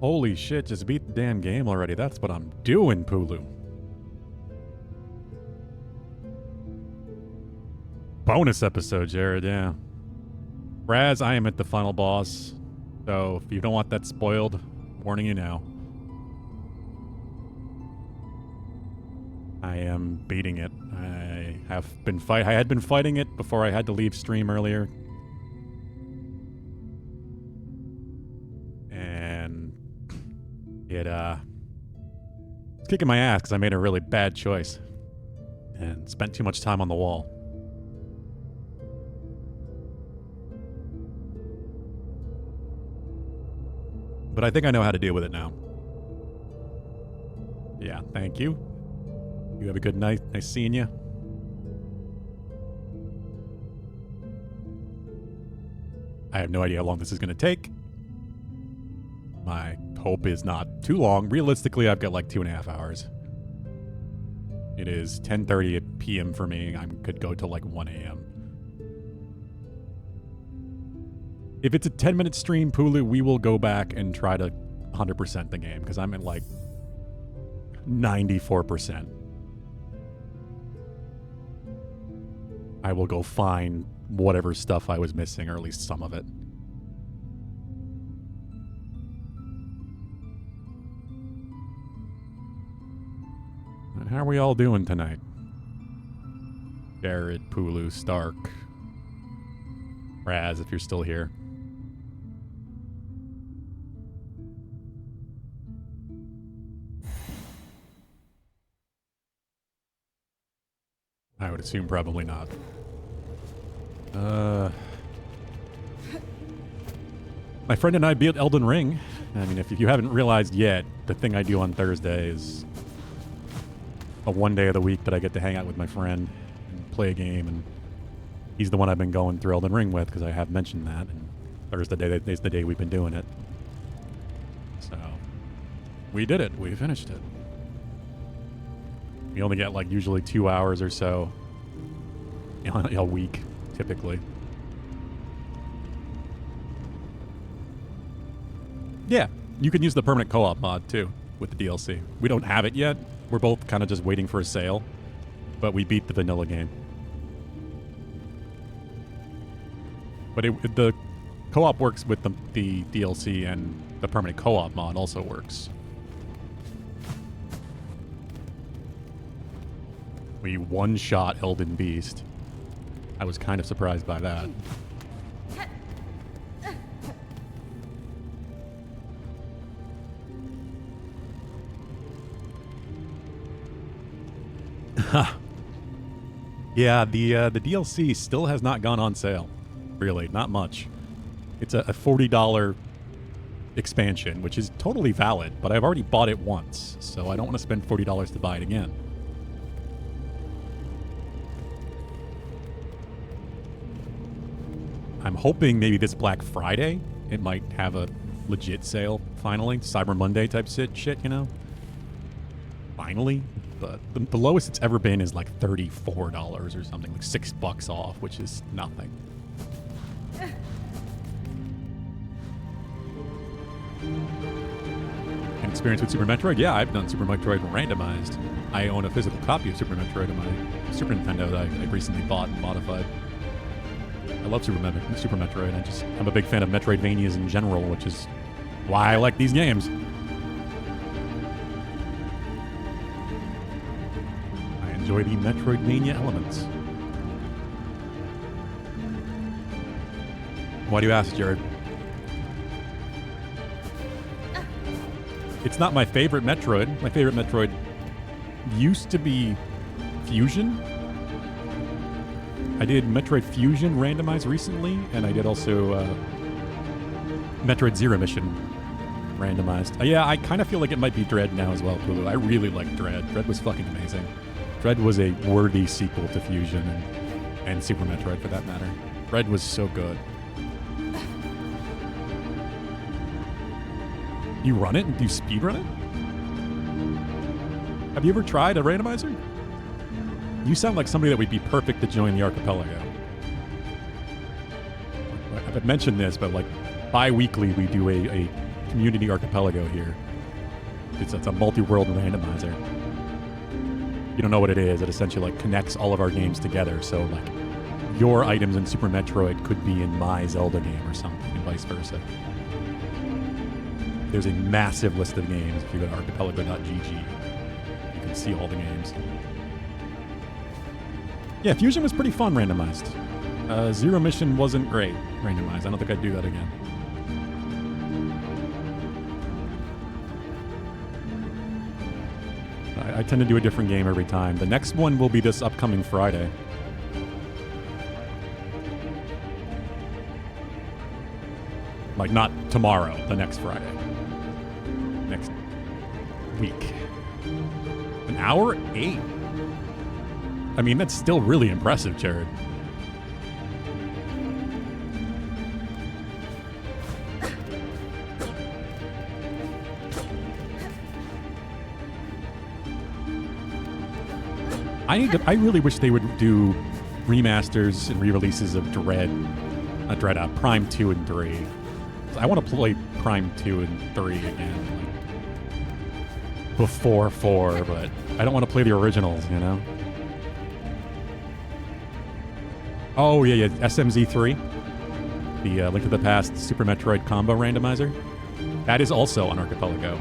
Holy shit, just beat the damn game already. That's what I'm doing, Pulu. Bonus episode, Jared, yeah. Raz, I am at the final boss. So if you don't want that spoiled, I'm warning you now. I am beating it. I had been fighting it before I had to leave stream earlier. And it's kicking my ass because I made a really bad choice and spent too much time on the wall. But I think I know how to deal with it now. Yeah, thank you. You have a good night. Nice seeing you. I have no idea how long this is going to take. My hope is not too long. Realistically, I've got like 2.5 hours. It is 10:30 p.m. for me. I could go till like 1 a.m. If it's a 10-minute stream, Pulu, we will go back and try to 100% the game because I'm at like 94%. I will go find whatever stuff I was missing, or at least some of it. And how are we all doing tonight? Jared, Pulu, Stark, Raz, if you're still here. I would assume probably not. My friend and I beat Elden Ring. I mean, if you haven't realized yet, the thing I do on Thursday is a one day of the week that I get to hang out with my friend and play a game, and he's the one I've been going through Elden Ring with because I have mentioned that, and Thursday's the day we've been doing it. So, we did it. We finished it. We only get like usually 2 hours or so a week, typically. Yeah, you can use the permanent co-op mod too with the DLC. We don't have it yet. We're both kind of just waiting for a sale, but we beat the vanilla game. But the co-op works with the DLC, and the permanent co-op mod also works. We one-shot Elden Beast. I was kind of surprised by that. Yeah, the DLC still has not gone on sale. Really, not much. It's a $40 expansion, which is totally valid, but I've already bought it once, so I don't want to spend $40 to buy it again. I'm hoping maybe this Black Friday it might have a legit sale finally. Cyber Monday type shit, you know? Finally. But the lowest it's ever been is like $34 or something, like $6 off, which is nothing. An experience with Super Metroid? Yeah, I've done Super Metroid randomized. I own a physical copy of Super Metroid on my Super Nintendo that I recently bought and modified. I love Super Metroid. I'm a big fan of Metroidvanias in general, which is why I like these games. I enjoy the Metroidvania elements. Why do you ask, Jared? It's not my favorite Metroid. My favorite Metroid used to be Fusion. I did Metroid Fusion randomized recently, and I did also Metroid Zero Mission randomized. Yeah, I kind of feel like it might be Dread now as well, Pulu. I really like Dread. Dread was fucking amazing. Dread was a worthy sequel to Fusion and Super Metroid for that matter. Dread was so good. You run it? Do you speedrun it? Have you ever tried a randomizer? You sound like somebody that would be perfect to join the archipelago. I've mentioned this, but like bi-weekly we do a community archipelago here. It's a multi-world randomizer. You don't know what it is. It essentially like connects all of our games together. So like your items in Super Metroid could be in my Zelda game or something, and vice versa. There's a massive list of games. If you go to archipelago.gg, you can see all the games. Yeah, Fusion was pretty fun randomized. Zero Mission wasn't great randomized. I don't think I'd do that again. I tend to do a different game every time. The next one will be this upcoming Friday. Like, not tomorrow, the next Friday. Next week. An hour? 8. I mean, that's still really impressive, Jared. I really wish they would do remasters and re-releases of Prime 2 and 3. I want to play Prime 2 and 3 again, like, before 4, but I don't want to play the originals, you know? Oh, yeah, SMZ3. The Link to the Past Super Metroid combo randomizer. That is also on Archipelago.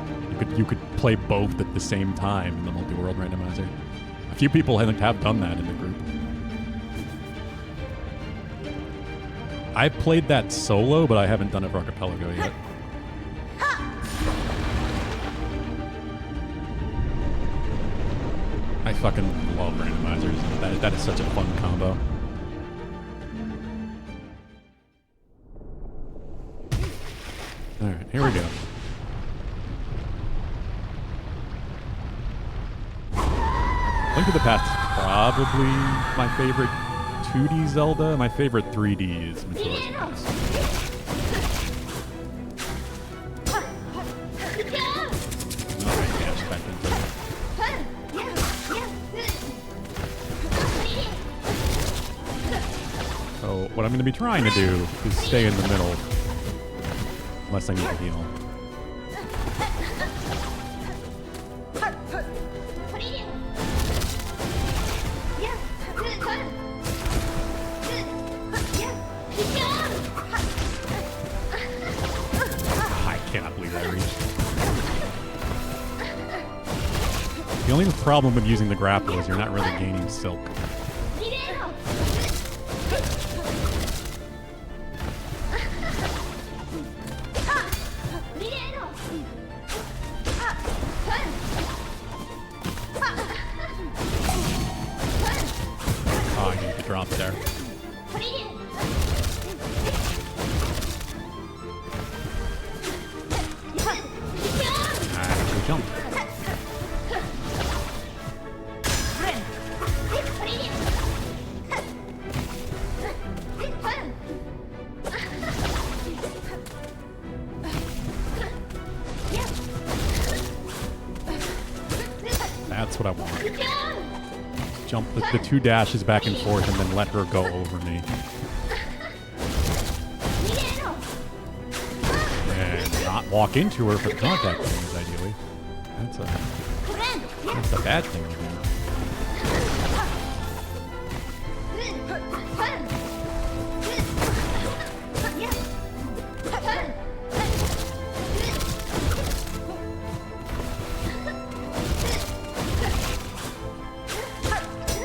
You could play both at the same time in the multi-world randomizer. A few people I think have done that in the group. I've played that solo, but I haven't done it for Archipelago yet. I fucking love randomizers. That is such a fun combo. Alright, here we go. Link to the Past is probably my favorite 2D Zelda. My favorite 3D is Majora's Mask. Alright, dash back into it. So, what I'm going to be trying to do is stay in the middle. Unless I need to heal. The only problem with using the grapple is you're not really gaining silk. Oh, I need to drop there. Ah, jump. That's what I want. Jump the 2 dashes back and forth and then let her go over me. And not walk into her for the contact things, ideally. That's a bad thing to do.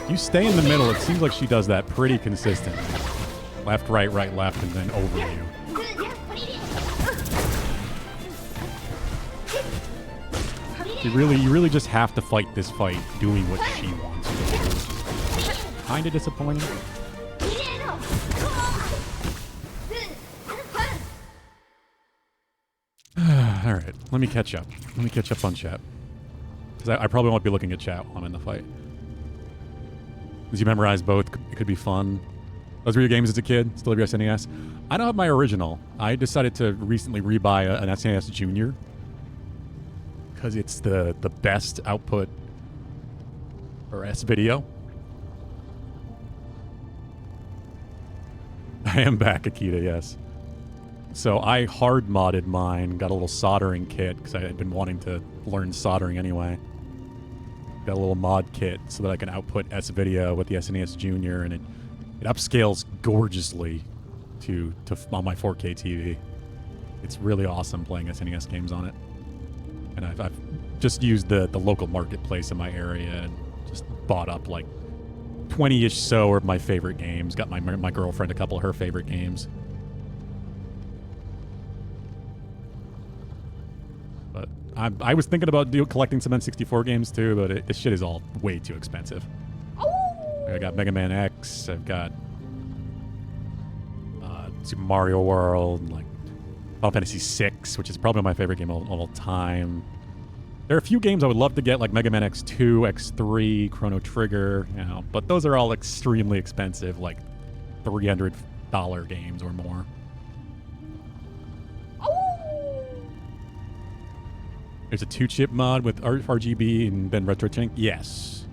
You stay in the middle. It seems like she does that pretty consistently. Left, right, right, left, and then over you. You really just have to fight this fight doing what she wants you to do, which is kind of disappointing. All right, let me catch up. Let me catch up on chat. Because I probably won't be looking at chat while I'm in the fight. As you memorize both, it could be fun. Those were your games as a kid? Still have your SNES? I don't have my original. I decided to recently rebuy an SNES Junior. Because it's the best output for S-Video. I am back, Akita, yes. So I hard modded mine, got a little soldering kit because I had been wanting to learn soldering anyway. Got a little mod kit so that I can output S-Video with the SNES Junior, and it upscales gorgeously to on my 4K TV. It's really awesome playing SNES games on it. And I've just used the local marketplace in my area and just bought up like 20-ish so of my favorite games. Got my girlfriend a couple of her favorite games. But I was thinking about collecting some N64 games too, but this shit is all way too expensive. I got Mega Man X. I've got Super Mario World, like Final Fantasy VI, which is probably my favorite game of all time. There are a few games I would love to get, like Mega Man X2, X3, Chrono Trigger, you know, but those are all extremely expensive, like $300 games or more. There's a 2-chip mod with RGB and then retro sync. Yes.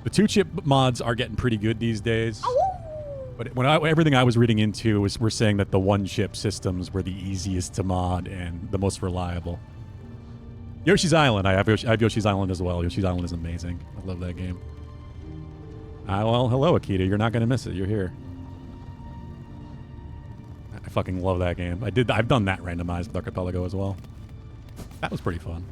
The 2-chip mods are getting pretty good these days. But everything I was reading into were saying that the 1-chip systems were the easiest to mod and the most reliable. Yoshi's Island. I have Yoshi's Island as well. Yoshi's Island is amazing. I love that game. Well, hello, Akita. You're not going to miss it. You're here. I fucking love that game. I've done that randomized with Archipelago as well. That was pretty fun.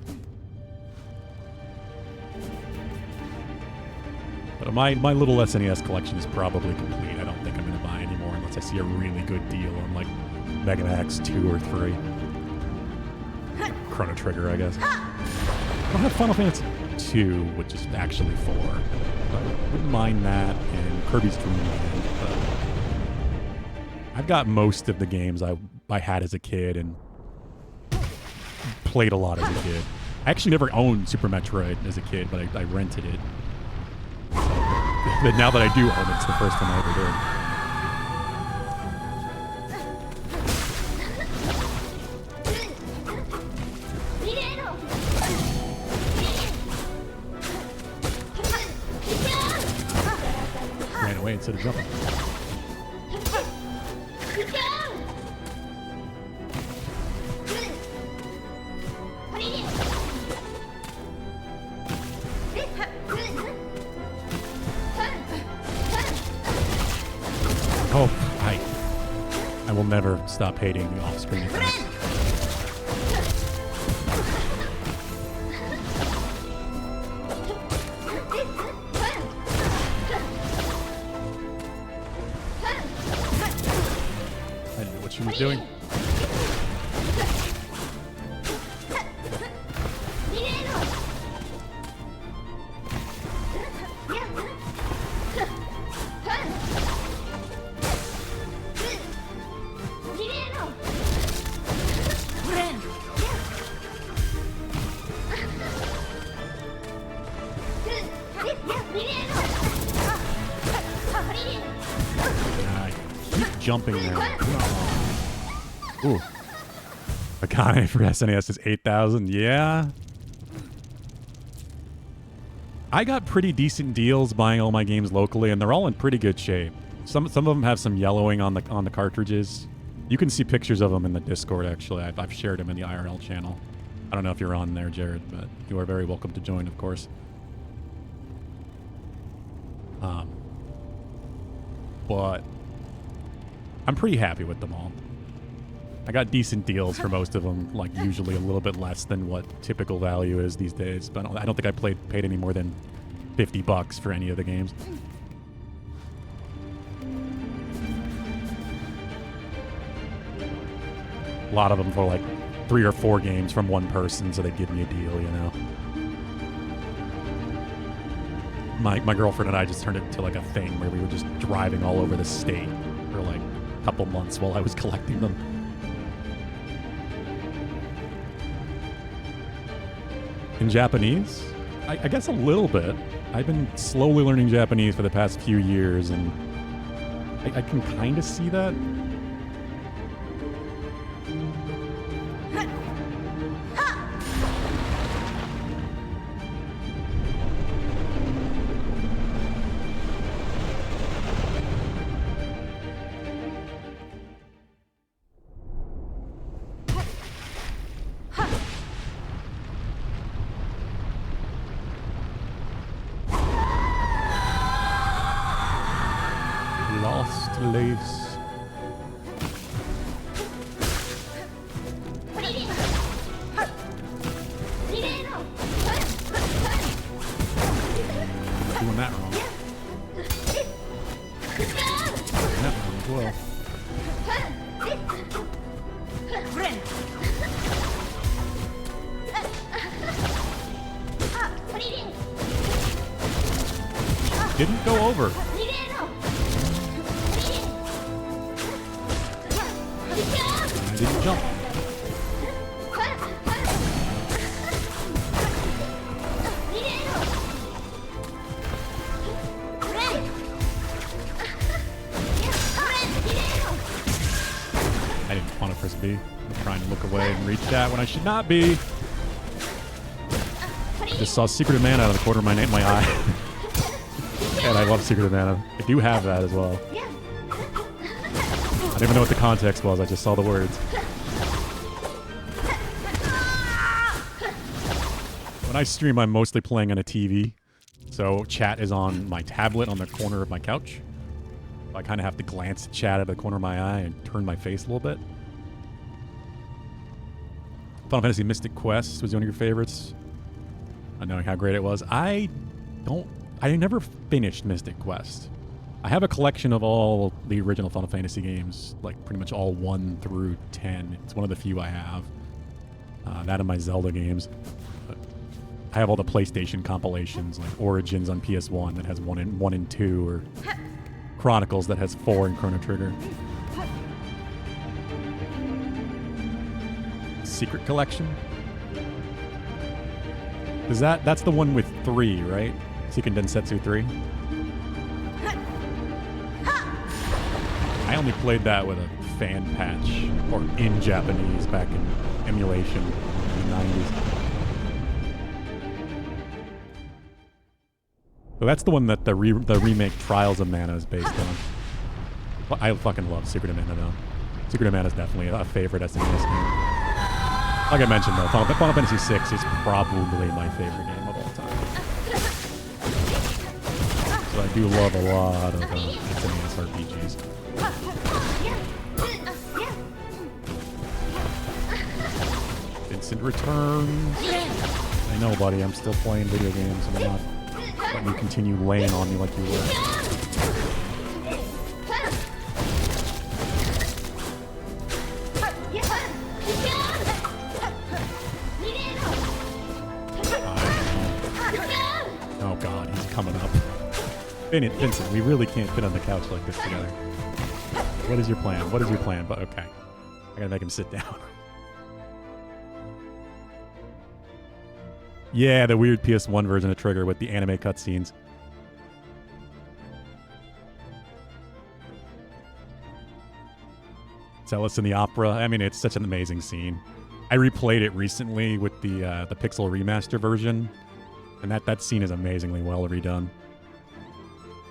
But my little SNES collection is probably complete. I don't think I'm going to buy any more unless I see a really good deal on like Mega Man X2 or 3. Chrono Trigger, I guess. I don't have Final Fantasy 2, which is actually 4. But I wouldn't mind that, and Kirby's Dream Land. But I've got most of the games I had as a kid and played a lot as a kid. I actually never owned Super Metroid as a kid, but I rented it. But now that I do own it, it's the first time I ever did. Ran away instead of jumping. Oh, I will never stop hating the off-screen attacks. I didn't know what she was doing. Jumping there. Ooh. Akane for SNES is 8,000. Yeah. I got pretty decent deals buying all my games locally, and they're all in pretty good shape. Some of them have some yellowing on the cartridges. You can see pictures of them in the Discord, actually. I've shared them in the IRL channel. I don't know if you're on there, Jared, but you are very welcome to join, of course. But I'm pretty happy with them all. I got decent deals for most of them, like usually a little bit less than what typical value is these days. But I don't think I paid any more than $50 for any of the games. A lot of them for like 3 or 4 games from one person, so they give me a deal, you know. My girlfriend and I just turned it into like a thing where we were just driving all over the state for like a couple months while I was collecting them. In Japanese? I guess a little bit. I've been slowly learning Japanese for the past few years, and I can kind of see that. place. Doing that wrong. That wrong as well. Didn't go over. I didn't jump. I didn't want to press B. I'm trying to look away and reach that when I should not be. I just saw Secret of Mana out of the corner of my eye. And I love Secret of Mana. I do have that as well. I don't even know what the context was. I just saw the words. When I stream, I'm mostly playing on a TV. So chat is on my tablet on the corner of my couch. I kind of have to glance at chat out of the corner of my eye and turn my face a little bit. Final Fantasy Mystic Quest was one of your favorites. Not knowing how great it was. I never finished Mystic Quest. I have a collection of all the original Final Fantasy games, like pretty much all 1 through 10. It's one of the few I have. That and my Zelda games. But I have all the PlayStation compilations, like Origins on PS1 that has 1 and 2, or Chronicles that has 4 in Chrono Trigger. Secret Collection? Is that's the one with 3, right? Seiken Densetsu 3? I only played that with a fan patch, or in Japanese, back in emulation in the 90s. So that's the one that the remake Trials of Mana is based on. I fucking love Secret of Mana, though. Secret of Mana is definitely a favorite SNES game. Like I mentioned, though, Final Fantasy VI is probably my favorite game of all time. So I do love a lot of SNES RPGs. Vincent returns. I know, buddy. I'm still playing video games. I'm not letting you continue laying on me like you were. Oh God, he's coming up. Vincent, we really can't fit on the couch like this together. What is your plan? What is your plan? But okay, I gotta make him sit down. Yeah, the weird PS1 version of Trigger with the anime cutscenes. Celis in the opera. I mean, it's such an amazing scene. I replayed it recently with the Pixel remaster version, and that scene is amazingly well redone.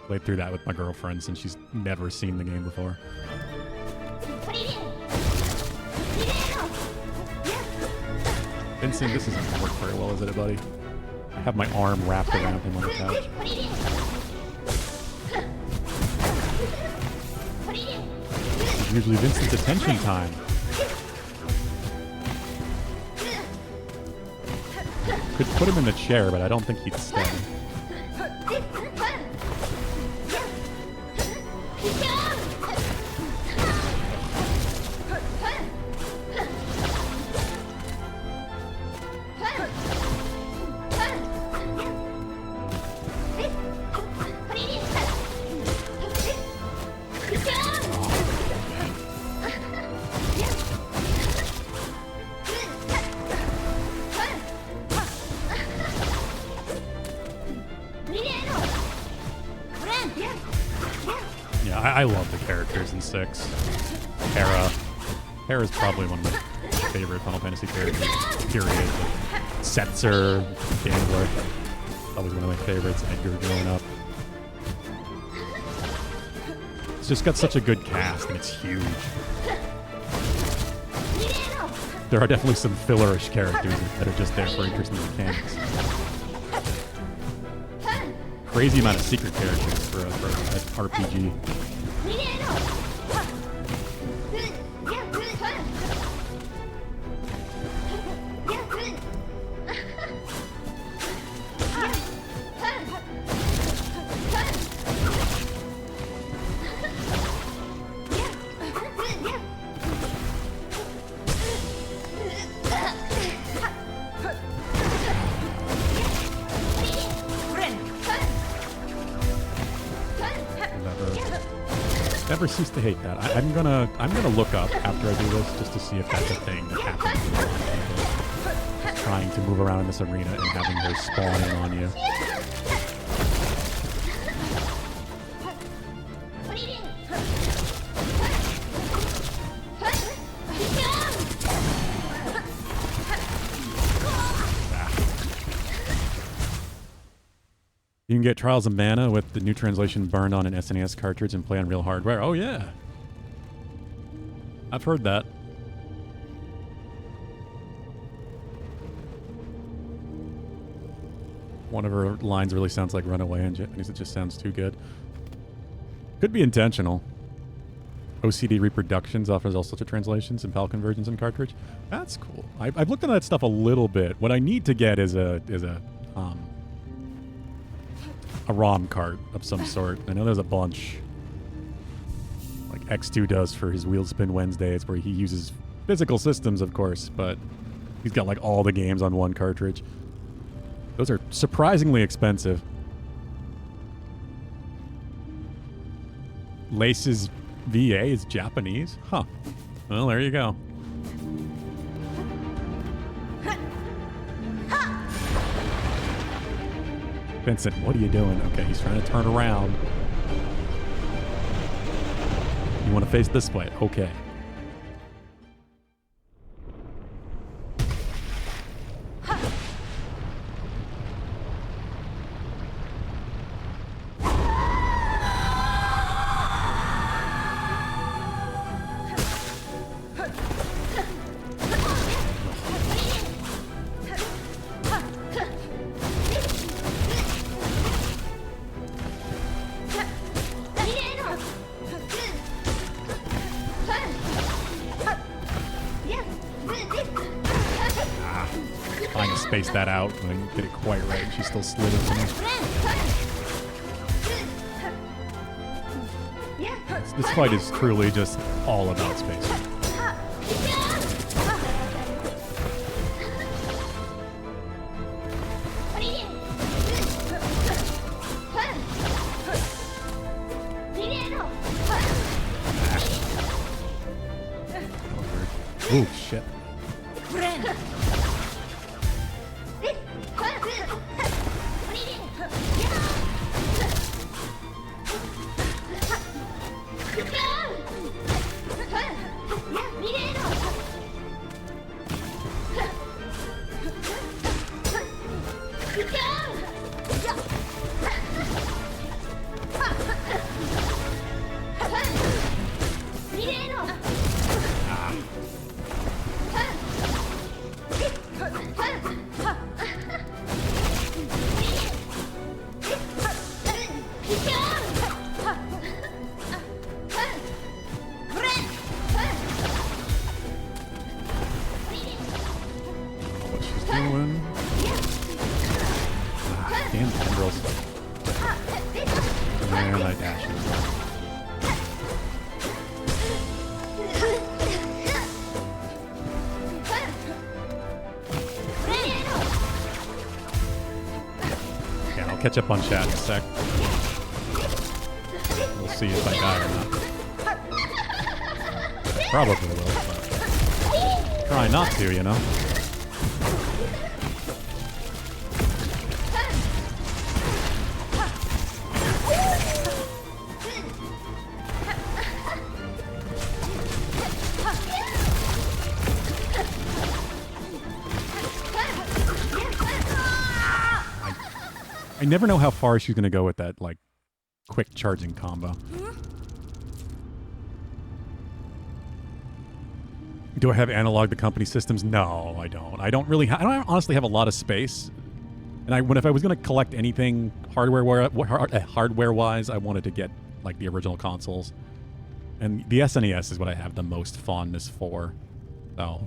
Played through that with my girlfriend since she's never seen the game before. Vincent, this doesn't work very well, is it, buddy? I have my arm wrapped around him on the couch. It's usually Vincent's attention time. Could put him in the chair, but I don't think he'd stay. I love the characters in 6. Hera's probably one of my favorite Final Fantasy characters, period. Setzer, Gambler, always one of my favorites, Edgar growing up. It's just got such a good cast, and it's huge. There are definitely some fillerish characters that are just there for interesting mechanics. Crazy amount of secret characters for an RPG. never cease to hate that. I'm gonna look up after I do this just to see if that's a thing that happens to a lot of people. Trying to move around in this arena and having her spawn in on you. You can get Trials of Mana with the new translation burned on an SNES cartridge and play on real hardware. Oh, yeah. I've heard that. One of her lines really sounds like Runaway in Japanese. It just sounds too good. Could be intentional. OCD Reproductions offers all sorts of translations and PAL conversions in cartridge. That's cool. I've looked into that stuff a little bit. What I need to get is a ROM cart of some sort. I know there's a bunch. Like X2 does for his Wheel Spin Wednesdays, where he uses physical systems, of course, but he's got like all the games on one cartridge. Those are surprisingly expensive. Lace's VA is Japanese? Huh. Well, there you go. Vincent, what are you doing? Okay, he's trying to turn around. You want to face this way? Okay. Space that out and I didn't get it quite right. She still slid into me. This fight is truly just all about space. Oh shit. Catch up on chat in a sec. We'll see if I die or not. Probably will, but try not to, you know? I never know how far she's going to go with that, like, quick charging combo. Do I have analog to company systems? No, I don't. I don't honestly have a lot of space. And if I was going to collect anything hardware-wise, I wanted to get, like, the original consoles. And the SNES is what I have the most fondness for. So,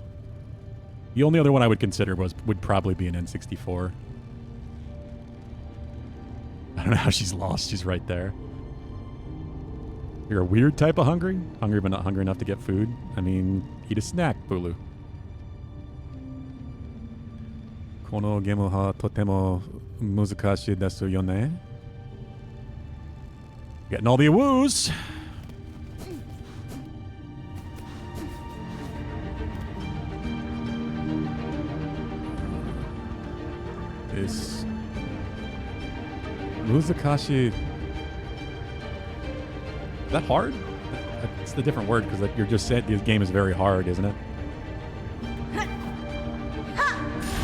the only other one I would consider would probably be an N64. I don't know how she's lost. She's right there. You're a weird type of hungry? Hungry but not hungry enough to get food? I mean, eat a snack, Bulu. Kono gemu ha totemo muzukashii desu yo ne? Getting all the woos. Is Muzakashi... Is that hard? It's the different word because you're just saying the game is very hard, isn't it?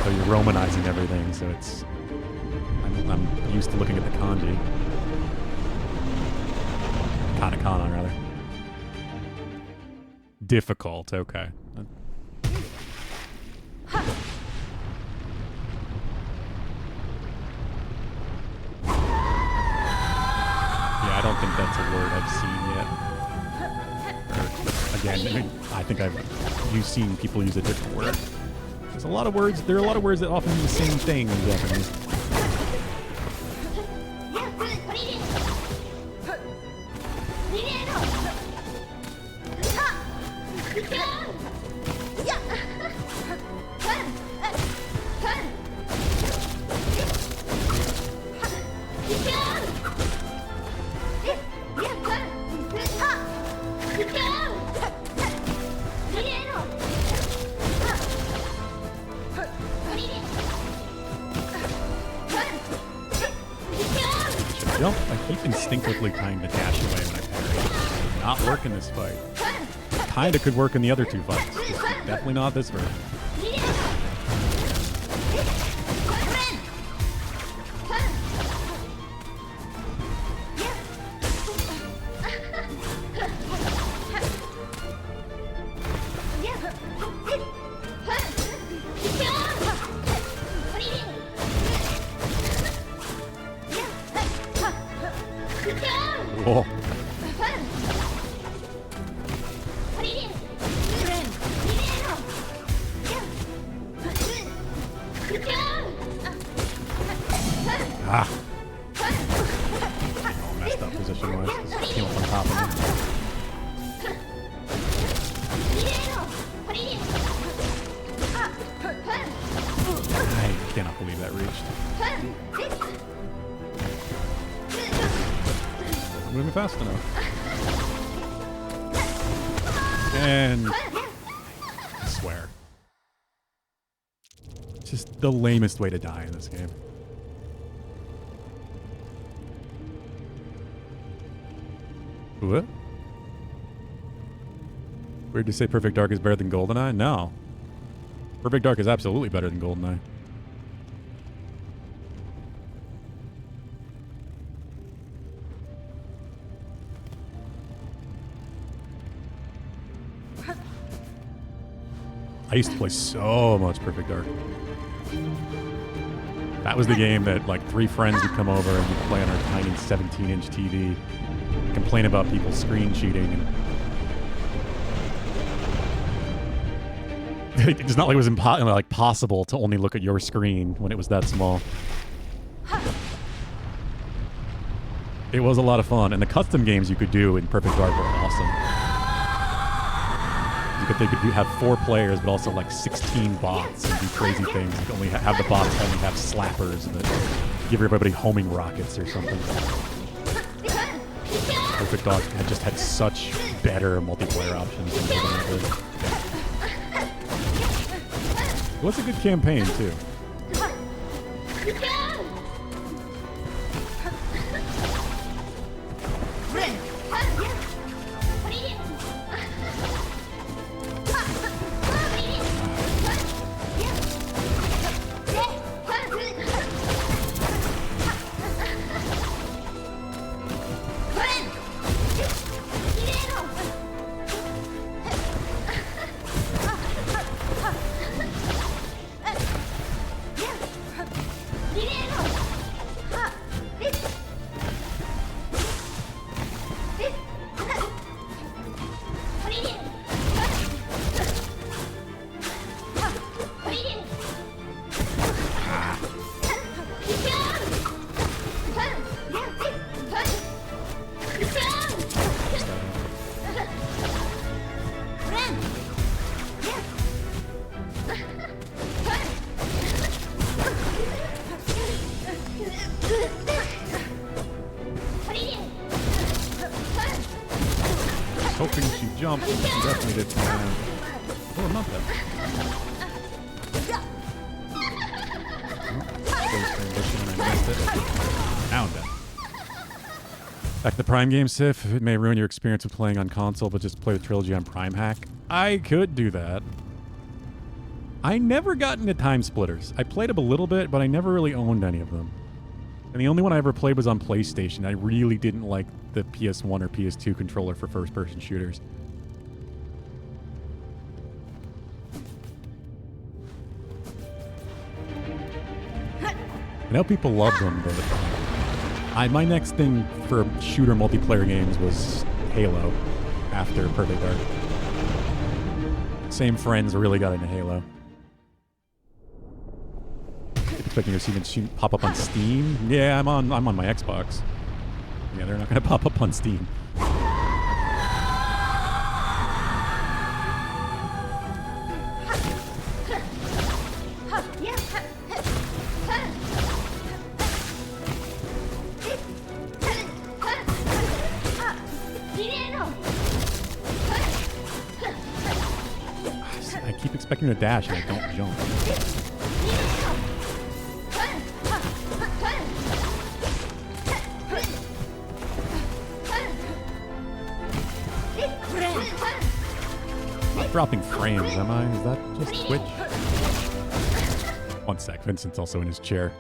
So you're Romanizing everything, so it's... I'm used to looking at the kanji. Katakana, rather. Difficult, okay. Yeah, I don't think that's a word I've seen yet. Or, again, I think you've seen people use a different word. There's a lot of words. There are a lot of words that often mean the same thing in Japanese. Jump. I keep instinctively trying to dash away when I parry. Not work in this fight. Kinda could work in the other two fights. Just definitely not this version. Whoa. Ah. All messed up position-wise. Just came up on top of me. I cannot believe that reached. Moving fast enough. And I swear. Just the lamest way to die in this game. What? Weird to say Perfect Dark is better than GoldenEye? No. Perfect Dark is absolutely better than GoldenEye. I used to play so much Perfect Dark. That was the game that like 3 friends would come over and we'd play on our tiny 17-inch TV, complain about people screen cheating. And it's not like it was possible to only look at your screen when it was that small. It was a lot of fun, and the custom games you could do in Perfect Dark were awesome. They could have 4 players, but also like 16 bots and do crazy things. You could only have the bots only have slappers and give everybody homing rockets or something. Perfect Dark had such better multiplayer options than GoldenEye. It was a good campaign too. Hoping she jumped, and she definitely did. Oh, not that. Now I'm dead. Back to the Prime game, Sif. It may ruin your experience with playing on console, but just play the trilogy on Prime Hack. I could do that. I never got into Time Splitters. I played them a little bit, but I never really owned any of them. And the only one I ever played was on PlayStation. I really didn't like the PS1 or PS2 controller for first-person shooters. I know people love them, but my next thing for shooter multiplayer games was Halo after Perfect Dark. Same friends really got into Halo. Expecting to see it pop up on Steam? Yeah, I'm on my Xbox. Yeah, they're not going to pop up on Steam. I keep expecting to dash and I don't jump. Dropping frames, am I? Is that just Twitch? One sec, Vincent's also in his chair.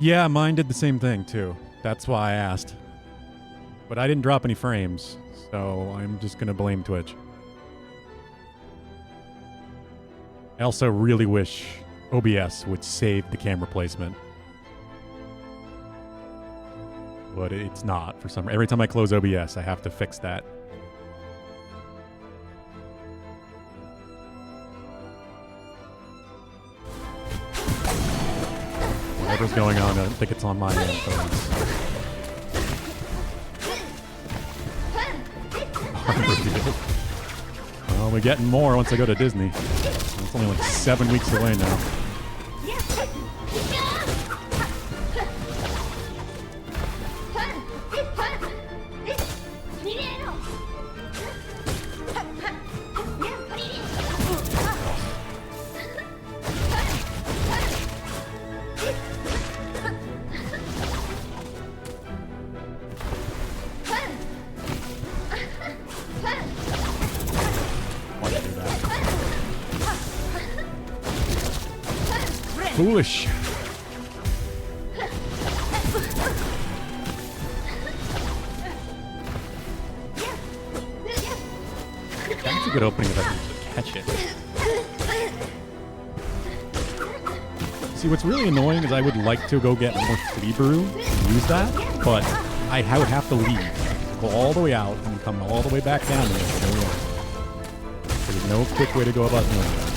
Yeah, mine did the same thing, too. That's why I asked. But I didn't drop any frames, so I'm just going to blame Twitch. I also really wish OBS would save the camera placement. But it's not for some reason. Every time I close OBS, I have to fix that. Whatever's going on, I don't think it's on my end. Well, we're getting more once I go to Disney. It's only like 7 weeks away now. Foolish. That's a good opening if I can catch it. See, what's really annoying is I would like to go get more flea brew and use that, but I would have to leave, go all the way out, and come all the way back down there. There's no quick way to go about doing that.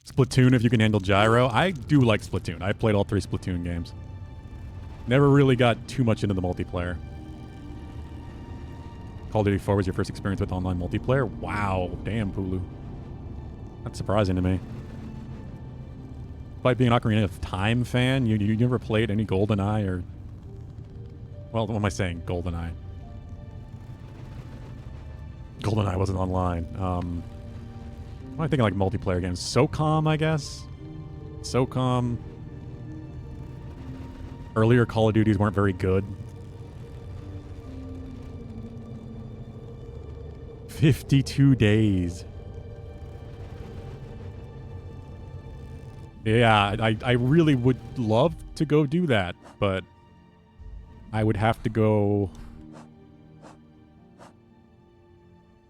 Splatoon, if you can handle gyro. I do like Splatoon. I played all 3 Splatoon games. Never really got too much into the multiplayer. Call of Duty 4 was your first experience with online multiplayer? Wow. Damn, Pulu. That's surprising to me. Despite being an Ocarina of Time fan, you never played any GoldenEye or... Well, what am I saying? GoldenEye. GoldenEye wasn't online. What am I thinking, like multiplayer games? SOCOM, I guess? SOCOM. Earlier Call of Duties weren't very good. 52 days. Yeah, I really would love to go do that, but I would have to go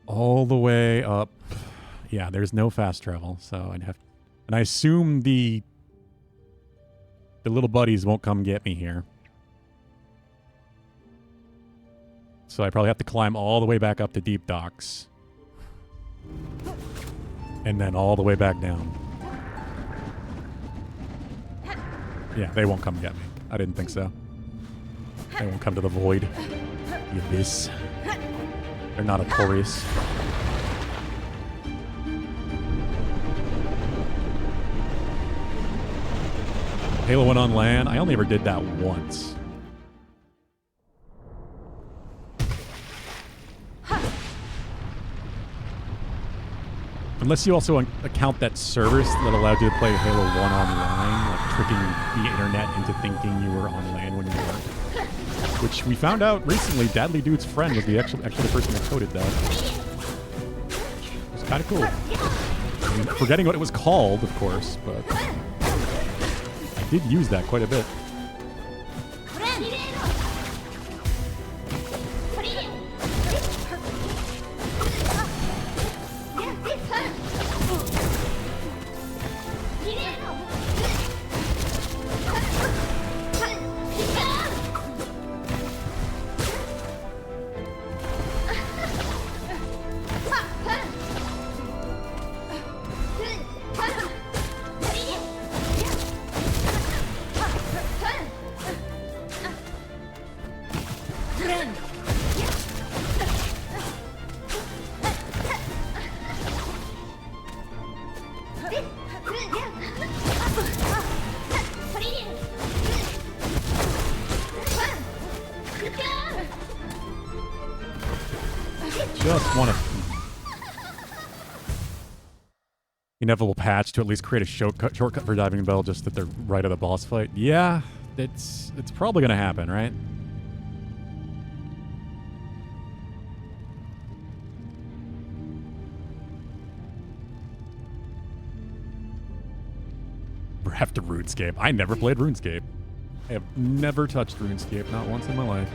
all the way up. Yeah, there's no fast travel, so I'd have... And I assume the little buddies won't come get me here. So I probably have to climb all the way back up to Deep Docks. And then all the way back down. Yeah, they won't come get me. I didn't think so. They won't come to the void. The abyss. They're not notorious. Halo 1 on land. I only ever did that once. Unless you also account that service that allowed you to play Halo 1 online, like tricking the internet into thinking you were on land when you weren't. Which we found out recently, Dadly Dude's friend was actually the person that coded that. It was kind of cool. I mean, forgetting what it was called, of course, but I did use that quite a bit. Just want a inevitable patch to at least create a shortcut for Diving Bell just at the right of the boss fight. Yeah, it's probably going to happen, right? After RuneScape. I never played RuneScape. I have never touched RuneScape, not once in my life.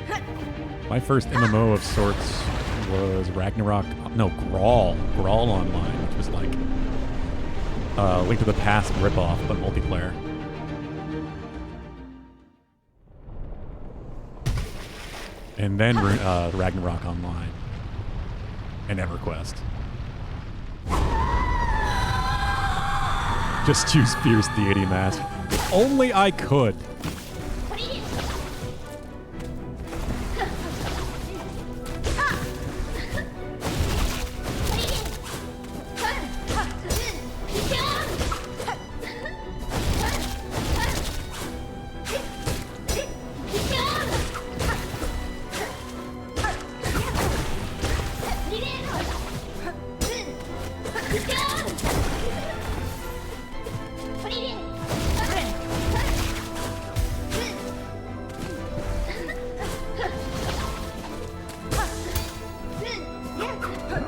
My first MMO of sorts was Ragnarok, no, Grawl Online, which was like Link to the Past ripoff, but multiplayer. And then Ragnarok Online and EverQuest. Just choose Fierce Deity Mask. If only I could.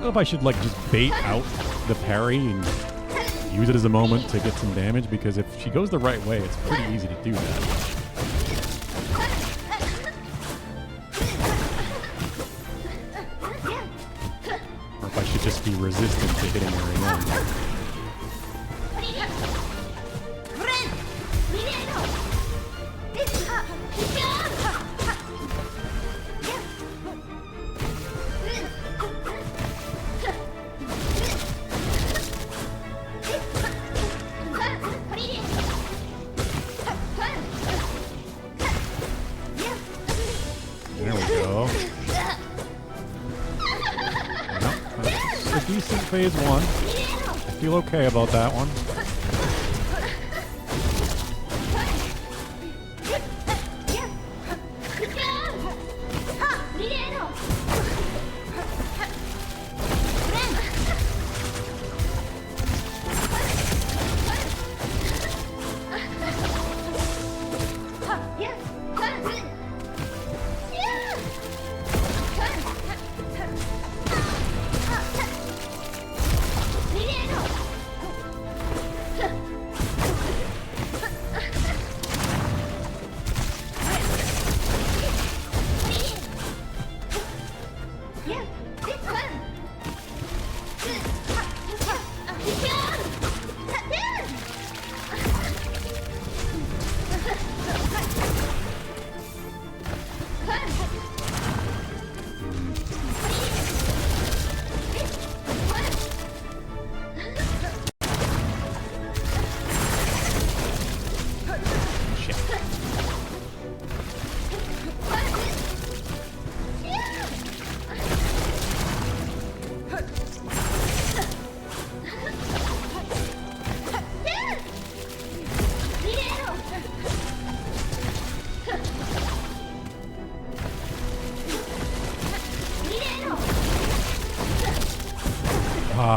If I should like just bait out the parry and use it as a moment to get some damage, because if she goes the right way, it's pretty easy to do that. Or if I should just be resistant to hitting her again. Phase 1. I feel okay about that one.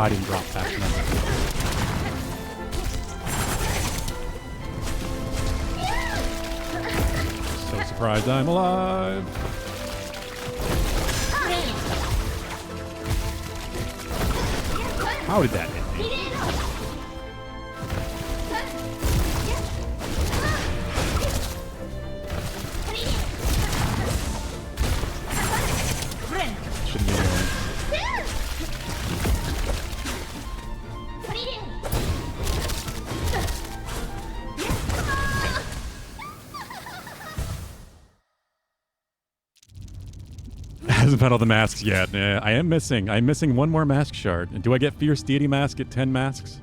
I didn't drop fast enough. So surprised I'm alive. How did that hit me? Shouldn't be doing. Hasn't found all the masks yet. I am missing. I'm missing one more mask shard. Do I get Fierce Deity mask at 10 masks?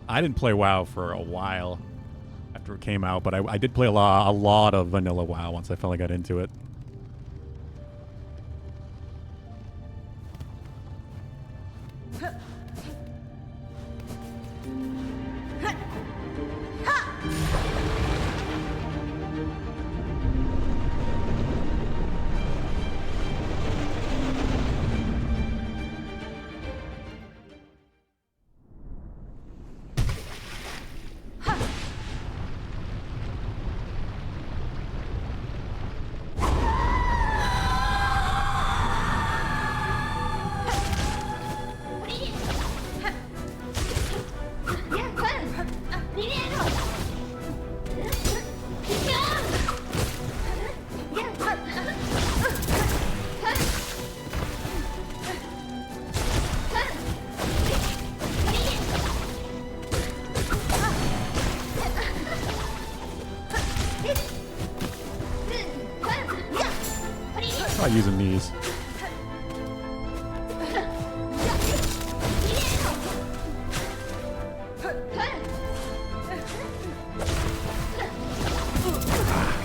I didn't play WoW for a while after it came out, but I did play a lot of vanilla WoW once I finally got into it. Try using these.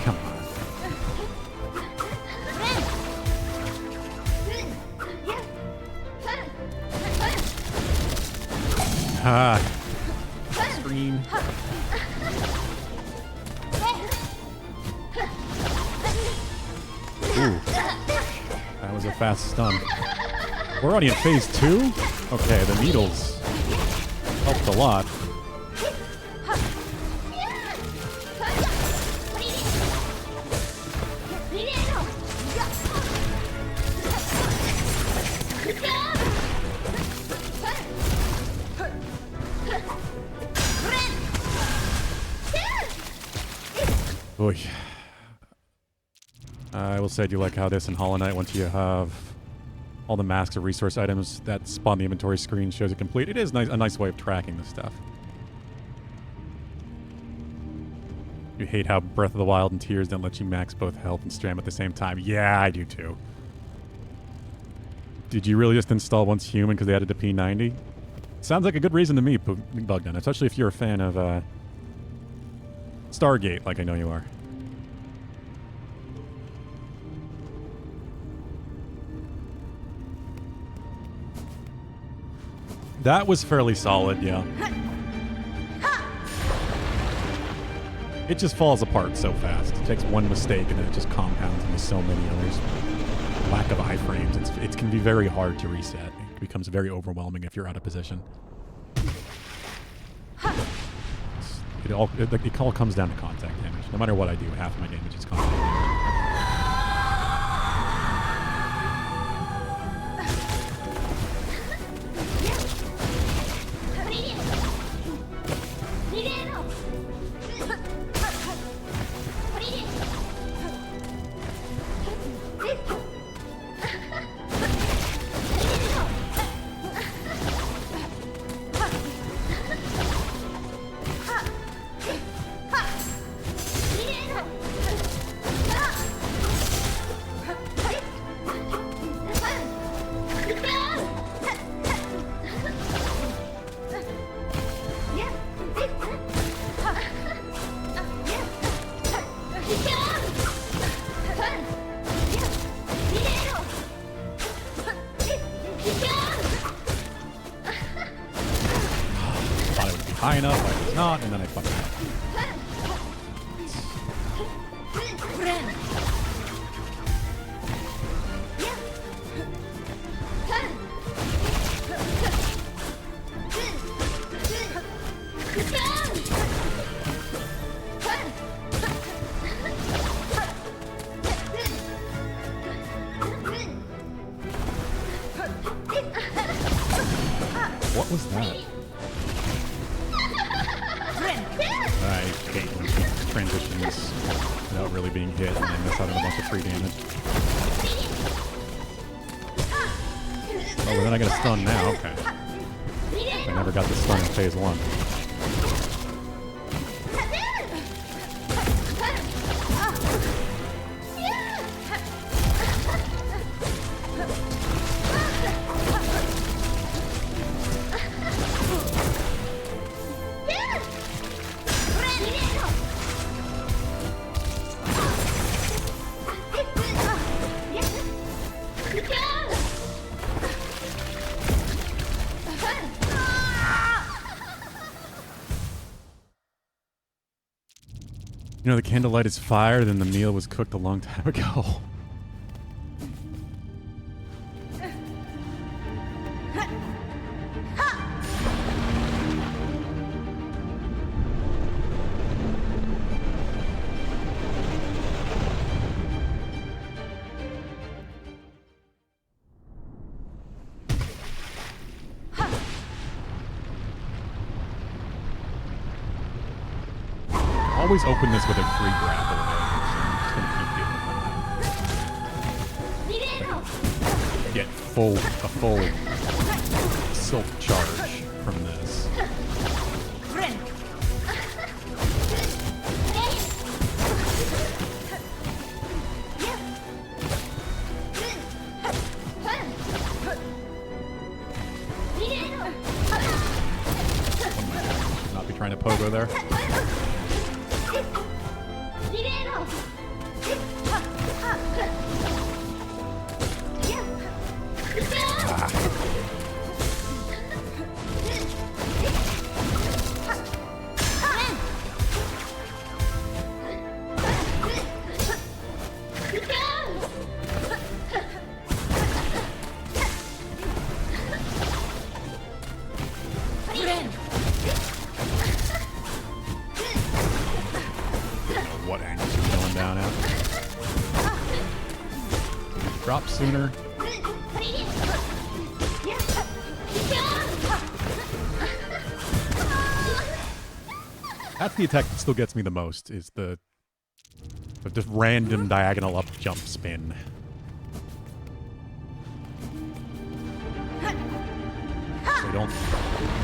Come on. Scream. Ooh. That was a fast stun. We're already in phase 2? Okay, the needles helped a lot. Oy. I will say I do like how this in Hollow Knight, once you have all the masks or resource items that spawn the inventory screen, shows it complete. It is a nice way of tracking this stuff. You hate how Breath of the Wild and Tears don't let you max both health and stam at the same time. Yeah, I do too. Did you really just install Once Human because they added the P90? Sounds like a good reason to me, Bugden, especially if you're a fan of Stargate, like I know you are. That was fairly solid, yeah. It just falls apart so fast. It takes one mistake and then it just compounds into so many others. Lack of iframes. It can be very hard to reset. It becomes very overwhelming if you're out of position. It all comes down to contact damage. No matter what I do, half of my damage is contact damage. High enough, I was not, and then I fucked up. What was that? I hate when she transitions without really being hit and I miss out on a bunch of free damage. Oh, well then I get a stun now, okay. I never got the stun in phase 1. You know, the candlelight is fire, then the meal was cooked a long time ago. Always open this with a free grapple. So I'm just gonna keep doing that. Get a full silk charge from this. Should not be trying to pogo there. What angle is he going down at? Drop sooner. That's the attack that still gets me the most, is the just random diagonal up jump spin. So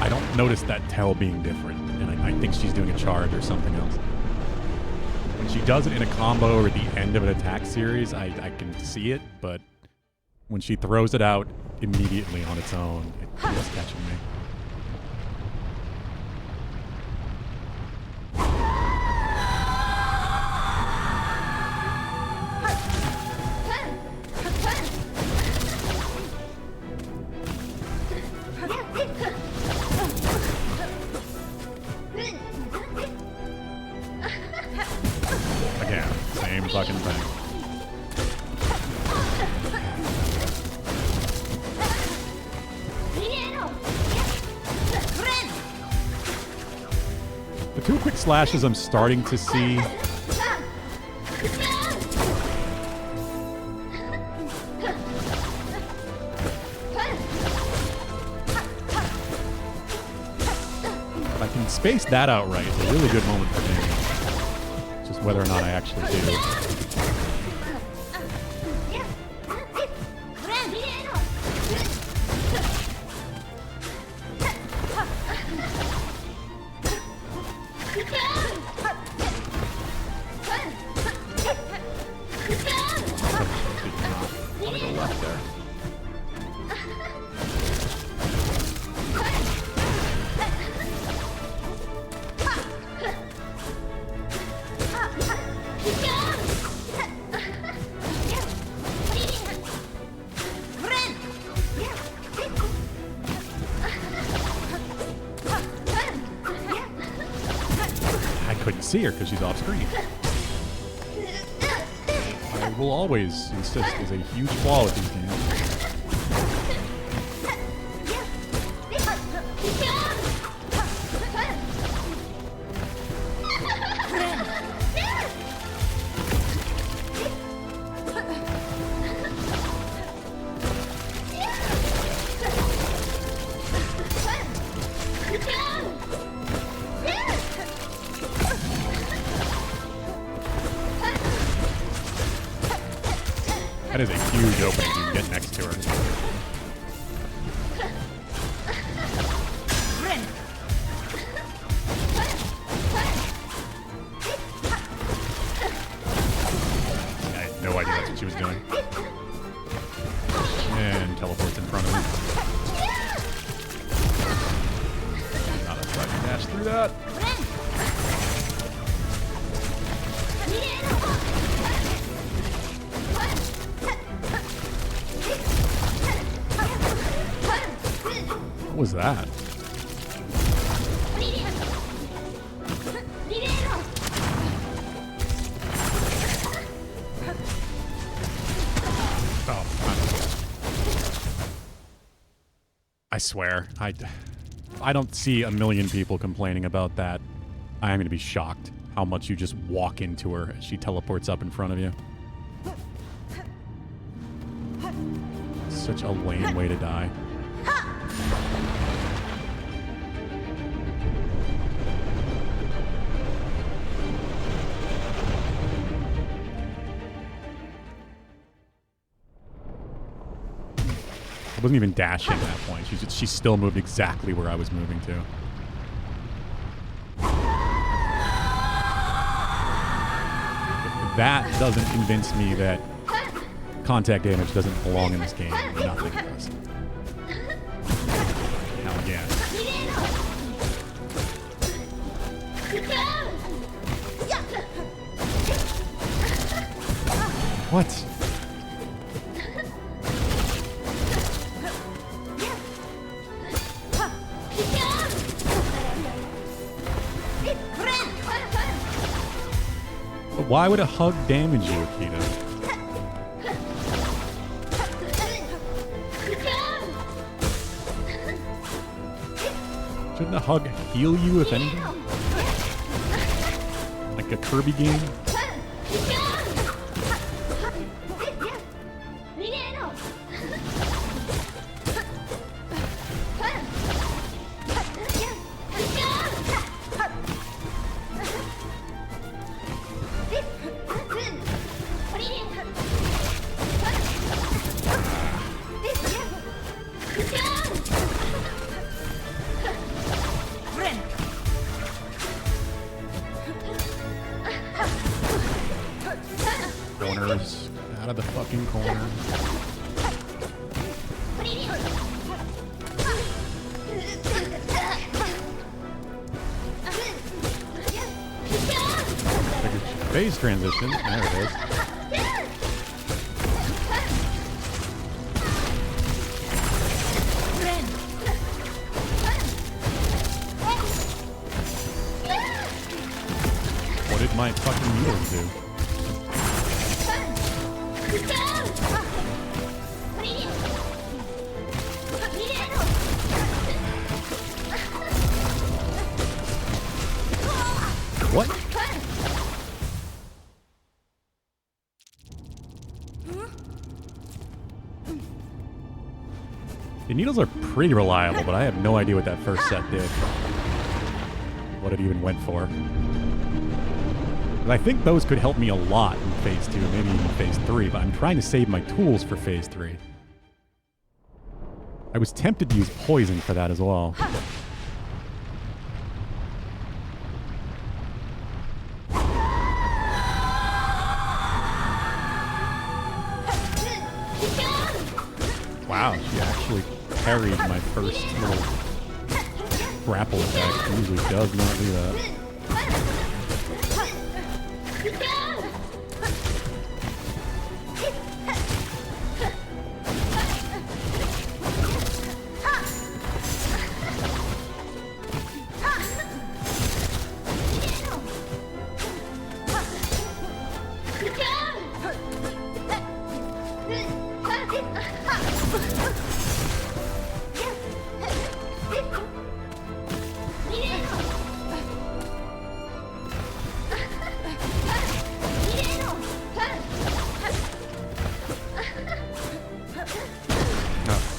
I don't notice that tail being different, and I think she's doing a charge or something else. When she does it in a combo or at the end of an attack series, I can see it, but when she throws it out immediately on its own, it feels catching me. Again, same fucking thing. The two quick slashes I'm starting to see. If I can space that out right, it's a really good moment for me. It's just whether or not I actually do. Want to go left there. I couldn't see her because she's off screen. I will always insist is a huge flaw with these games. huge opening you can get next to her. I had no idea that's what she was doing. And teleports in front of me. Now let's try to dash through that. What was that? Oh, I swear, I don't see a million people complaining about that. I am going to be shocked how much you just walk into her as she teleports up in front of you. Such a lame way to die. I wasn't even dashing at that point. She still moved exactly where I was moving to. If that doesn't convince me that contact damage doesn't belong in this game, nothing does. Now again. What? Why would a hug damage you, Akita? Shouldn't a hug heal you, if anything? Like a Kirby game? Corners. Out of the fucking corner. Phase transition. There it is. What did my fucking needles do? What? The needles are pretty reliable, but I have no idea what that first set did. What it even went for. But I think those could help me a lot in Phase 2, maybe even Phase 3, but I'm trying to save my tools for Phase 3. I was tempted to use poison for that as well. Wow, she actually parried my first little grapple attack. She usually does not do that.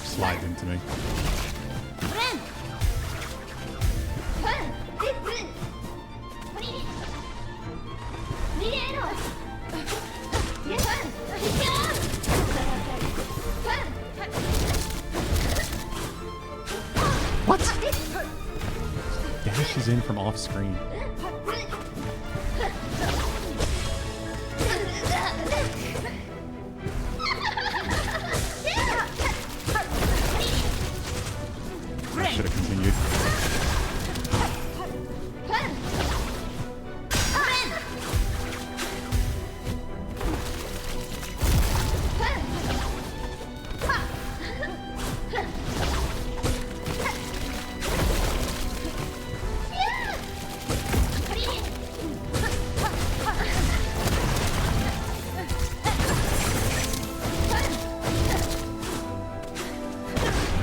Slide into me. What? Dashes in from off screen. I should have continued.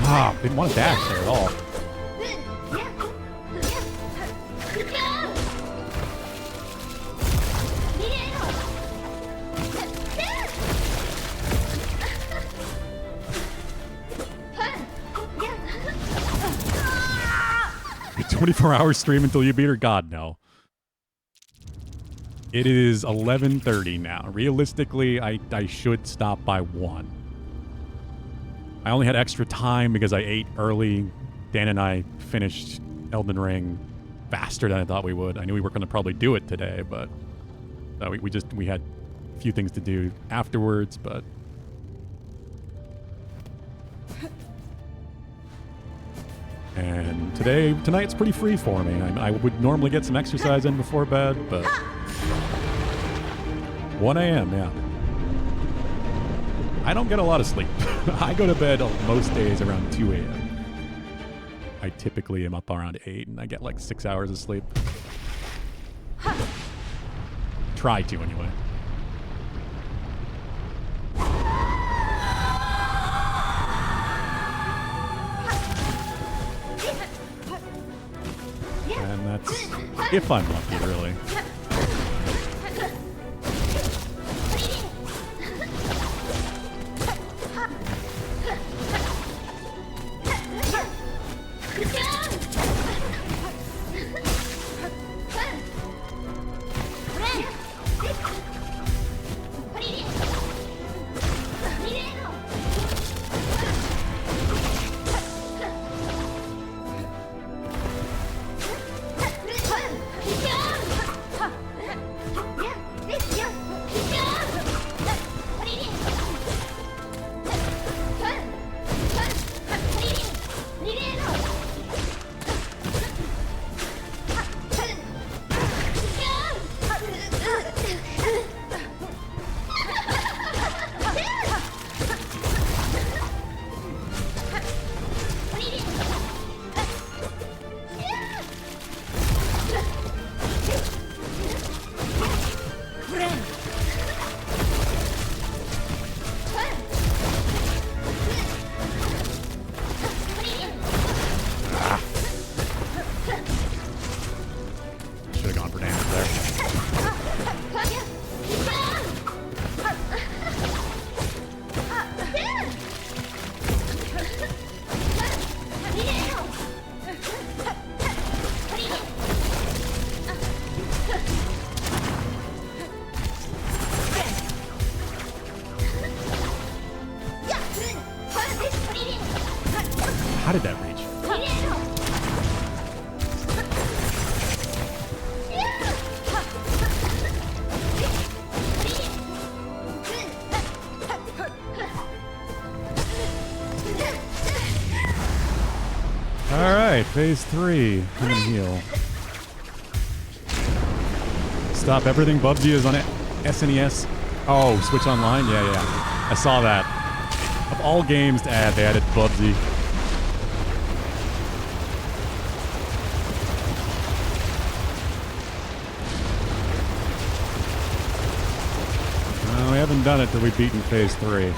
Ah, didn't want to dash there at all. A 24-hour stream until you beat her? God, no. It is 11:30 now. Realistically, I should stop by 1. I only had extra time because I ate early. Dan and I finished Elden Ring faster than I thought we would. I knew we were going to probably do it today, but we had a few things to do afterwards, but and tonight's pretty free for me. I would normally get some exercise in before bed, but 1 a.m., yeah. I don't get a lot of sleep. I go to bed most days around 2 a.m. I typically am up around 8, and I get like 6 hours of sleep. Try to, anyway. And that's if I'm lucky, really. How did that reach? Alright, phase 3. I'm gonna heal. Stop everything. Bubsy is on SNES. Oh, Switch Online? Yeah. I saw that. Of all games to add, they added Bubsy. We haven't done it till we've beaten phase 3.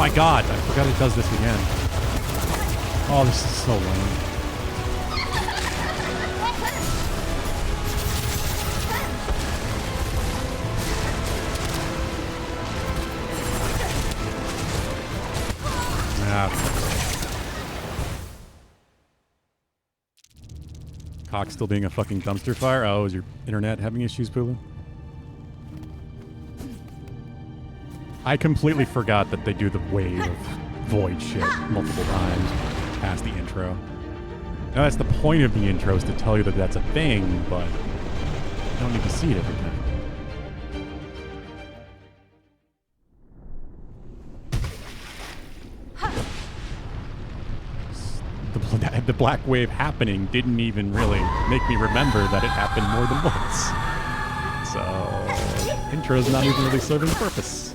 my god, I forgot it does this again. Oh, this is so lame. Cock still being a fucking dumpster fire? Oh, is your internet having issues, Pulu? I completely forgot that they do the wave of void shit multiple times past the intro. Now that's the point of the intro, is to tell you that that's a thing, but you don't need to see it every time. The black wave happening didn't even really make me remember that it happened more than once. So, intro's not even really serving a purpose.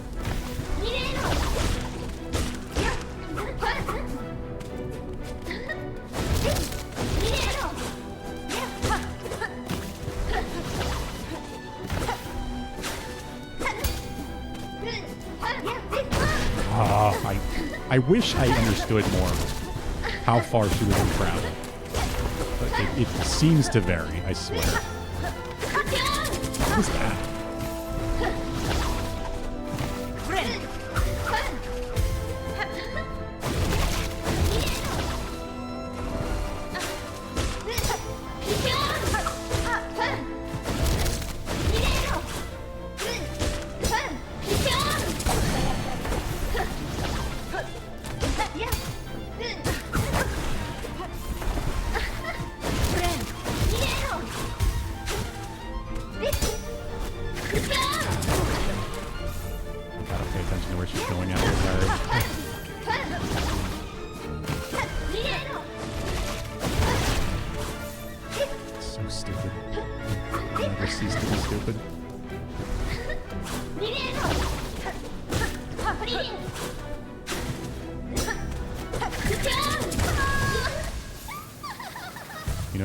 I wish I understood more how far she was in travel. But it seems to vary, I swear. What was that?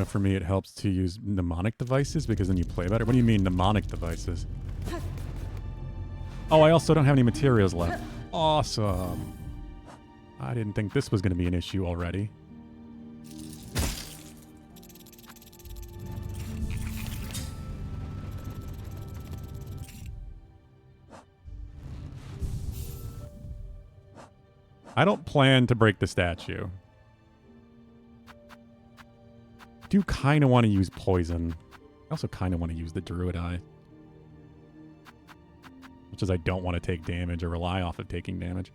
For me, it helps to use mnemonic devices because then you play better. What do you mean mnemonic devices? Oh, I also don't have any materials left. Awesome. I didn't think this was going to be an issue already. I don't plan to break the statue. I do kind of want to use poison. I also kind of want to use the Druid Eye. Which is I don't want to take damage or rely off of taking damage.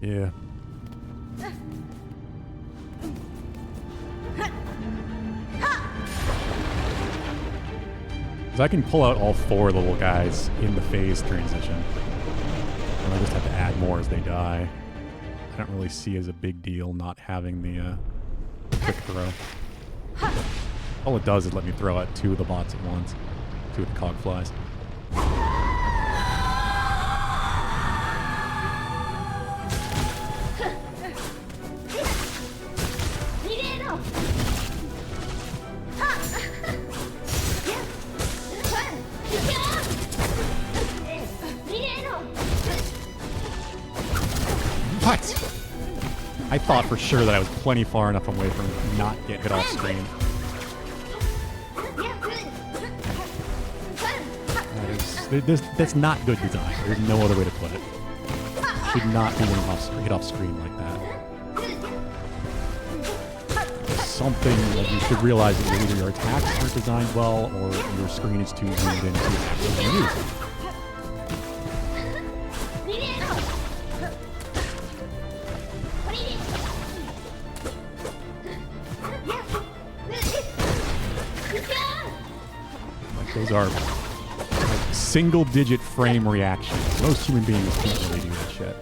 Yeah. I can pull out all four little guys in the phase transition. And I just have to add more as they die. I don't really see as a big deal not having the quick throw. All it does is let me throw out two of the bots at once. Two of the cog flies. I thought for sure that I was plenty far enough away from not get hit off screen. That's not good design. There's no other way to put it. Should not be hit off screen like that. Something that you should realize that either your attacks aren't designed well or your screen is too zoomed in to actually use it. Those are like single-digit frame reactions. Most human beings can't really do that shit.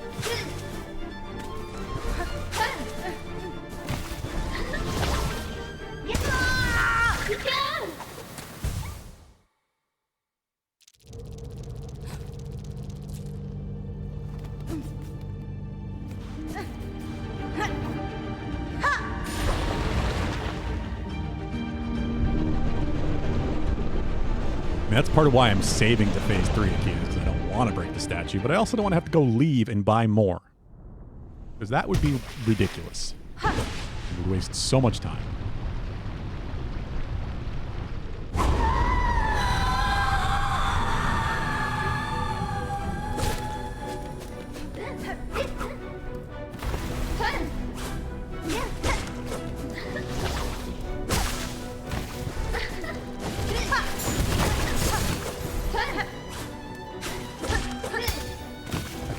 that's part of why I'm saving to phase 3 of keys, because I don't want to break the statue, but I also don't want to have to go leave and buy more. Because that would be ridiculous. It would waste so much time.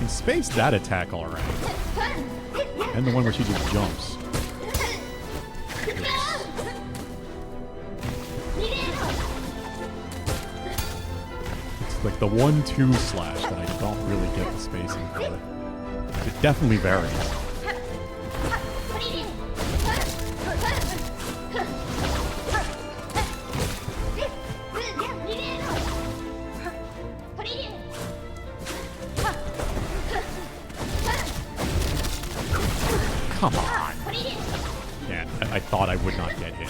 Space that attack all right. And the one where she just jumps. It's like the 1-2 slash that I don't really get the spacing for. It definitely varies. Come on. Yeah, I thought I would not get hit.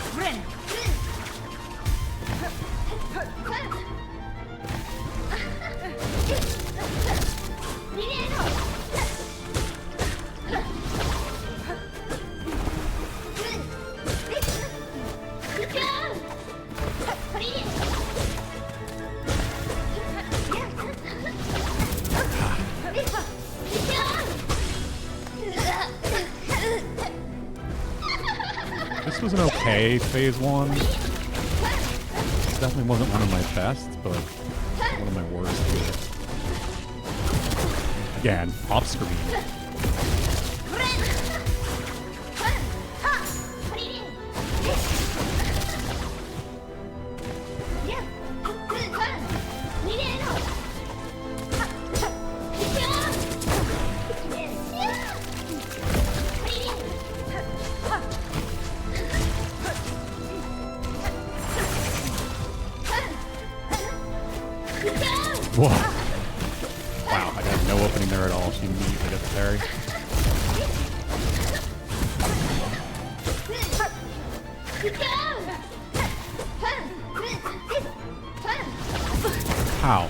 This was an okay phase 1. It definitely wasn't one of my best, but one of my worst either. Again, off screen. Whoa. Wow, I got no opening there at all. She immediately got the parry. How?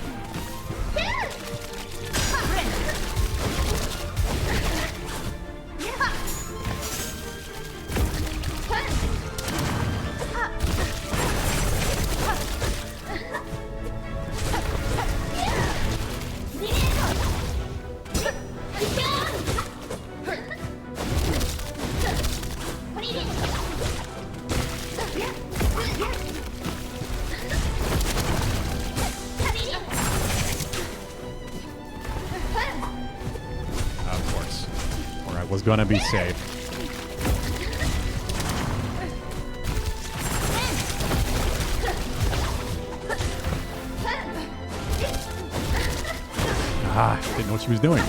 Was gonna be safe. Ah, didn't know what she was doing.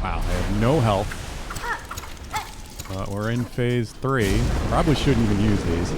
Wow, I have no health. But we're in phase 3. Probably shouldn't even use these.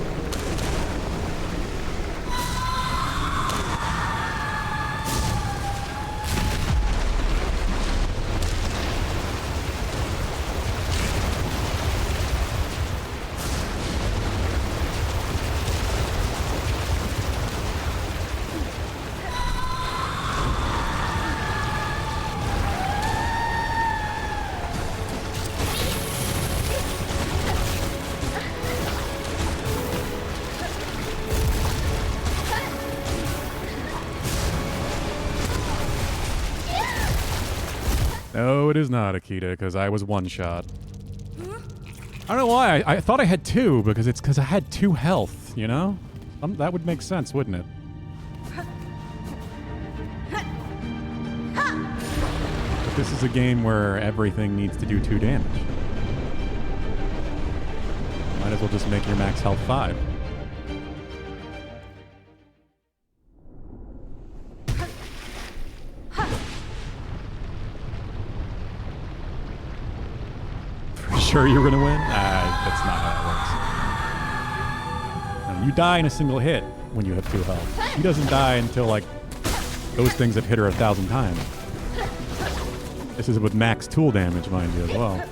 No, it is not Akita, because I was one shot. I don't know why. I thought I had 2, because it's because I had 2 health, you know? That would make sense, wouldn't it? But this is a game where everything needs to do 2 damage. Might as well just make your max health 5. Sure you're gonna win? That's not how it works. You die in a single hit when you have 2 health. She doesn't die until, like, those things have hit her 1,000 times. This is with max tool damage, mind you, as well.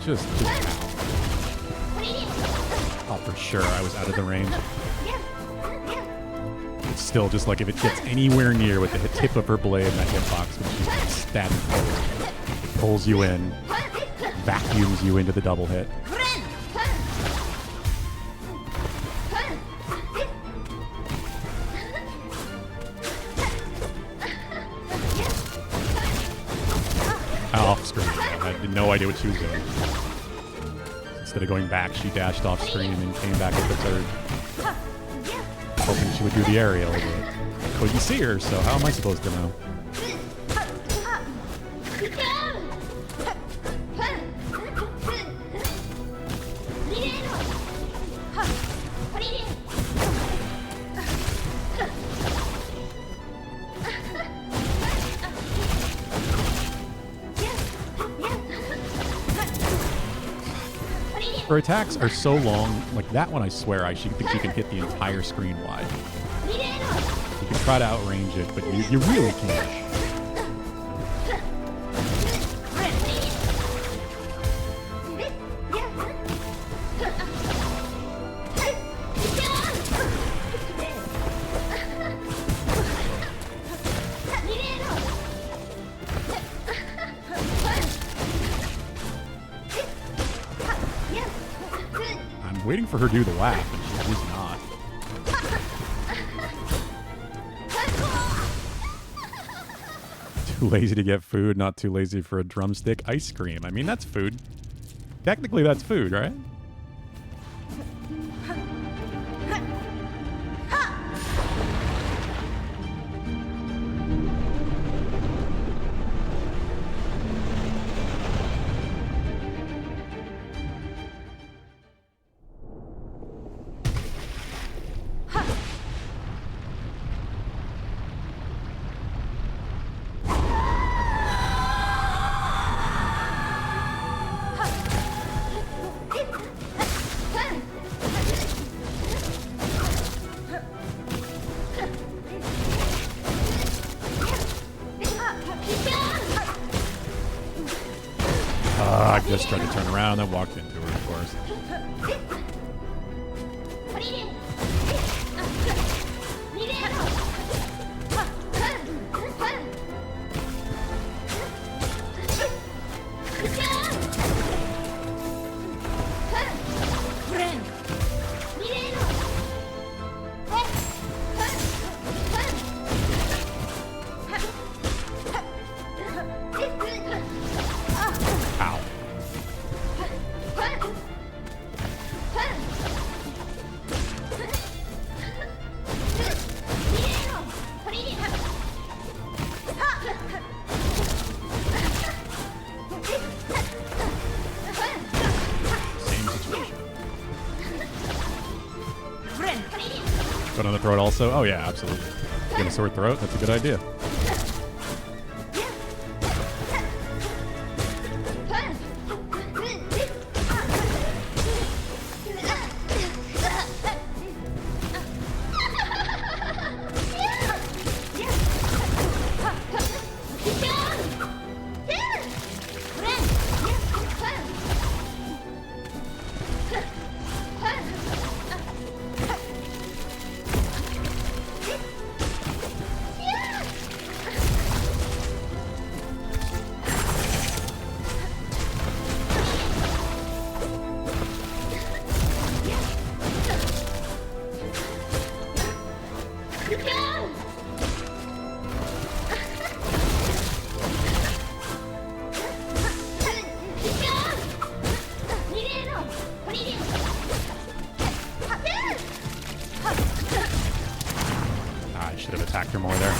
Just out. Oh, for sure, I was out of the range. It's still just like if it gets anywhere near with the tip of her blade in that hitbox when she's stabbing forward, it pulls you in, vacuums you into the double hit. Off screen. I had no idea what she was doing. Instead of going back, she dashed off screen and came back with the third. Hoping she would do the aerial, but I couldn't see her, so how am I supposed to know? Her attacks are so long, like that one I swear I think she can hit the entire screen wide. You can try to outrange it, but you really can't. Waiting for her to do the laugh, and she's not. Too lazy to get food, not too lazy for a drumstick ice cream. I mean, that's food. Technically, that's food, right? I just tried to turn around and walked into her, of course. Foot on the throat also? Oh yeah, absolutely. Get a sore throat? That's a good idea. I should have attacked her more there.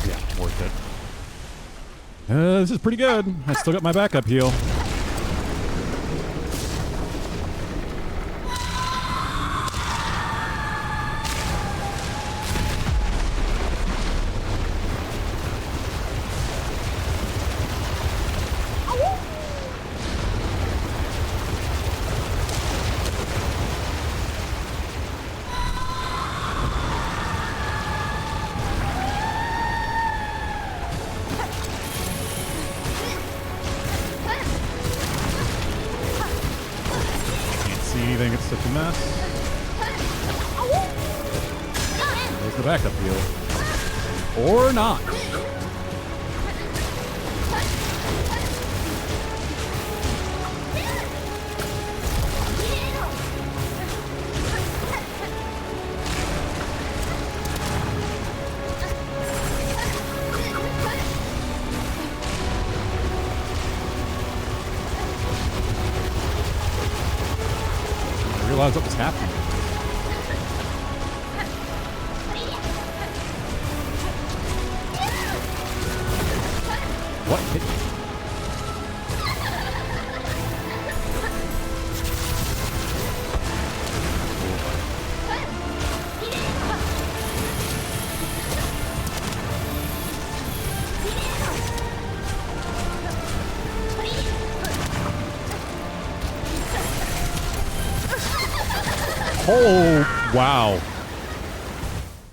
Yeah, worth it. This is pretty good. I still got my backup heal. mess. There's the backup heal. Or not. I realized what was happening. What hit me? Oh, wow.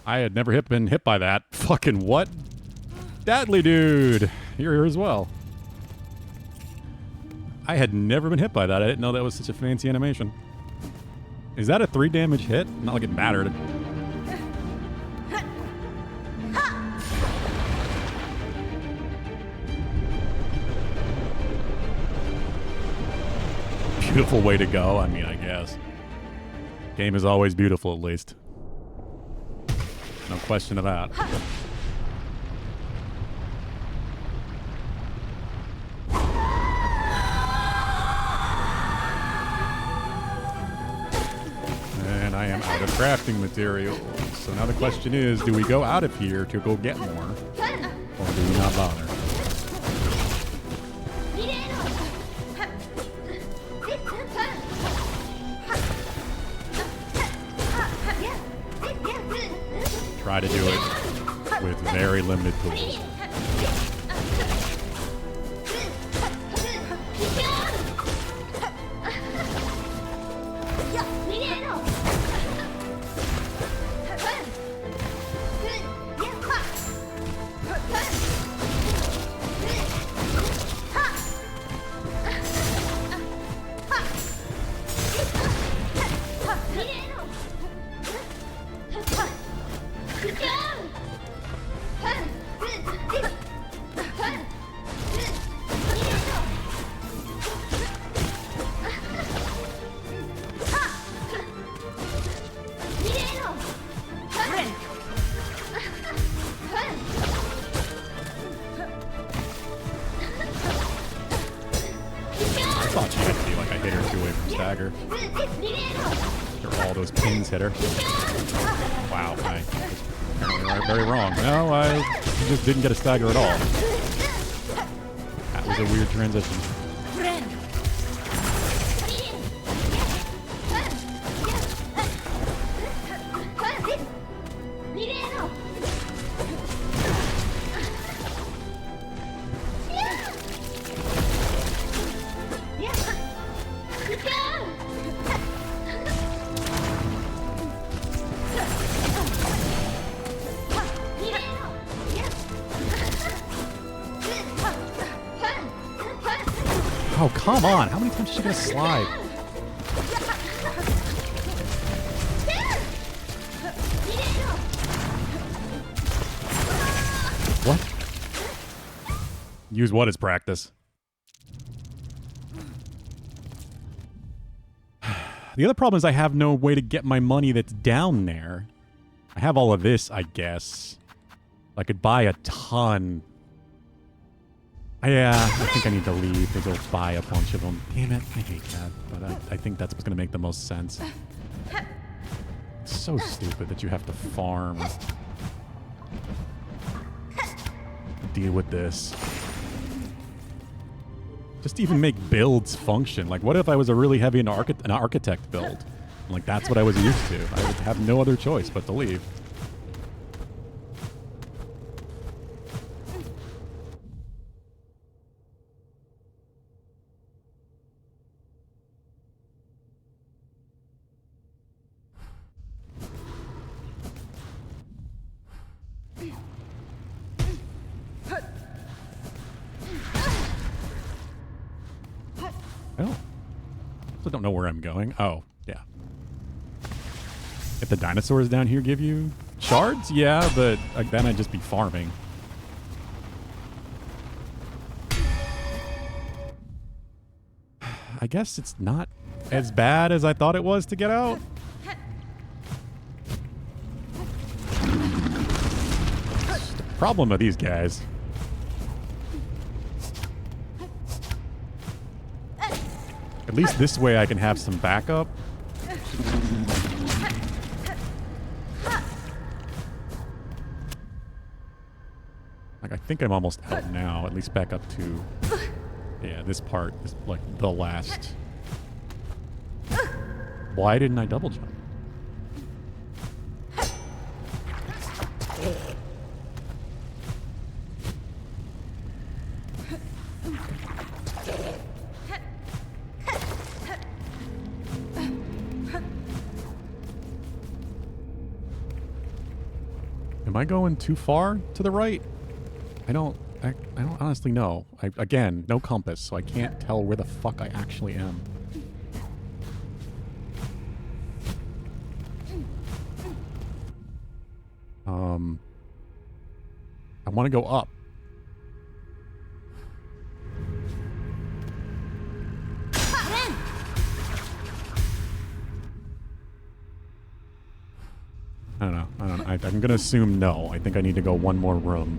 I had never been hit by that. Fucking what? Dadley dude. You're here as well. I had never been hit by that. I didn't know that was such a fancy animation. Is that a 3 damage hit? Not like it mattered. Beautiful way to go. I mean, I guess. Game is always beautiful, at least. No question of that. And I am out of crafting materials. So now the question is, do we go out of here to go get more? Or do we not bother? Try to do it with very limited tools. Stagger. After all those pins hit her. Wow, I was apparently very wrong. No, I just didn't get a stagger at all. That was a weird transition. Oh, come on. How many times is she going to slide? What? Use what as practice? The other problem is I have no way to get my money that's down there. I have all of this, I guess. I could buy a ton. Yeah, I think I need to leave to go buy a bunch of them. Damn it, I hate that. But I think that's what's going to make the most sense. It's so stupid that you have to farm. Deal with this. Just even make builds function. Like, what if I was a really heavy an architect build? Like, that's what I was used to. I would have no other choice but to leave. I don't know where I'm going. Oh, yeah. If the dinosaurs down here give you shards, yeah, but like, then I'd just be farming. I guess it's not as bad as I thought it was to get out. The problem with these guys. At least this way I can have some backup. Like, I think I'm almost out now, at least back up to... Yeah, this part is like the last. Why didn't I double jump? Am I going too far to the right? I don't honestly know. Again, no compass, so I can't tell where the fuck I actually am. I want to go up. I don't know. I'm going to assume no. I think I need to go one more room.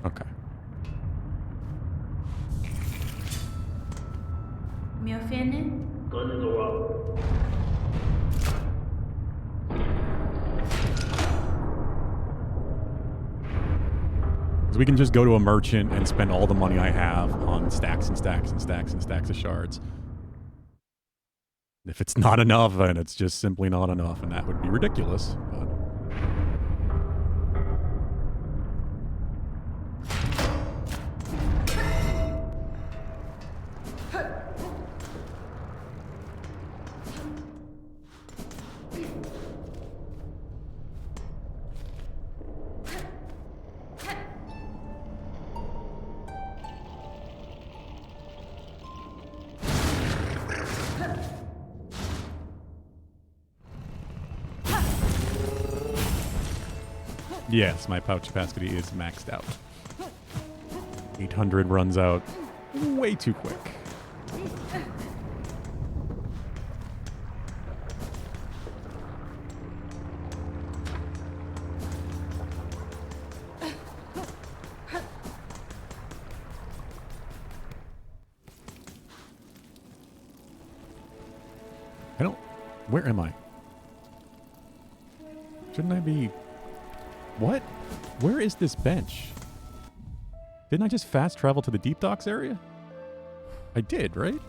Okay. So we can just go to a merchant and spend all the money I have on stacks and stacks and stacks and stacks of shards. If it's not enough, then it's just simply not enough, and that would be ridiculous. But yes, my pouch capacity is maxed out. 800 runs out way too quick. Where am I? Shouldn't I be... What? Where is this bench? Didn't I just fast travel to the deep docks area? I did, right?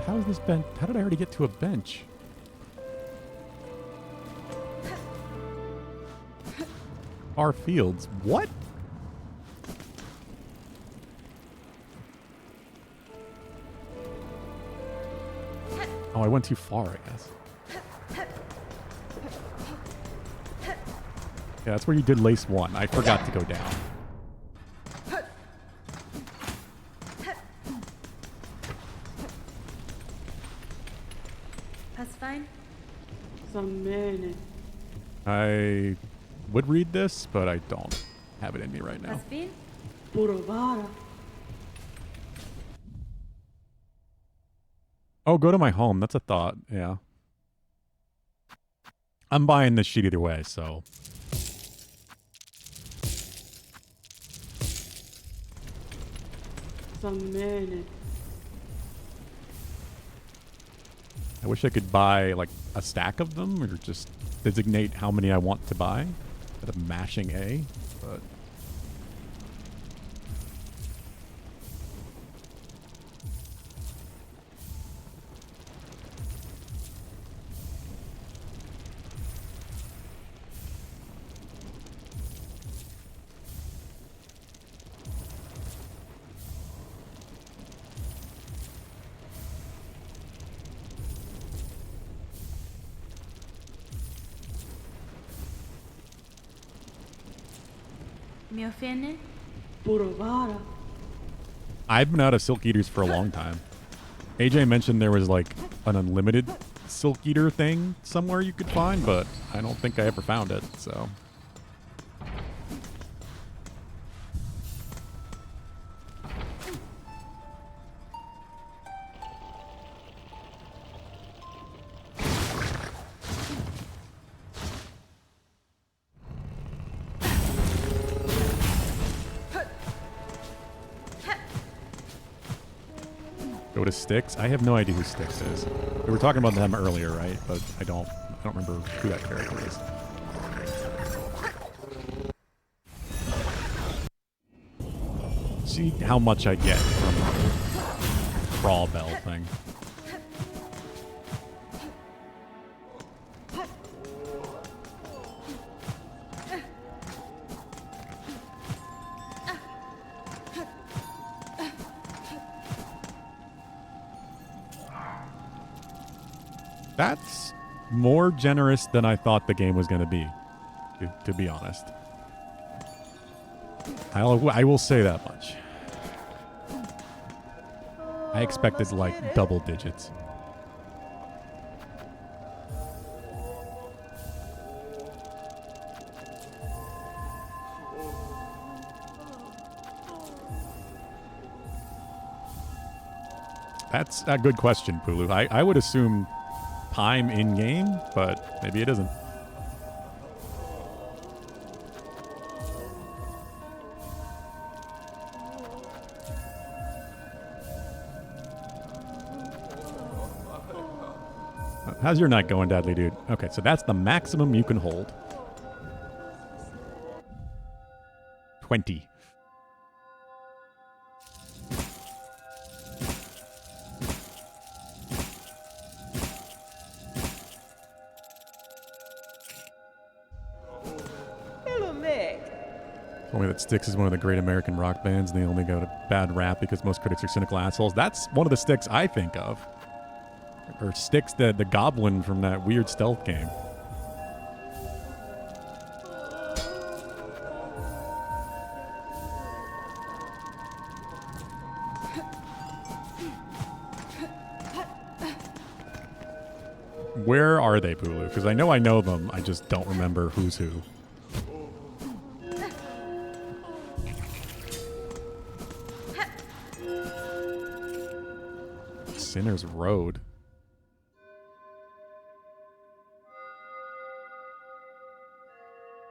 How is this bench? How did I already get to a bench? Our fields. What? Oh, I went too far, I guess. Yeah, that's where you did lace one. I forgot to go down. That's fine. I would read this, but I don't have it in me right now. That's fine. Oh, go to my home. That's a thought. Yeah. I'm buying this shit either way, so... I wish I could buy, like, a stack of them, or just designate how many I want to buy instead of mashing A, but... Mio fene? I've been out of Silk Eaters for a long time. AJ mentioned there was like an unlimited Silk Eater thing somewhere you could find, but I don't think I ever found it, so. Go to Styx? I have no idea who Styx is. We were talking about them earlier, right? But I don't remember who that character is. See how much I get from the crawl bell thing. That's more generous than I thought the game was going to be, to be honest. I will say that much. I expected like double digits. That's a good question, Pulu. I would assume Pime in-game, but maybe it isn't. How's your night going, Dudley, dude? Okay, so that's the maximum you can hold. 20. Told me that Styx is one of the great American rock bands, and they only got a bad rap because most critics are cynical assholes. That's one of the Styx I think of. Or Styx, the goblin from that weird stealth game. Where are they, Pulu? Because I know them, I just don't remember who's who. Sinner's Road.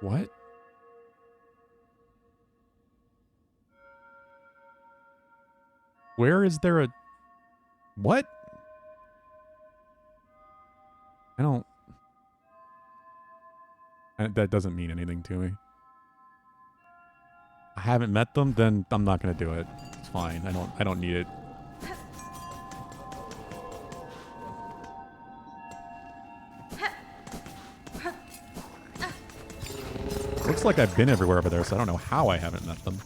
What? Where is there a... What? I don't... That doesn't mean anything to me. I haven't met them, then I'm not going to do it. It's fine. I don't need it. Looks like I've been everywhere over there, so I don't know how I haven't met them.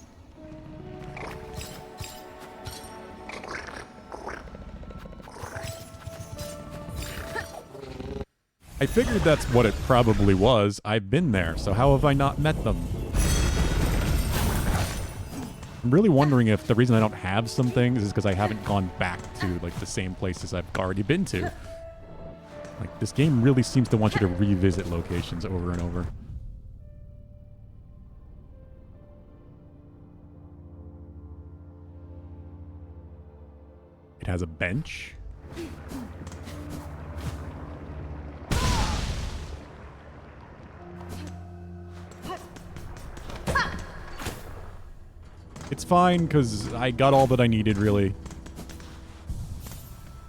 I figured that's what it probably was. I've been there, so how have I not met them? I'm really wondering if the reason I don't have some things is because I haven't gone back to like the same places I've already been to. Like, this game really seems to want you to revisit locations over and over. It has a bench. It's fine, because I got all that I needed, really.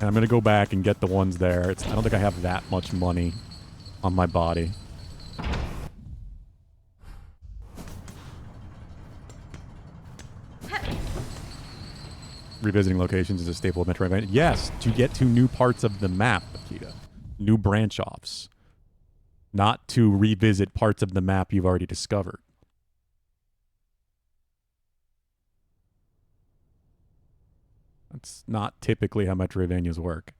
And I'm going to go back and get the ones there. I don't think I have that much money on my body. Revisiting locations is a staple of Metroidvania. Yes, to get to new parts of the map, Akita. New branch-offs. Not to revisit parts of the map you've already discovered. That's not typically how Metroidvanias work.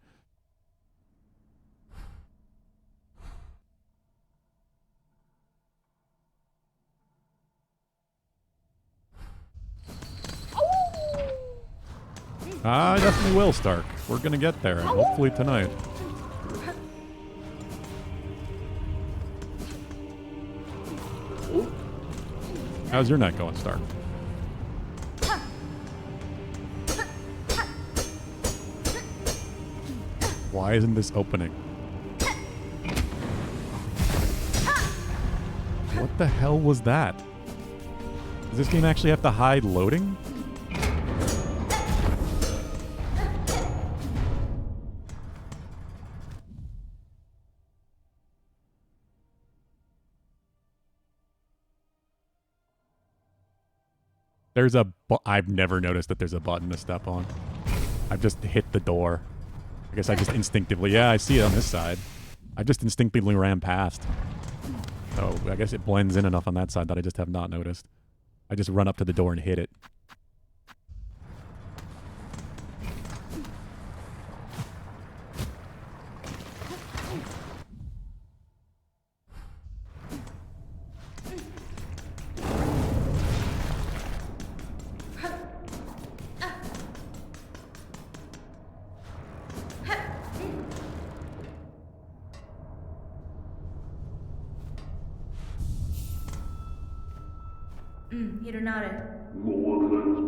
I definitely will, Stark. We're gonna get there, and hopefully tonight. How's your night going, Stark? Why isn't this opening? What the hell was that? Does this game actually have to hide loading? I've never noticed that there's a button to step on. I've just hit the door. I guess I just instinctively, yeah, I see it on this side. I just instinctively ran past. So I guess it blends in enough on that side that I just have not noticed. I just run up to the door and hit it.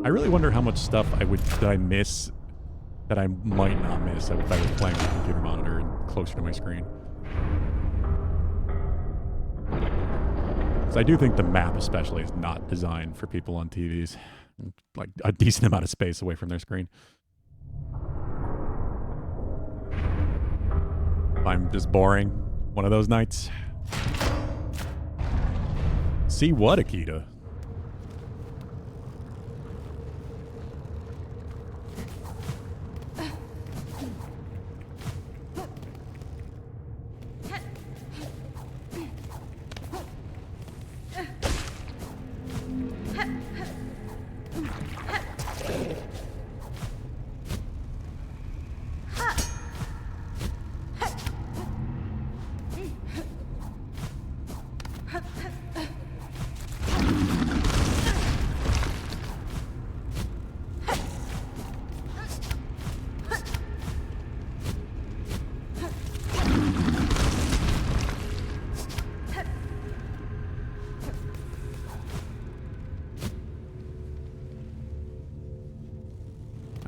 I really wonder how much stuff that I miss that I might not miss if I was playing on a computer monitor and closer to my screen. So I do think the map especially is not designed for people on TVs. Like a decent amount of space away from their screen. I'm just boring one of those nights. See what, Akita?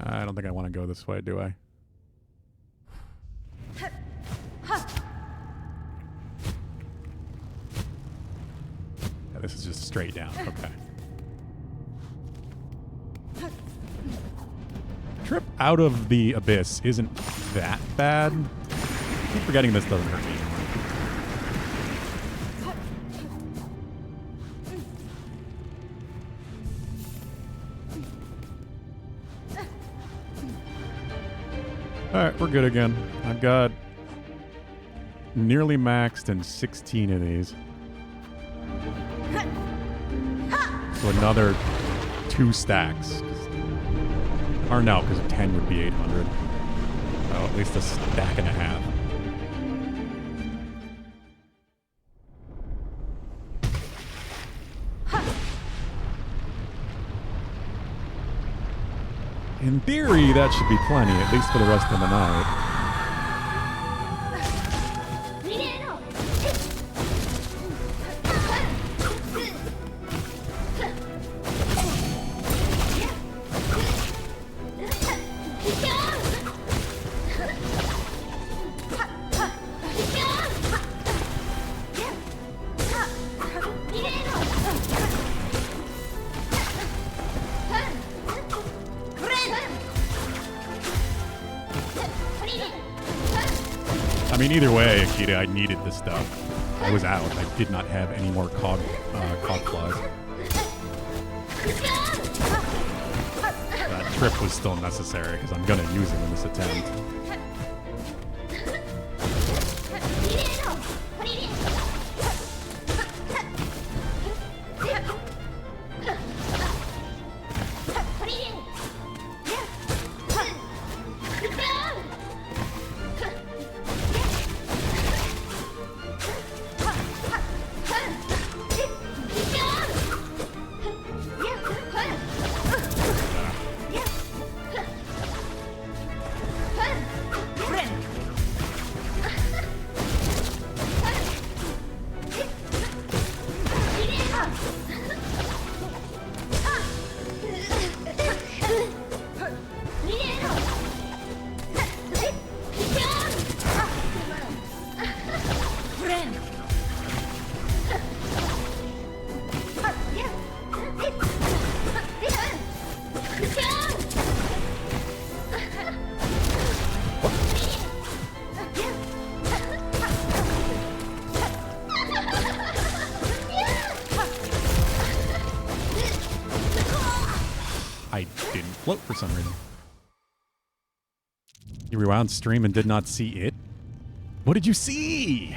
I don't think I want to go this way, do I? Yeah, this is just straight down. Okay. Trip out of the abyss isn't that bad. I keep forgetting this doesn't hurt me anymore. Alright, we're good again. I've got nearly maxed and 16 of these. So another 2 stacks. Or no, because 10 would be 800. Oh, at least a stack and a half. In theory, that should be plenty, at least for the rest of the night. I mean, either way, Akita, I needed this stuff. I was out. I did not have any more cog flies. That trip was still necessary because I'm going to use it in this attempt. I didn't float for some reason. You rewound stream and did not see it? What did you see?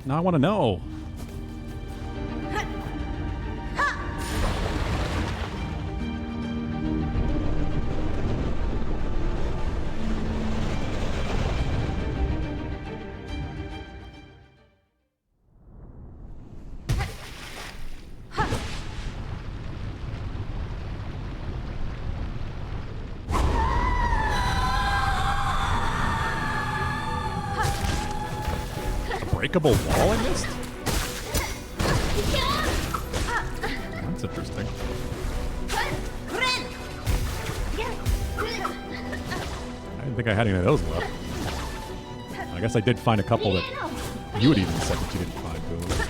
Now I want to know. Breakable wall I missed? That's interesting. I didn't think I had any of those left. I guess I did find a couple that you had even said that you didn't find those.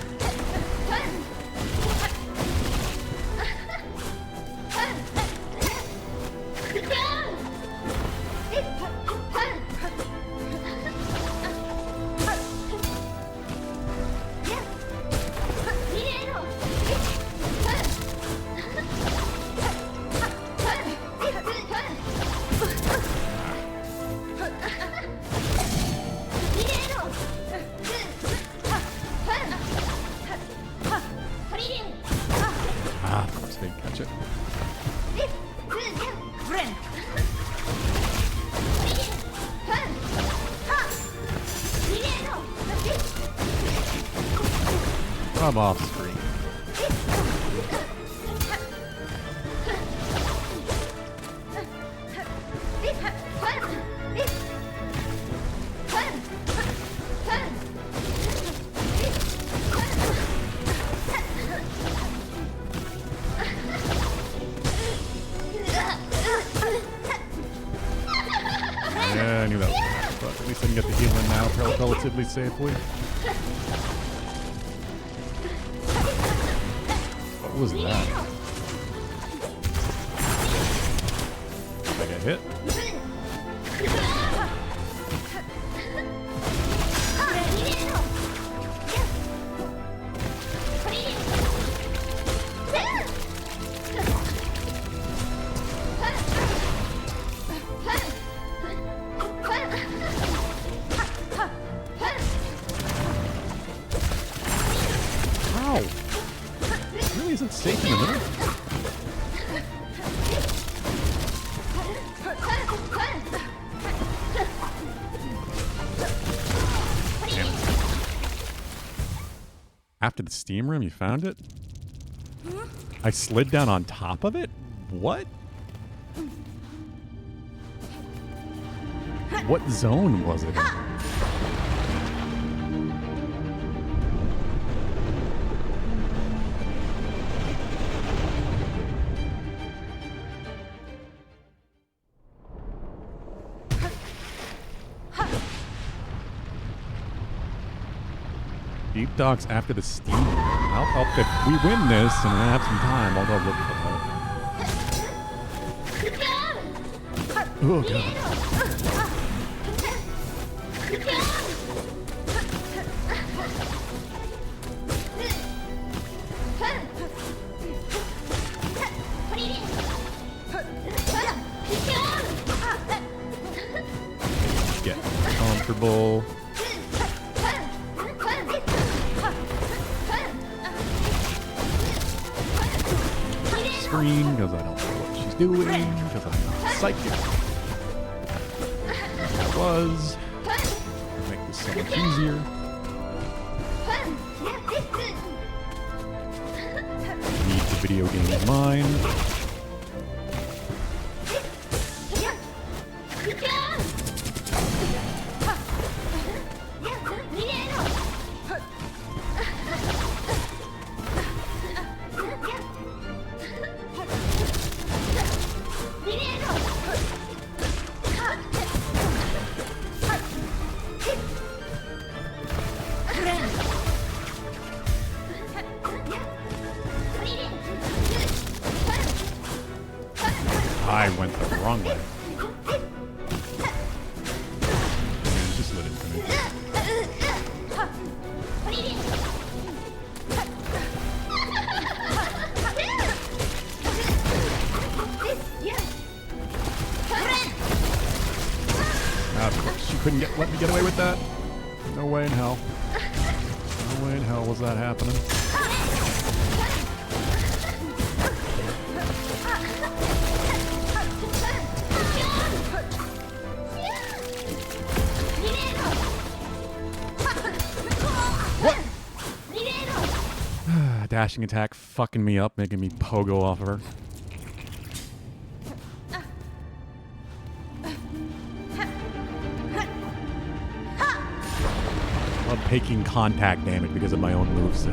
I'm off screen. Yeah, I knew that was gonna happen, but at least I can get the healing now relatively safely. What was that? Did I get hit? Ow! It really isn't safe in the middle. After the steam room, you found it? I slid down on top of it? What? What zone was it in? Deep docks after the steam room. If we win this and I have some time, I'll go look for that. Oh, God. Get comfortable. Screen because I don't know what she's doing because I'm not psychic. That was make this so much easier. Need the video game in mind. I went the wrong way. And just let it finish. couldn't let me get away with that. No way in hell. No way in hell was that happening. What? Dashing attack fucking me up, making me pogo off of her. Of taking contact damage because of my own moveset.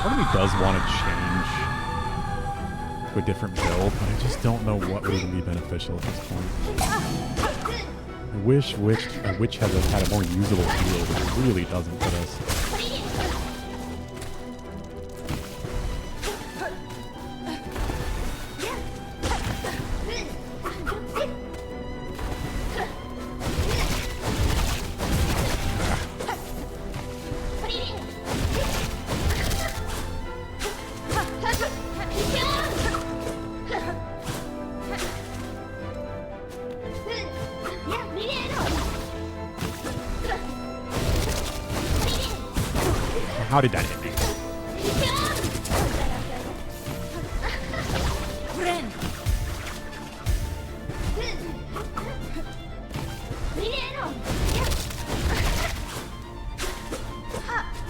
Part of me does want to change to a different build, but I just don't know what would even be beneficial at this point. I wish Witch had a more usable field, but it really doesn't for us. How did that hit me?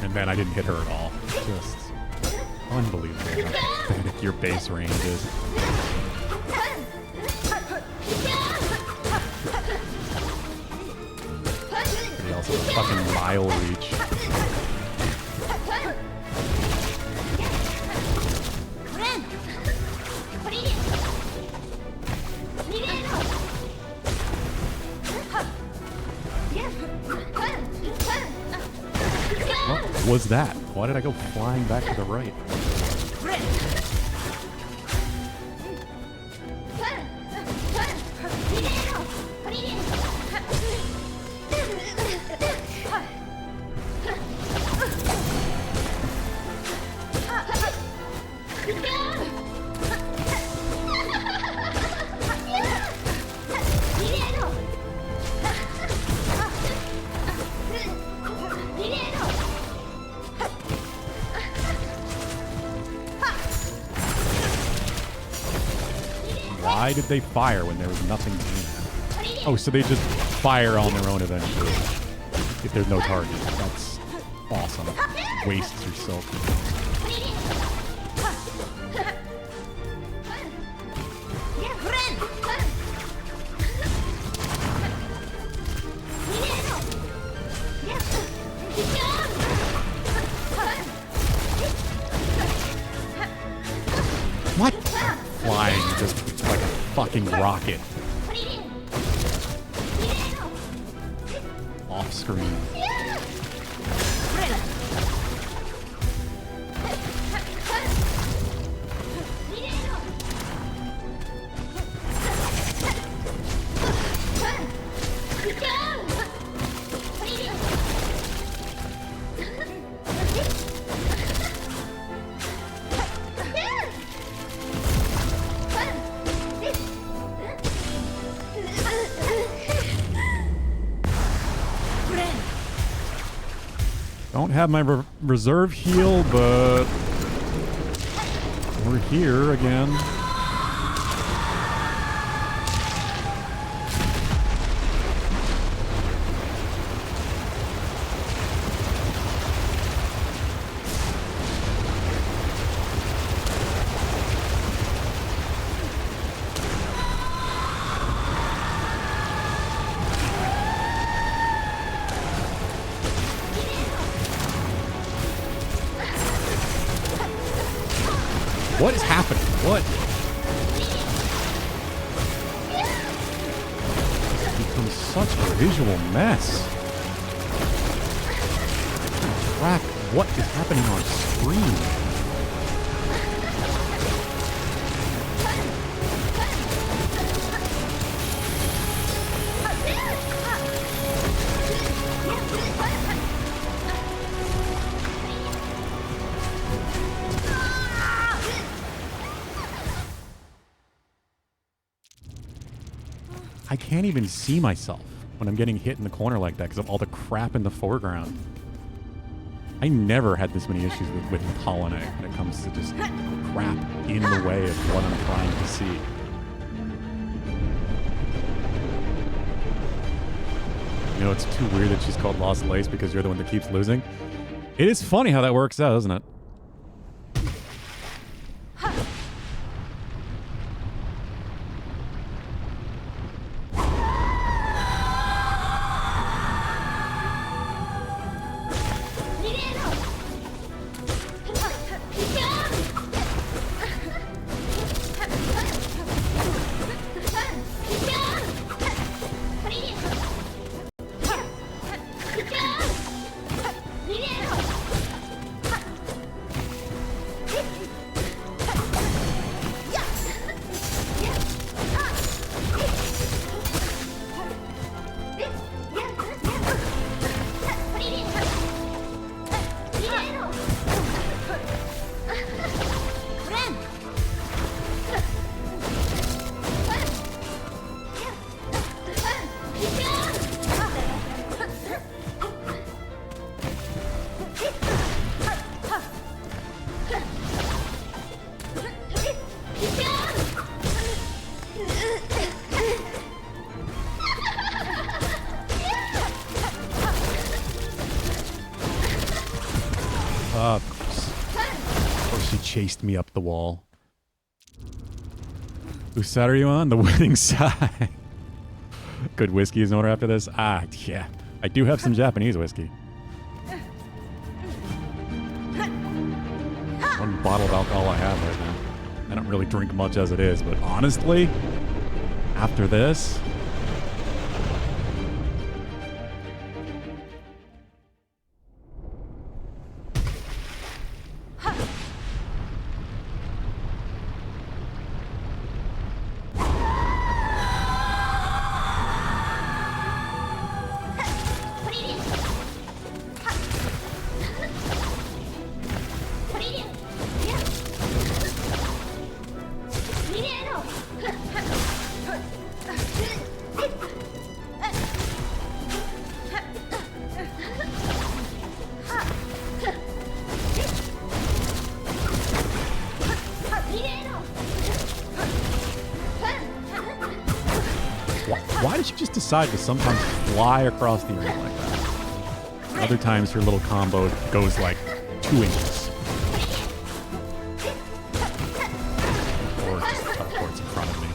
And then I didn't hit her at all. Just unbelievable how pathetic your base range is. Pretty also a fucking mile reach. What was that? Why did I go flying back to the right? Why did they fire when there was nothing in there? Oh, so they just fire on their own eventually if there's no target. That's awesome. Wastes your silk. What? Flying just like a fucking rocket. Off screen. Don't have my reserve heal, but we're here again. What is happening? What? It's become such a visual mess. Crap, what is happening on screen? I can't even see myself when I'm getting hit in the corner like that because of all the crap in the foreground. I never had this many issues with Hollow Knight when it comes to just crap in the way of what I'm trying to see. You know, it's too weird that she's called Lost Lace because you're the one that keeps losing. It is funny how that works out, isn't it? Chased me up the wall. Whose side are you on? The winning side. Good whiskey is in order after this? Ah, yeah. I do have some Japanese whiskey. One bottle of alcohol I have right now. I don't really drink much as it is, but honestly, after this... Why did you just decide to sometimes fly across the earth like that? Other times your little combo goes like 2 inches. Or just teleports in front of me.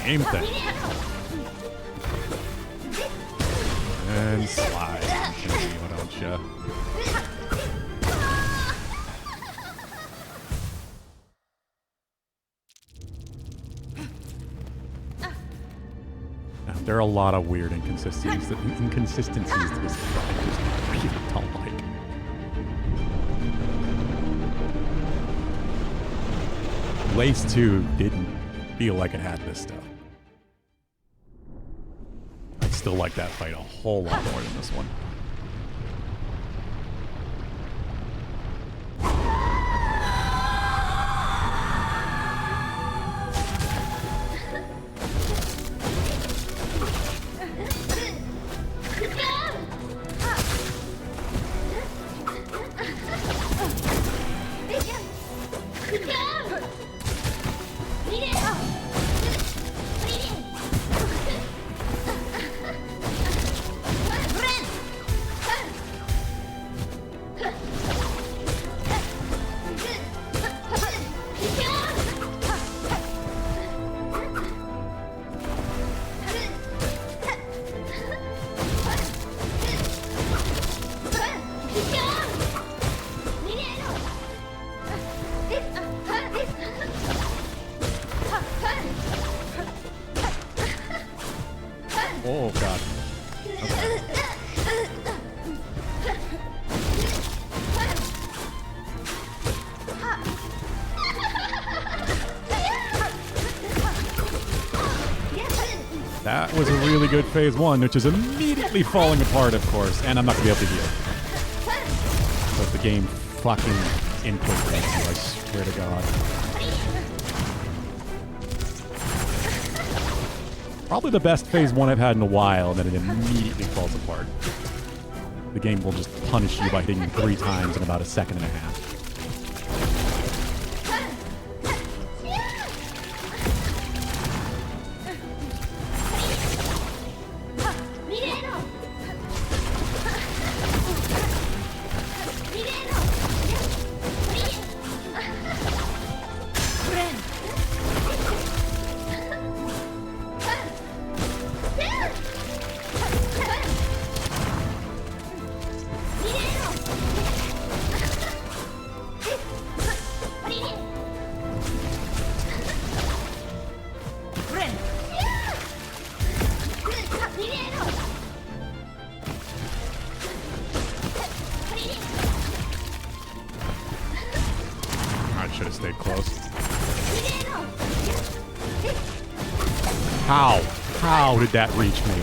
Same thing. And slide. Why don't you? There are a lot of weird inconsistencies to this that I just really don't like. Lace 2 didn't feel like it had this stuff. I still like that fight a whole lot more than this one. Oh, God. Okay. That was a really good phase 1, which is immediately falling apart, of course, and I'm not going to be able to heal. But the game fucking input rates you, I swear to God. Probably the best phase 1 I've had in a while, and then it immediately falls apart. The game will just punish you by hitting you 3 times in about a second and a half. How did that reach me?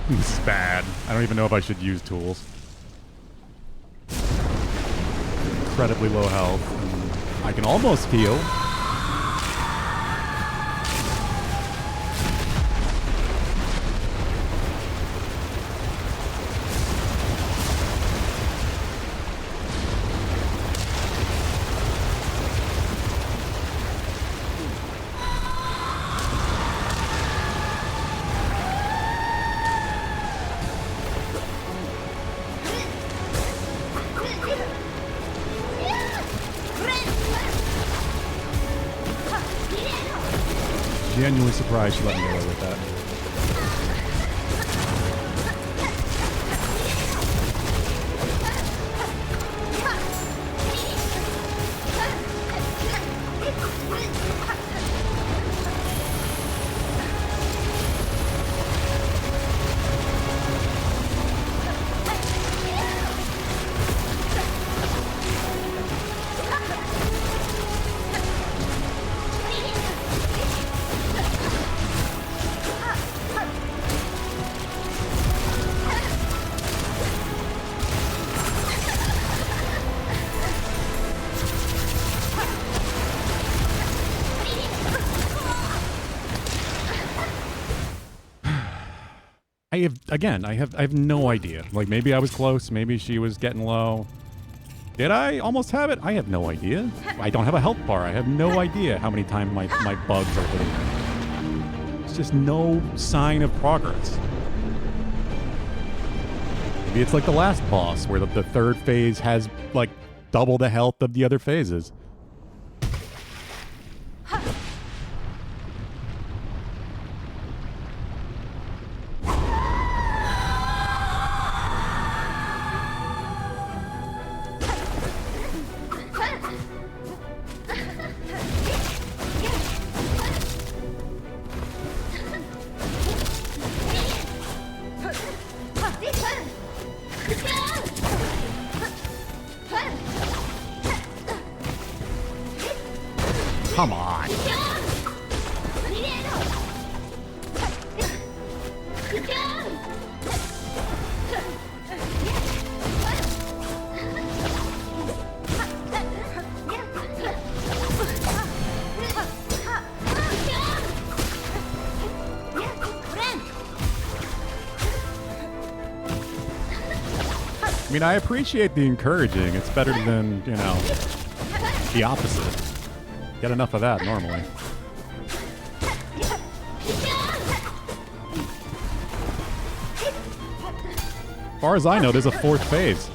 This is bad. I don't even know if I should use tools. Incredibly low health. I can almost heal. Genuinely surprised she let me get away with that. I have no idea. Like, maybe I was close, maybe she was getting low. Did I almost have it? I have no idea. I don't have a health bar. I have no idea how many times my bugs are hitting her. It's just no sign of progress. Maybe it's like the last boss, where the third phase has, like, double the health of the other phases. Come on. I mean, I appreciate the encouraging. It's better than, you know, the opposite. Get enough of that normally. As far as I know, there's a fourth phase.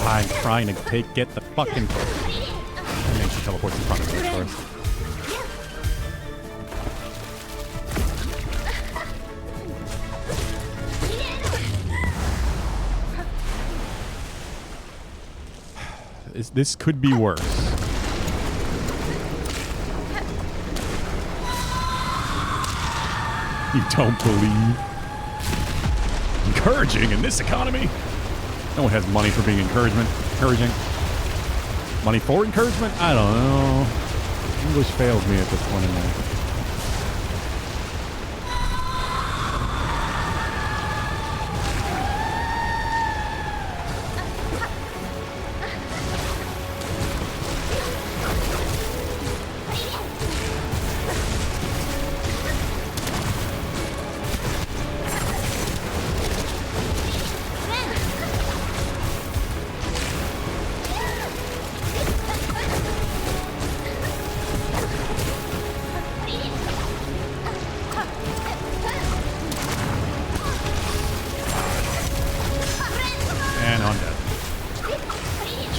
I'm trying to get the fucking... And then she teleports in front of me, of course. This could be worse. You don't believe? Encouraging in this economy? No one has money for being encouraging. Money for encouragement? I don't know. English fails me at this point in life.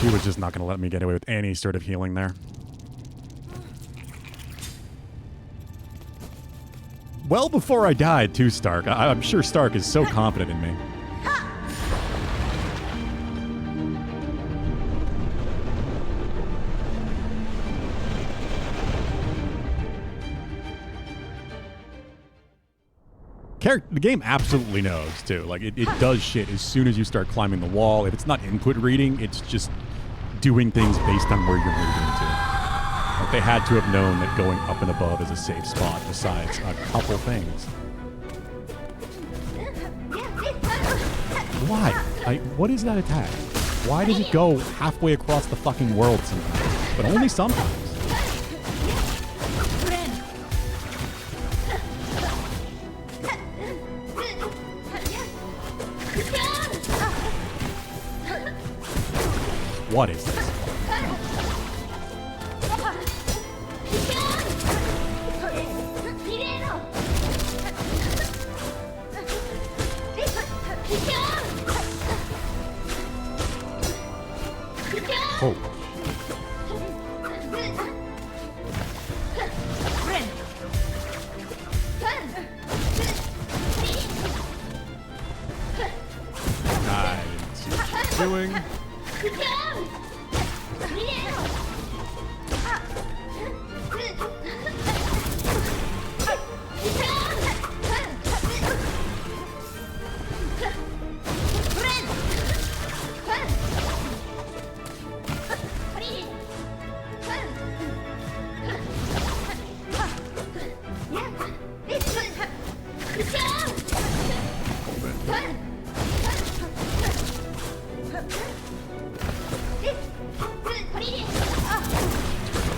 She was just not going to let me get away with any sort of healing there. Well before I died, too, Stark. I'm sure Stark is so confident in me. The game absolutely knows, too. Like, it does shit as soon as you start climbing the wall. If it's not input reading, it's just doing things based on where you're moving to. Like, they had to have known that going up and above is a safe spot, besides a couple things. Why? What is that attack? Why does it go halfway across the fucking world sometimes? But only sometimes. What is this? Oh. I didn't see what she's doing.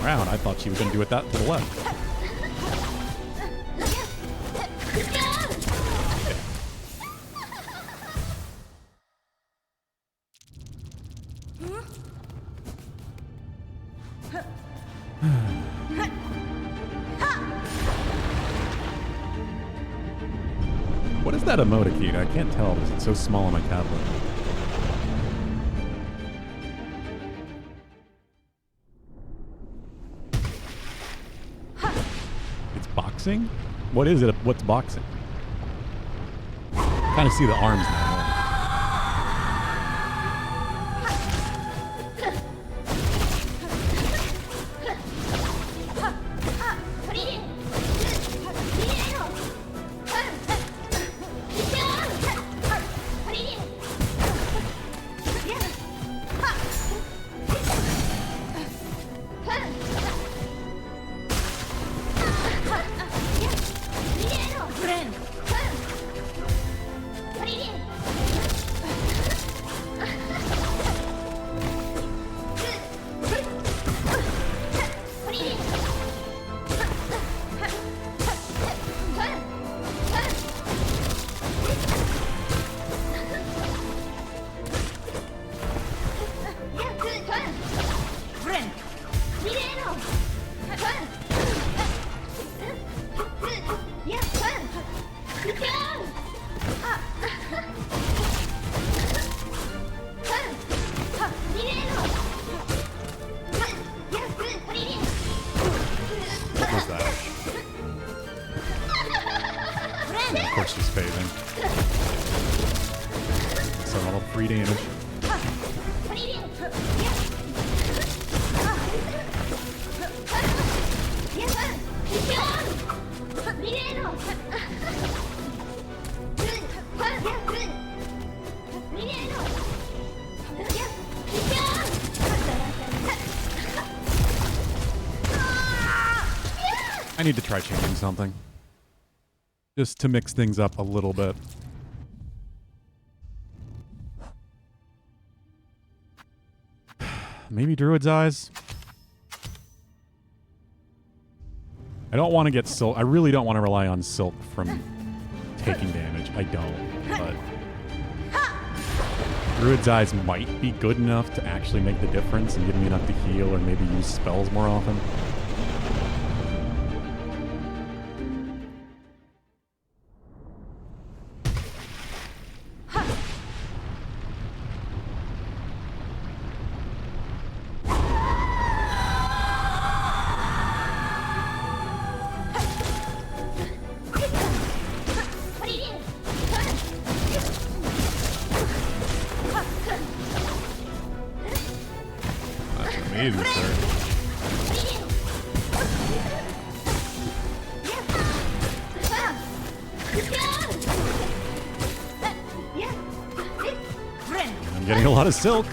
Around. I thought she was going to do it that to the left. What is that emoticon? I can't tell because it's so small on my tablet. Boxing? What is it? What's boxing? Kind of see the arms now. I need to try changing something. Just to mix things up a little bit. Maybe Druid's Eyes? I don't want to get Silk. I really don't want to rely on Silk from taking damage. I don't, but Druid's Eyes might be good enough to actually make the difference and give me enough to heal or maybe use spells more often. Silk.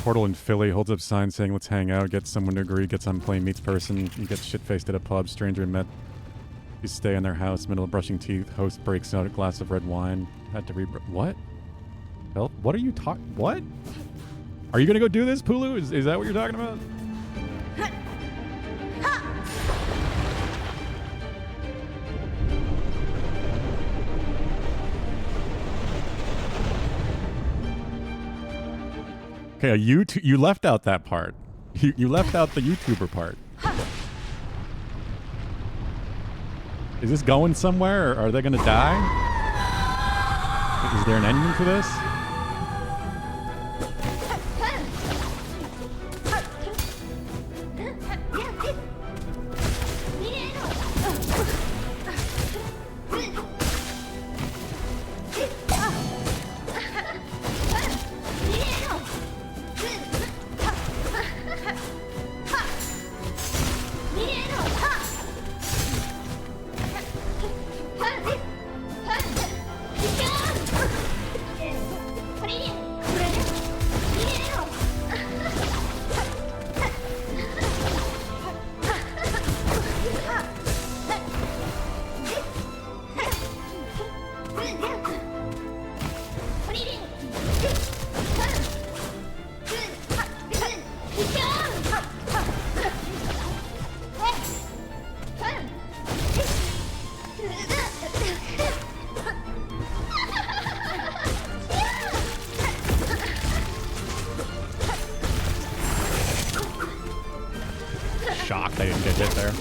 Portal in Philly holds up signs saying let's hang out, get someone to agree, gets on plane, meets person, you get shit-faced at a pub, stranger met, you stay in their house, middle of brushing teeth, host breaks out a glass of red wine, had to read, what? Hell, what are you talking, what? Are you gonna go do this, Pulu? Is that what you're talking about? Okay, you left out that part. You left out the YouTuber part. Is this going somewhere, or are they gonna die? Is there an ending to this? Shocked I didn't get hit there.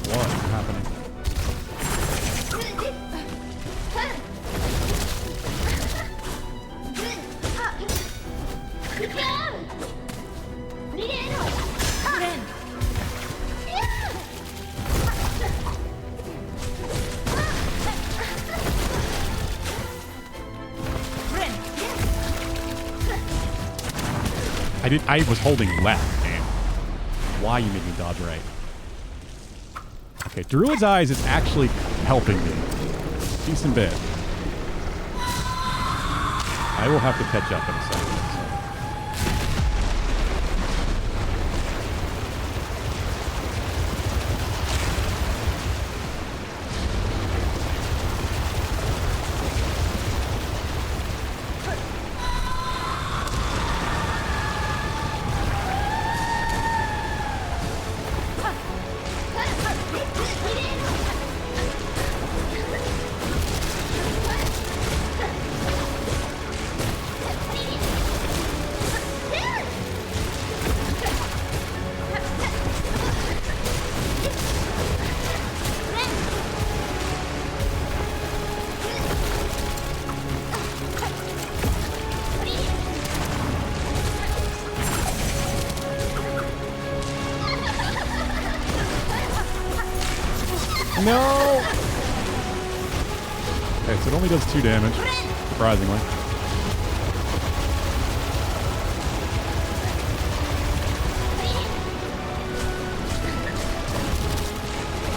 What is happening? I was holding left, man. Why you made me dodge right? Okay, Druid's Eyes is actually helping me. Decent bit. I will have to catch up in a second. No! Okay, so it only does 2 damage, surprisingly.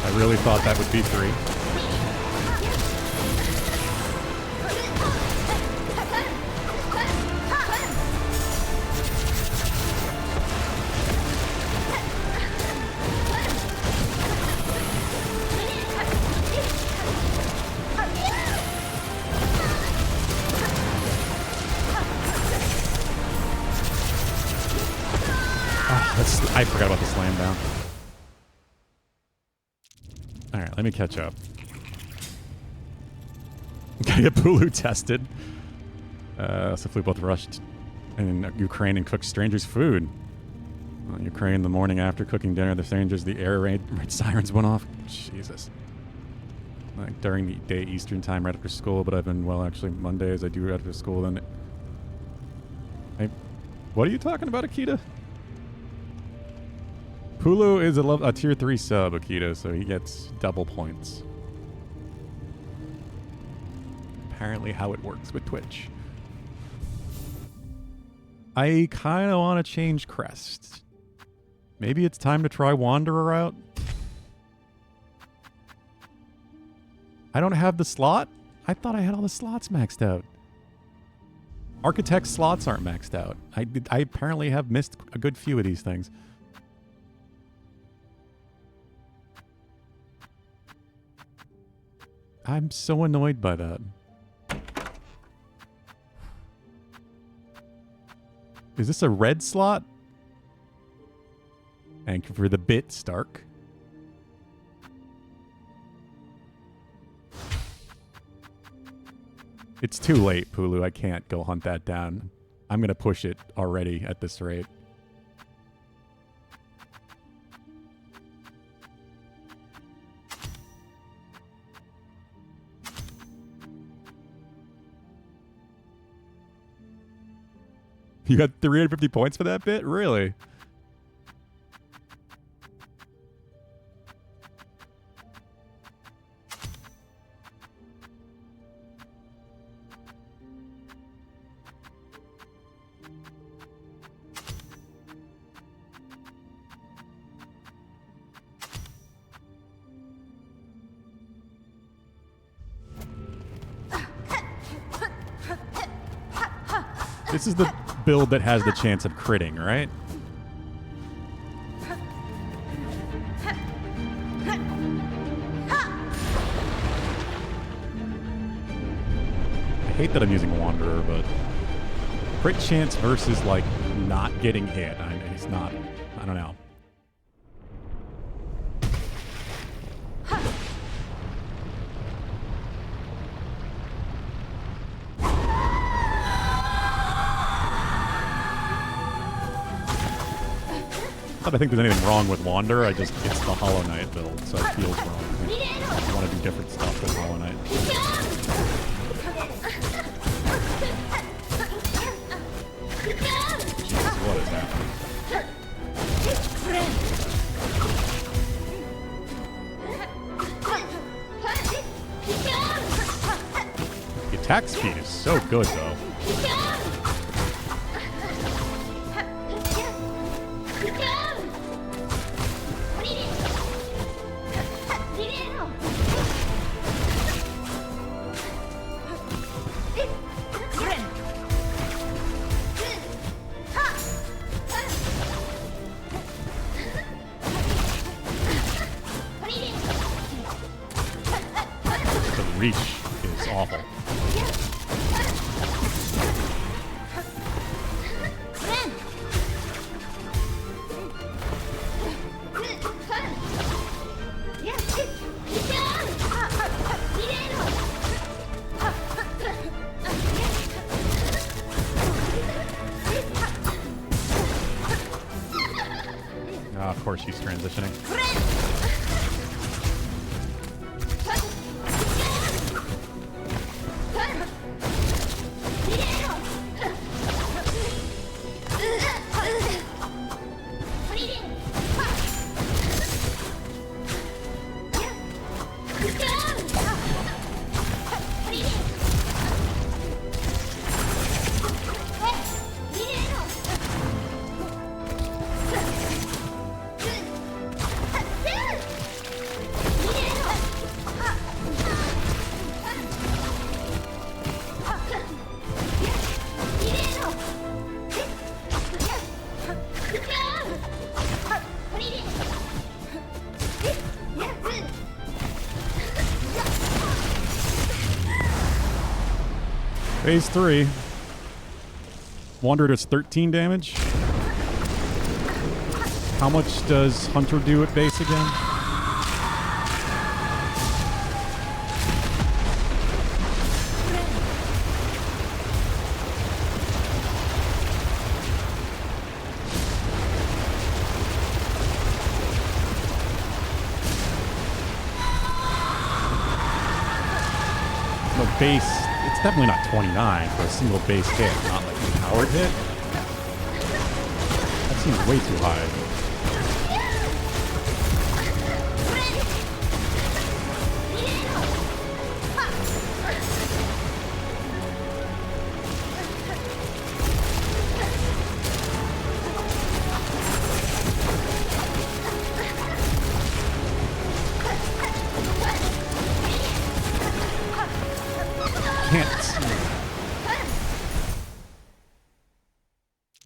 I really thought that would be 3. I forgot about the slam down. Alright, let me catch up. Gotta get Pulu tested. So if we both rushed in Ukraine and cooked strangers' food. Ukraine, the morning after cooking dinner, the strangers, the air raid sirens went off. Jesus. Like during the day Eastern time right after school, but I've been, well, actually Mondays I do right after school. Then what are you talking about, Akita? Pulu is a tier 3 sub, Akita, so he gets double points. Apparently how it works with Twitch. I kind of want to change crest. Maybe it's time to try Wanderer out. I don't have the slot? I thought I had all the slots maxed out. Architect slots aren't maxed out. I apparently have missed a good few of these things. I'm so annoyed by that. Is this a red slot? Thank you for the bit, Stark. It's too late, Pulu. I can't go hunt that down. I'm going to push it already at this rate. You got 350 points for that bit? Really? This is the build that has the chance of critting, right? I hate that I'm using Wanderer, but crit chance versus, like, not getting hit. It's not... I don't know. I think there's anything wrong with Wander. It's the Hollow Knight build, so it feels wrong. I want to do different stuff with Hollow Knight. Jesus, what is happening? The attack speed is so good, though. Reach is awful. Of course she's transitioning. Phase 3. Wanderer does 13 damage. How much does Hunter do at base again? The base, it's definitely not 29 for a single base hit, not like a powered hit. That seems way too high.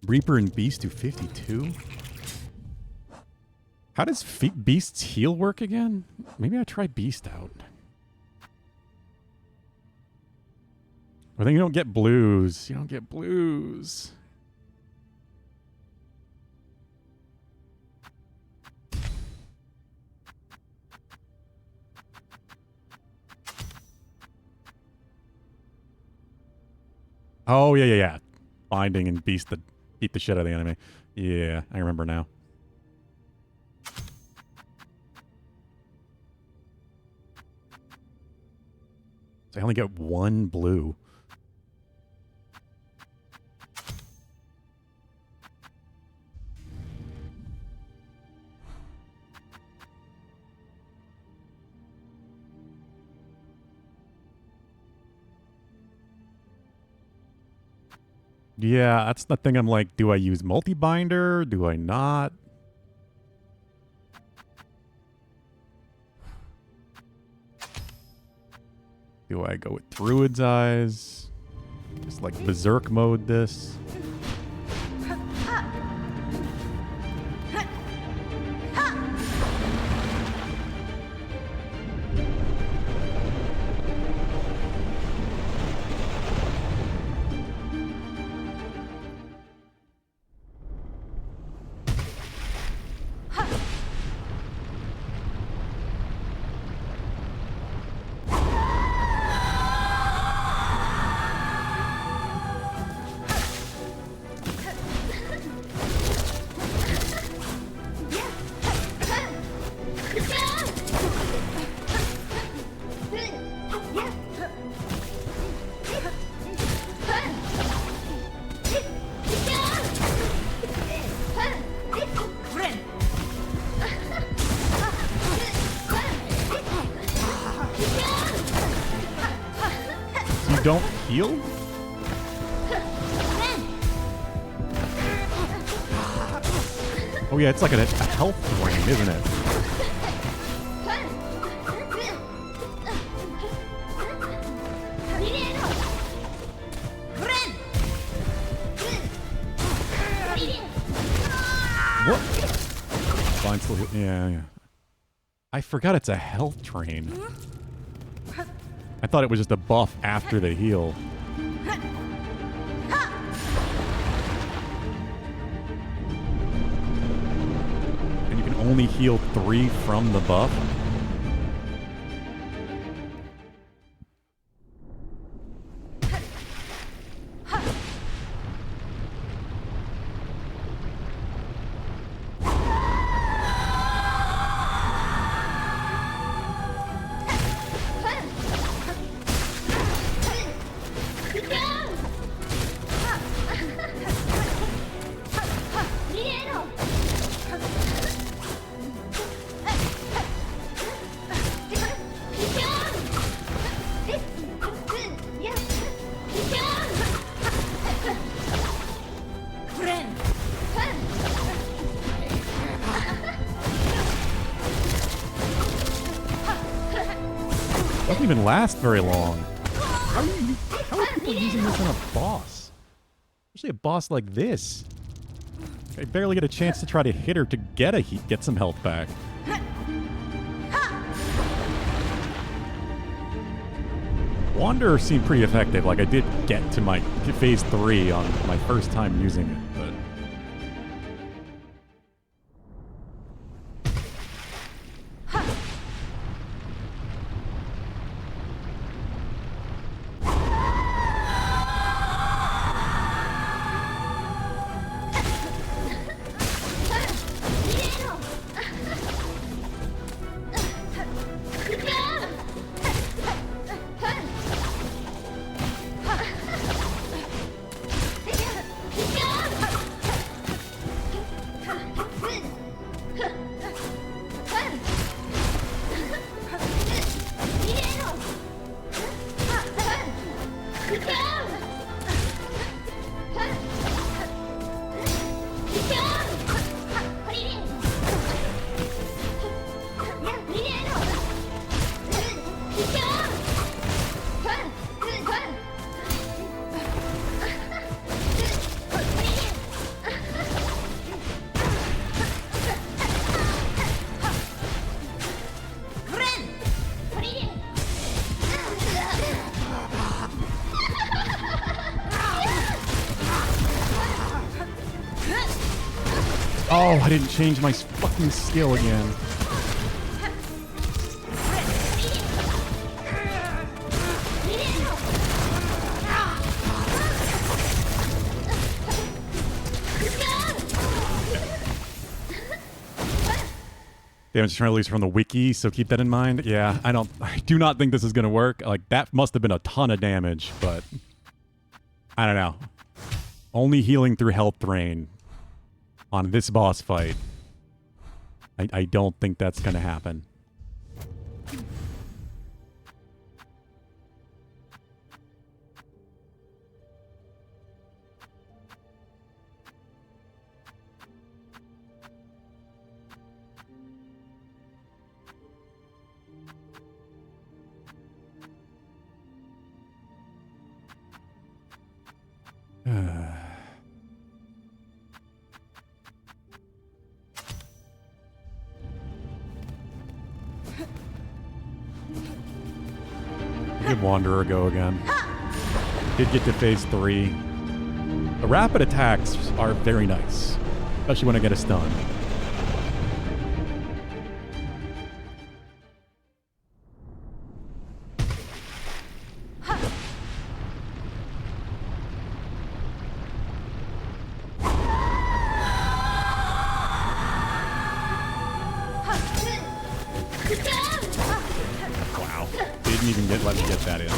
Reaper and Beast do 52? How does Beast's heal work again? Maybe I try Beast out. Or then you don't get blues. You don't get blues. Oh, yeah, yeah, yeah. Binding and beat the shit out of the enemy. Yeah, I remember now. So I only get one blue. Yeah, that's the thing. I'm like, do I use multi-binder? Do I not? Do I go with Druid's Eyes? Just like Berserk mode this? Don't heal? Oh yeah, it's like a health drain, isn't it? What? Fine, still heal. Yeah, yeah. I forgot it's a health drain. I thought it was just a buff after the heal. And you can only heal 3 from the buff? Doesn't even last very long. How are people using this on a boss? Especially a boss like this. I barely get a chance to try to hit her to get some health back. Wanderer seemed pretty effective. Like I did get to my phase 3 on my first time using it, but oh, I didn't change my fucking skill again. Damage release from the wiki, so keep that in mind. Yeah, I do not think this is gonna work. Like, that must have been a ton of damage, but I don't know. Only healing through health drain on this boss fight. I don't think that's gonna happen. Give Wanderer a go again. Did get to phase 3. The rapid attacks are very nice, especially when I get a stun. Wow. Didn't even let me get that in.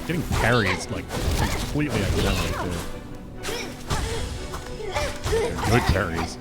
Getting parries like completely accidentally too. Good parries.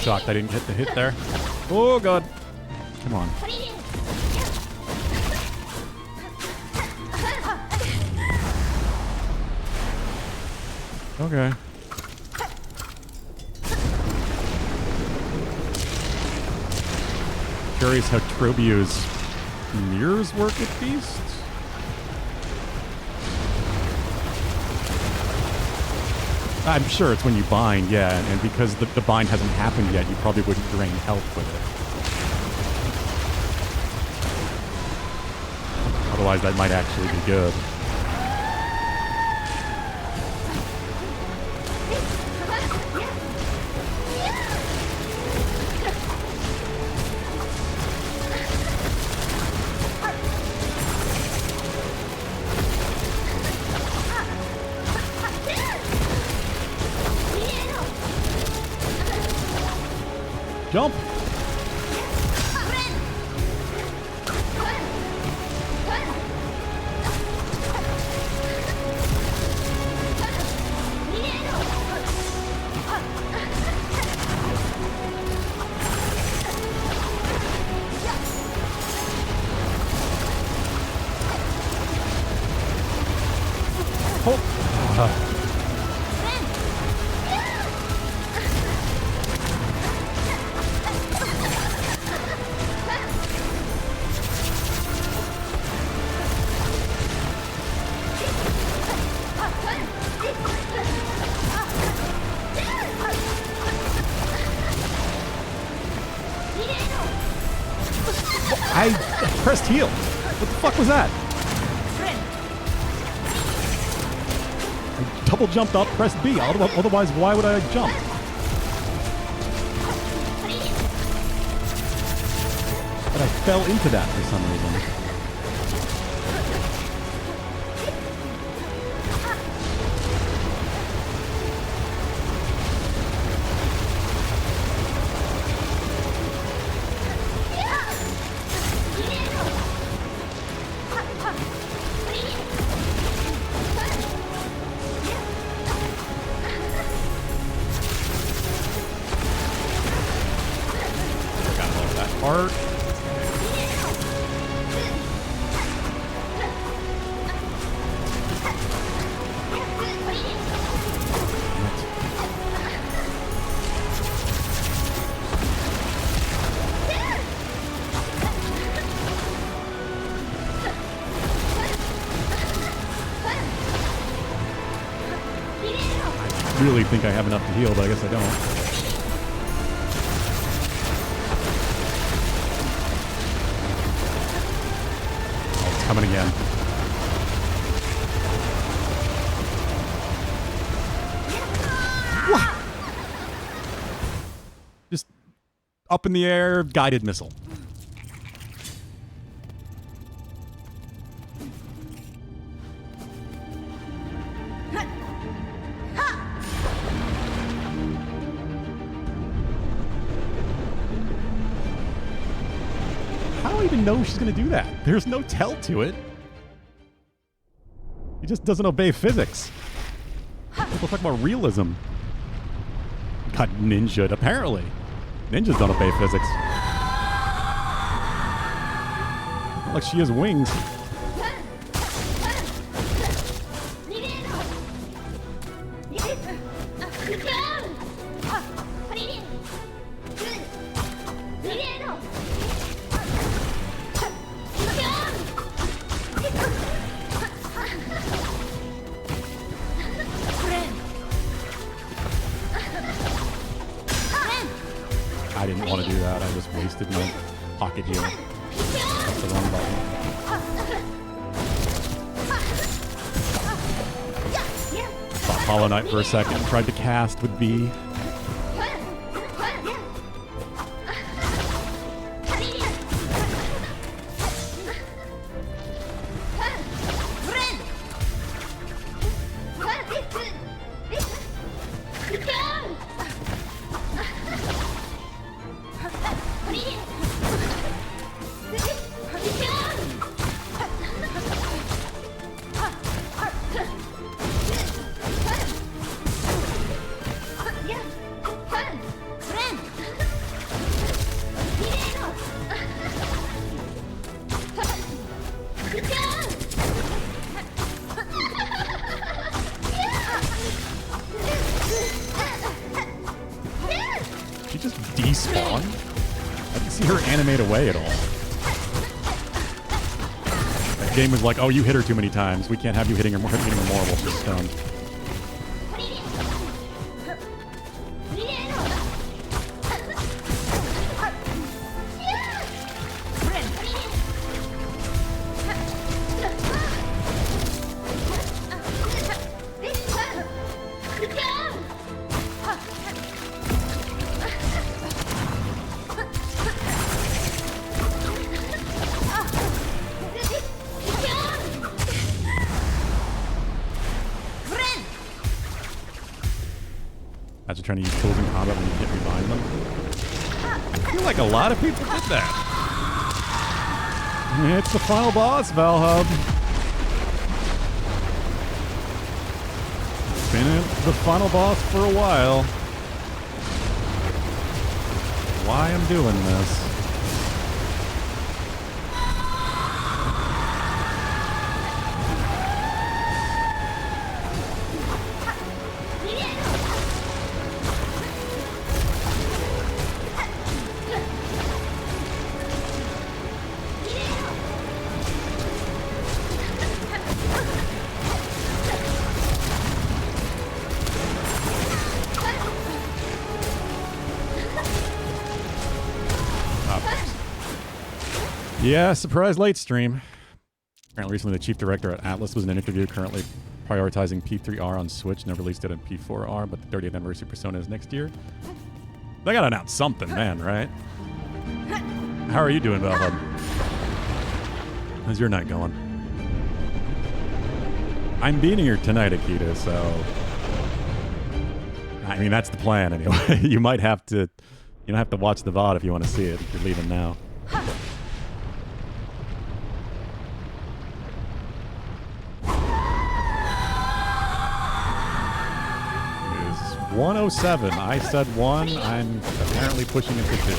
Shocked I didn't hit the hit there. Oh god. Come on. Okay. Curious how Trobio's mirrors work at Beasts. I'm sure it's when you bind, yeah, and because the bind hasn't happened yet, you probably wouldn't drain health with it. Otherwise, that might actually be good. Jump! pressed heal. What the fuck was that? I double jumped up, pressed B. Otherwise, why would I jump? But I fell into that for some reason. Art. I really think I have enough to heal, but I guess I don't. Coming again. What? Just up in the air, guided missile. How do I even know she's going to do that? There's no tell to it. He just doesn't obey physics. People talk about realism. Got ninja'd, apparently. Ninjas don't obey physics. Not like she has wings. I didn't want to do that. I just wasted my pocket heal. That's the wrong button. Thought Hollow Knight for a second. Tried to cast with B. She just despawned? I didn't see her animate away at all. That game was like, oh, you hit her too many times. We can't have you hitting her more while she's stunned. Imagine trying to use tools in combat when you can't revive them. I feel like a lot of people did that. It's the final boss, Valhub. It's been the final boss for a while. Why I'm doing this. Yeah, surprise late stream. Apparently recently the chief director at Atlas was in an interview currently prioritizing P3R on Switch, never released it on P4R, but the 30th anniversary Persona is next year. They gotta announce something, man, right? How are you doing, Valhub? How's your night going? I'm beating her tonight, Akita, so... I mean, that's the plan anyway. You might have to... You don't have to watch the VOD if you want to see it, if you're leaving now. It is 107. I said 1. I'm apparently pushing it to 2.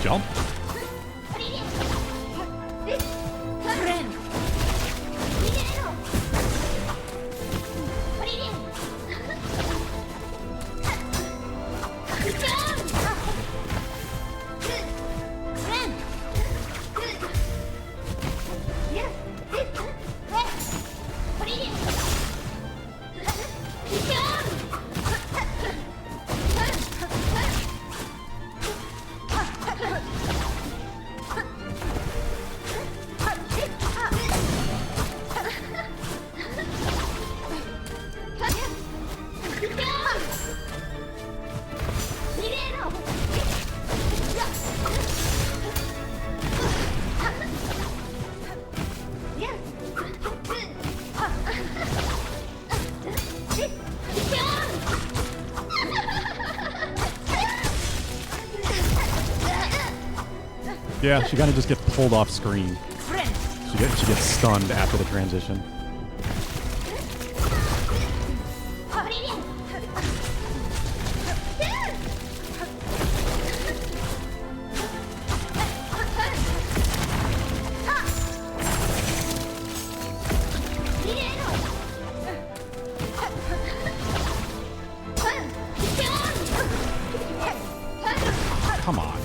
Jump. Yeah, she kind of just gets pulled off screen. She gets stunned after the transition. Come on.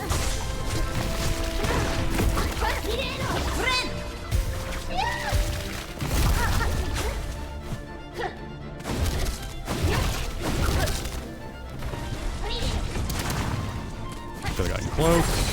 Should have gotten close.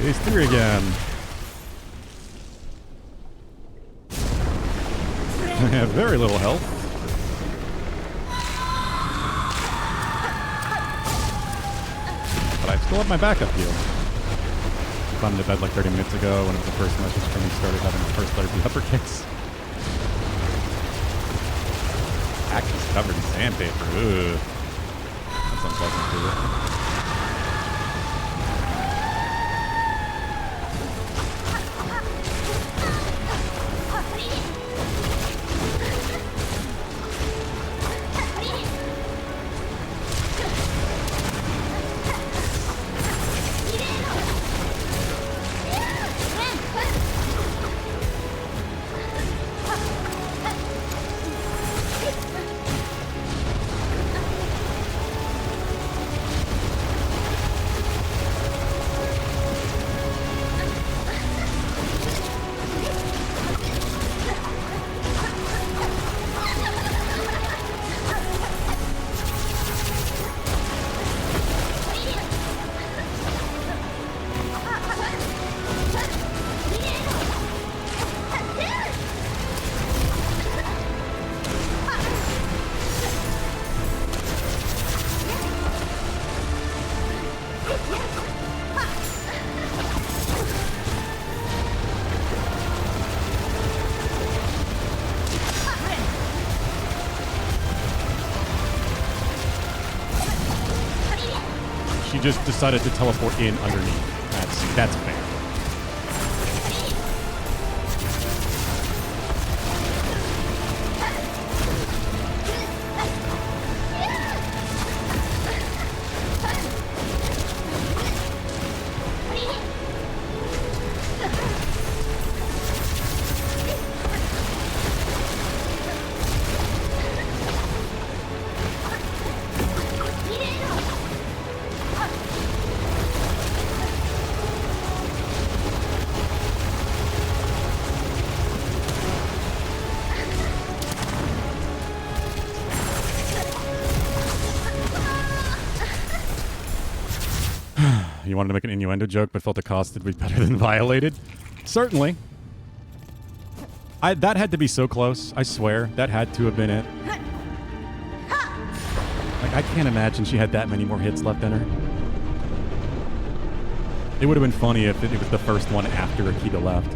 He's through again. I have very little health. But I still have my backup heal. I found it to bed like 30 minutes ago when it was the first message from me started having the first letter be uppercase. Axe is covered in sandpaper. Ugh. That's unpleasant to do. she just decided to teleport in underneath. That's fair. You wanted to make an innuendo joke, but felt accosted would be better than violated? Certainly. That had to be so close. I swear. That had to have been it. Like, I can't imagine she had that many more hits left in her. It would have been funny if it was the first one after Akita left.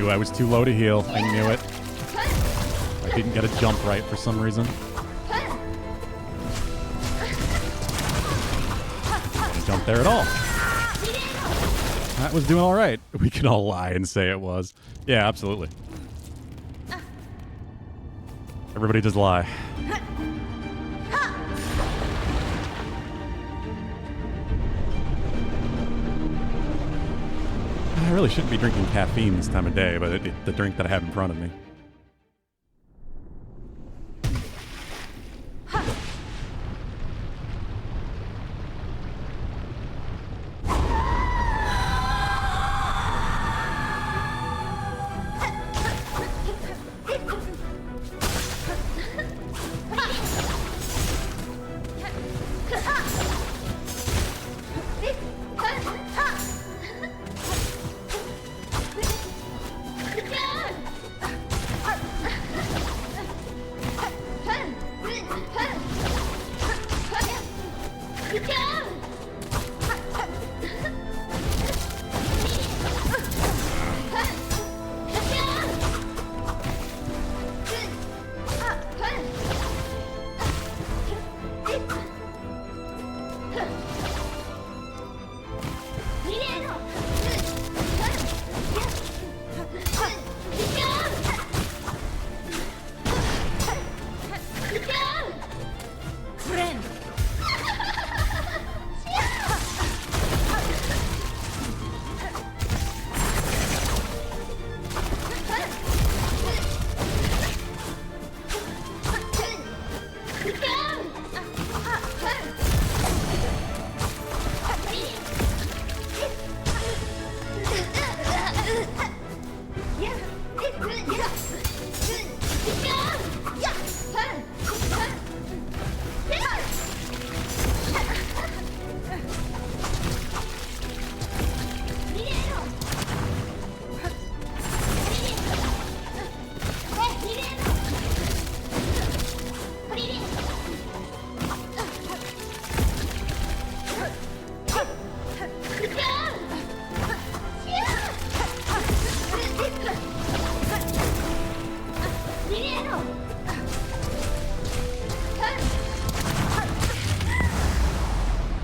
I was too low to heal. I knew it. I didn't get a jump right for some reason. Didn't jump there at all. That was doing all right. We can all lie and say it was. Yeah, absolutely. Everybody just lie. I really shouldn't be drinking caffeine this time of day, but it's the drink that I have in front of me.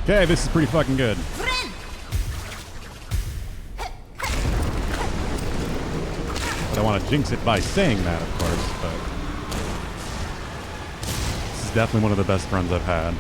Okay, this is pretty fucking good. But I want to jinx it by saying that, of course, but this is definitely one of the best runs I've had.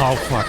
Oh, fuck.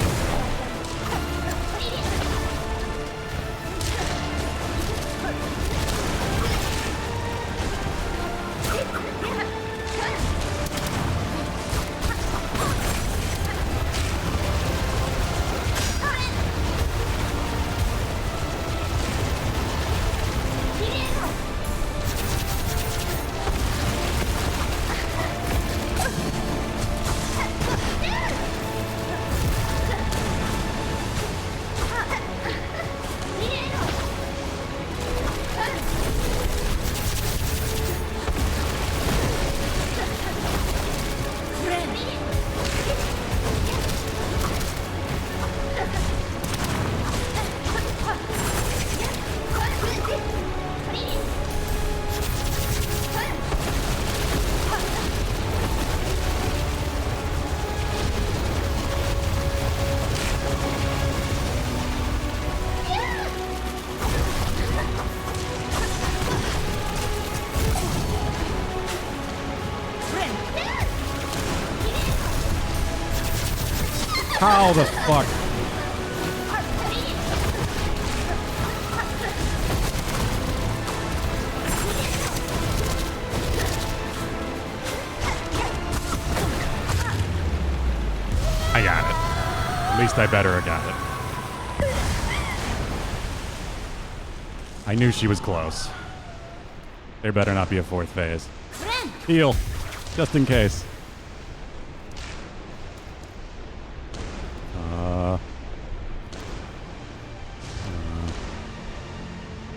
How the fuck? I got it. At least I better have got it. I knew she was close. There better not be a fourth phase. Heal. Just in case.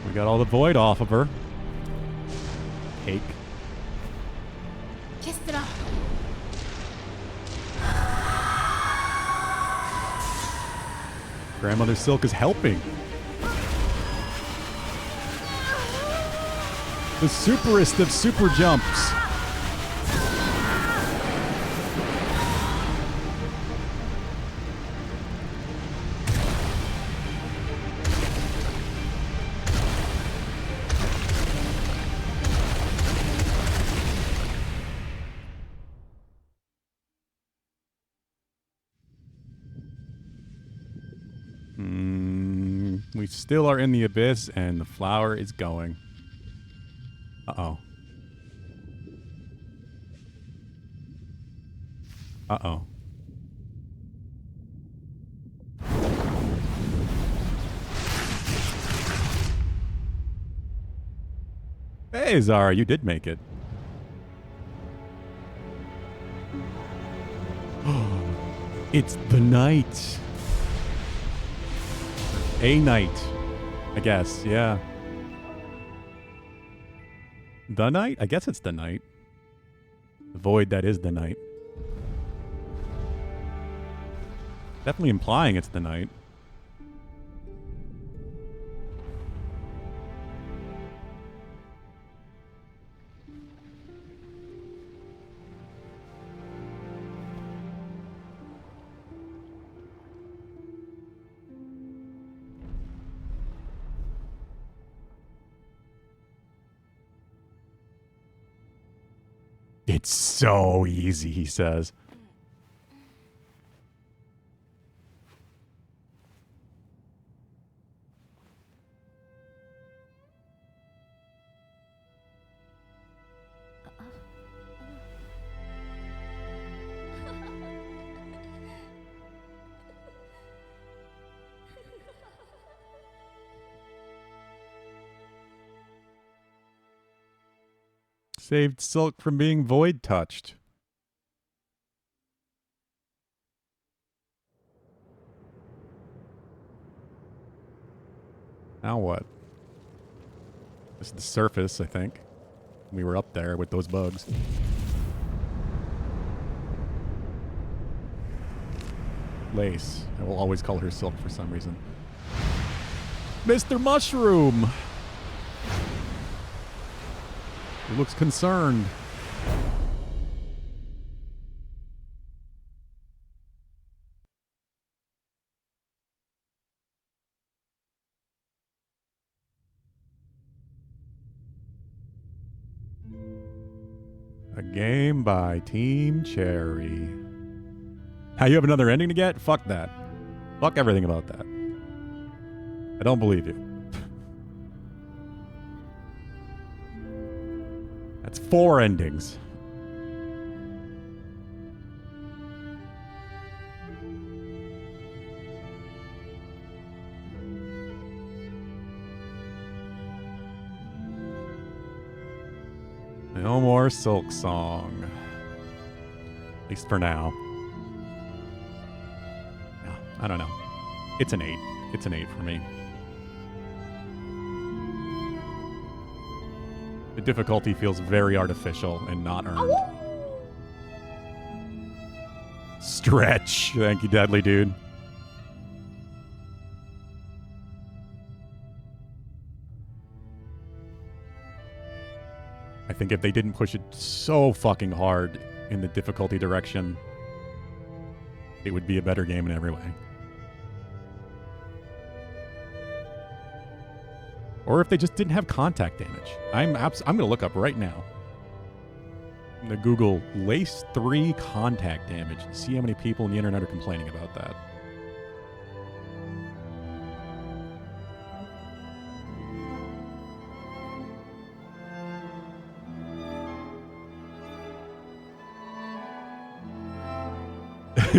We got all the void off of her. Cake. Grandmother Silk is helping. The superest of super jumps. We still are in the abyss, and the flower is going. Uh-oh. Uh-oh. Hey, Zara, you did make it. It's the night. A night, I guess, yeah. The night? I guess it's the night. The void that is the night. Definitely implying it's the night. It's so easy, he says. Saved Silk from being void touched. Now what? This is the surface, I think. We were up there with those bugs. Lace. I will always call her Silk for some reason. Mr. Mushroom! He looks concerned. A game by Team Cherry. How, you have another ending to get? Fuck that. Fuck everything about that. I don't believe you. That's 4 endings. No more Silksong. At least for now. Yeah, I don't know. It's an 8. It's an 8 for me. The difficulty feels very artificial and not earned. Stretch. Thank you, Deadly Dude. I think if they didn't push it so fucking hard in the difficulty direction, it would be a better game in every way. Or if they just didn't have contact damage. I'm going to look up right now. I'm going to Google Lace 3 contact damage and see how many people on the internet are complaining about that.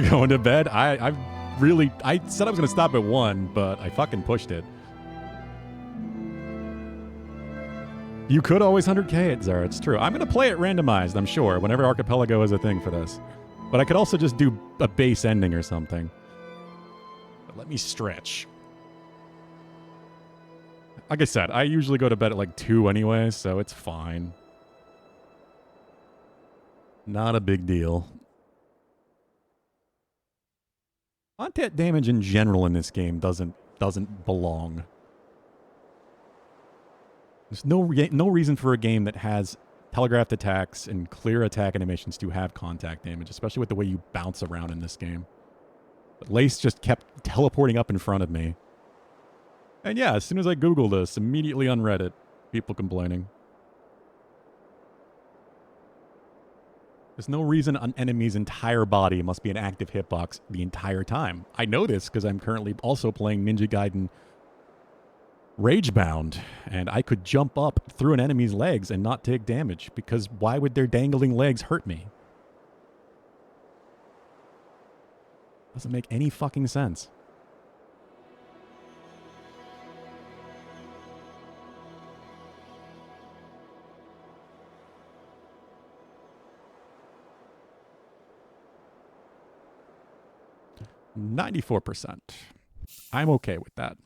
Going to bed? I said I was going to stop at 1, but I fucking pushed it. You could always 100k it, Zara. It's true. I'm going to play it randomized, I'm sure, whenever Archipelago is a thing for this. But I could also just do a base ending or something. But let me stretch. Like I said, I usually go to bed at like 2 anyway, so it's fine. Not a big deal. Contact damage in general in this game doesn't belong. There's no reason for a game that has telegraphed attacks and clear attack animations to have contact damage, especially with the way you bounce around in this game. But Lace just kept teleporting up in front of me. And yeah, as soon as I Googled this, immediately on Reddit, people complaining. There's no reason an enemy's entire body must be an active hitbox the entire time. I know this because I'm currently also playing Ninja Gaiden Ragebound, and I could jump up through an enemy's legs and not take damage, because why would their dangling legs hurt me? Doesn't make any fucking sense. %. I'm okay with that.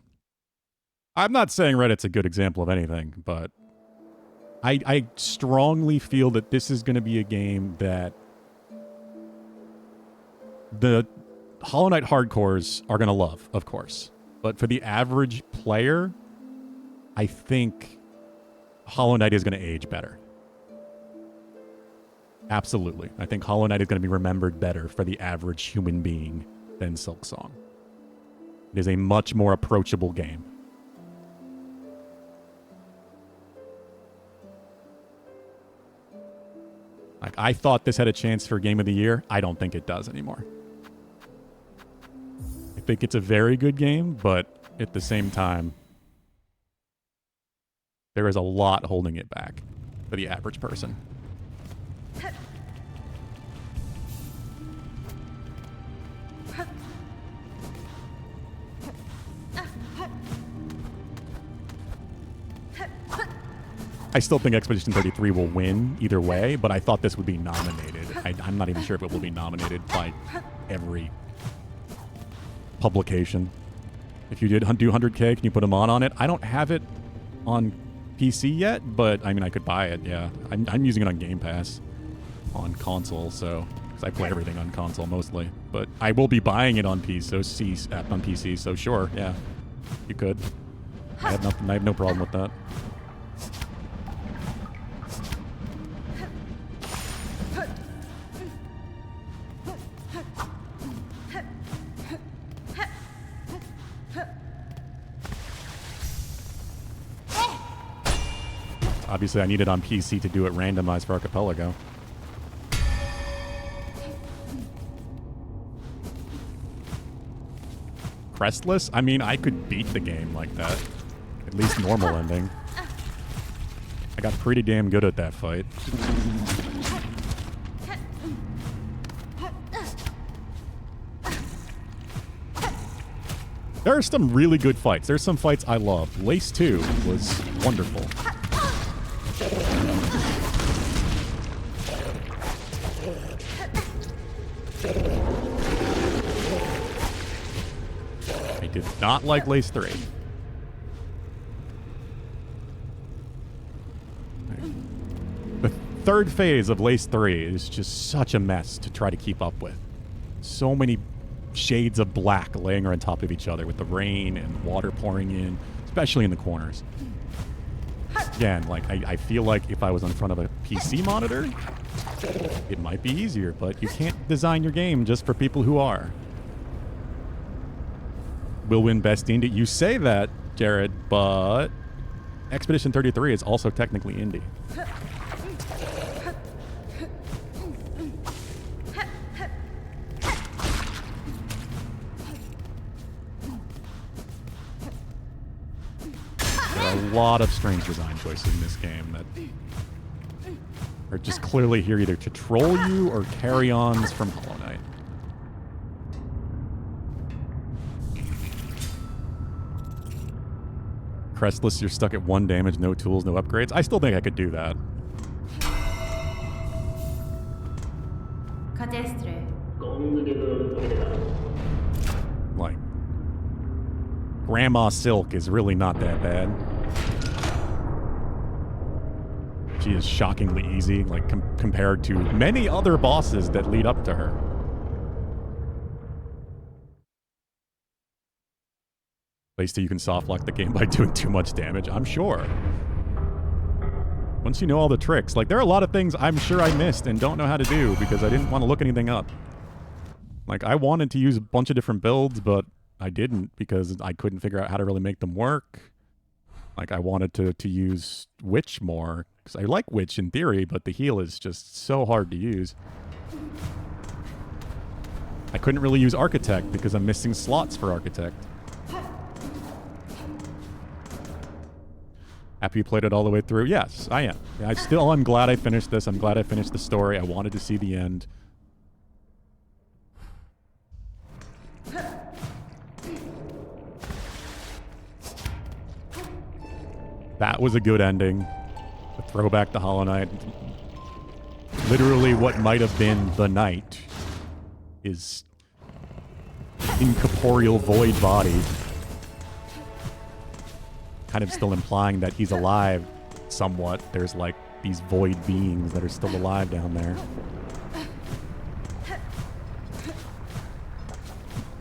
I'm not saying Reddit's a good example of anything, but I strongly feel that this is going to be a game that the Hollow Knight hardcores are going to love, of course. But for the average player, I think Hollow Knight is going to age better. Absolutely. I think Hollow Knight is going to be remembered better for the average human being than Silksong. It is a much more approachable game. I Like, I thought this had a chance for Game of the Year. I don't think it does anymore. I think it's a very good game, but at the same time, there is a lot holding it back for the average person. I still think Expedition 33 will win either way, but I thought this would be nominated. I'm not even sure if it will be nominated by every publication. If you did do 100K, can you put them on it? I don't have it on PC yet, but I mean, I could buy it, yeah. I'm using it on Game Pass on console, so... Because I play everything on console mostly. But I will be buying it on PC, so sure, yeah. You could. I have no problem with that. Obviously, I need it on PC to do it randomized for Archipelago. Crestless? I mean, I could beat the game like that. At least normal ending. I got pretty damn good at that fight. There are some really good fights. There's some fights I love. Lace 2 was wonderful. I did not like Lace 3. The third phase of Lace 3 is just such a mess to try to keep up with. So many shades of black laying on top of each other with the rain and water pouring in, especially in the corners. Again, like, I feel like if I was in front of a PC monitor, it might be easier, but you can't design your game just for people who are. Will win Best Indie. You say that, Jared, but Expedition 33 is also technically indie. A lot of strange design choices in this game that are just clearly here either to troll you or carry-ons from Hollow Knight. Crestless, you're stuck at 1 damage, no tools, no upgrades. I still think I could do that. Like, Grandma Silk is really not that bad. She is shockingly easy, like, compared to many other bosses that lead up to her. At least you can soft lock the game by doing too much damage, I'm sure. Once you know all the tricks, like, there are a lot of things I'm sure I missed and don't know how to do because I didn't want to look anything up. Like, I wanted to use a bunch of different builds, but I didn't because I couldn't figure out how to really make them work. Like, I wanted to use Witch more, because I like Witch in theory, but the heal is just so hard to use. I couldn't really use Architect because I'm missing slots for Architect. After you played it all the way through? Yes, I am. I'm glad I finished this. I'm glad I finished the story. I wanted to see the end. That was a good ending. A throwback to Hollow Knight. Literally what might have been the Knight is incorporeal void body. Kind of still implying that he's alive somewhat. There's like these void beings that are still alive down there.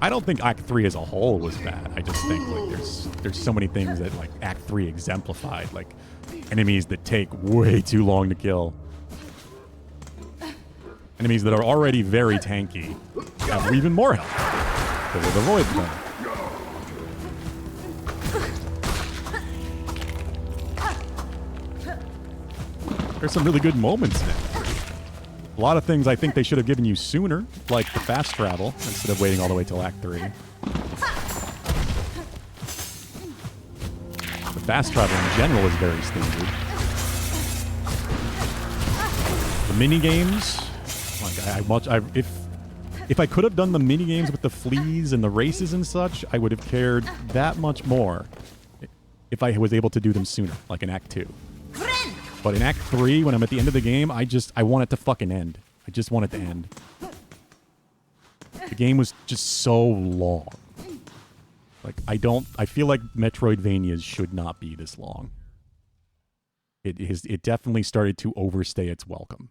I don't think Act 3 as a whole was bad. I just think like there's so many things that like Act 3 exemplified, like enemies that take way too long to kill. Enemies that are already very tanky have even more health because of the void thing. There's some really good moments in it. A lot of things I think they should have given you sooner, like the fast travel, instead of waiting all the way till Act 3. The fast travel in general is very standard. The mini games, like if I could have done the mini games with the fleas and the races and such, I would have cared that much more if I was able to do them sooner, like in Act 2. But in Act 3, when I'm at the end of the game, I want it to fucking end. I just want it to end. The game was just so long. Like, I feel like Metroidvanias should not be this long. It definitely started to overstay its welcome.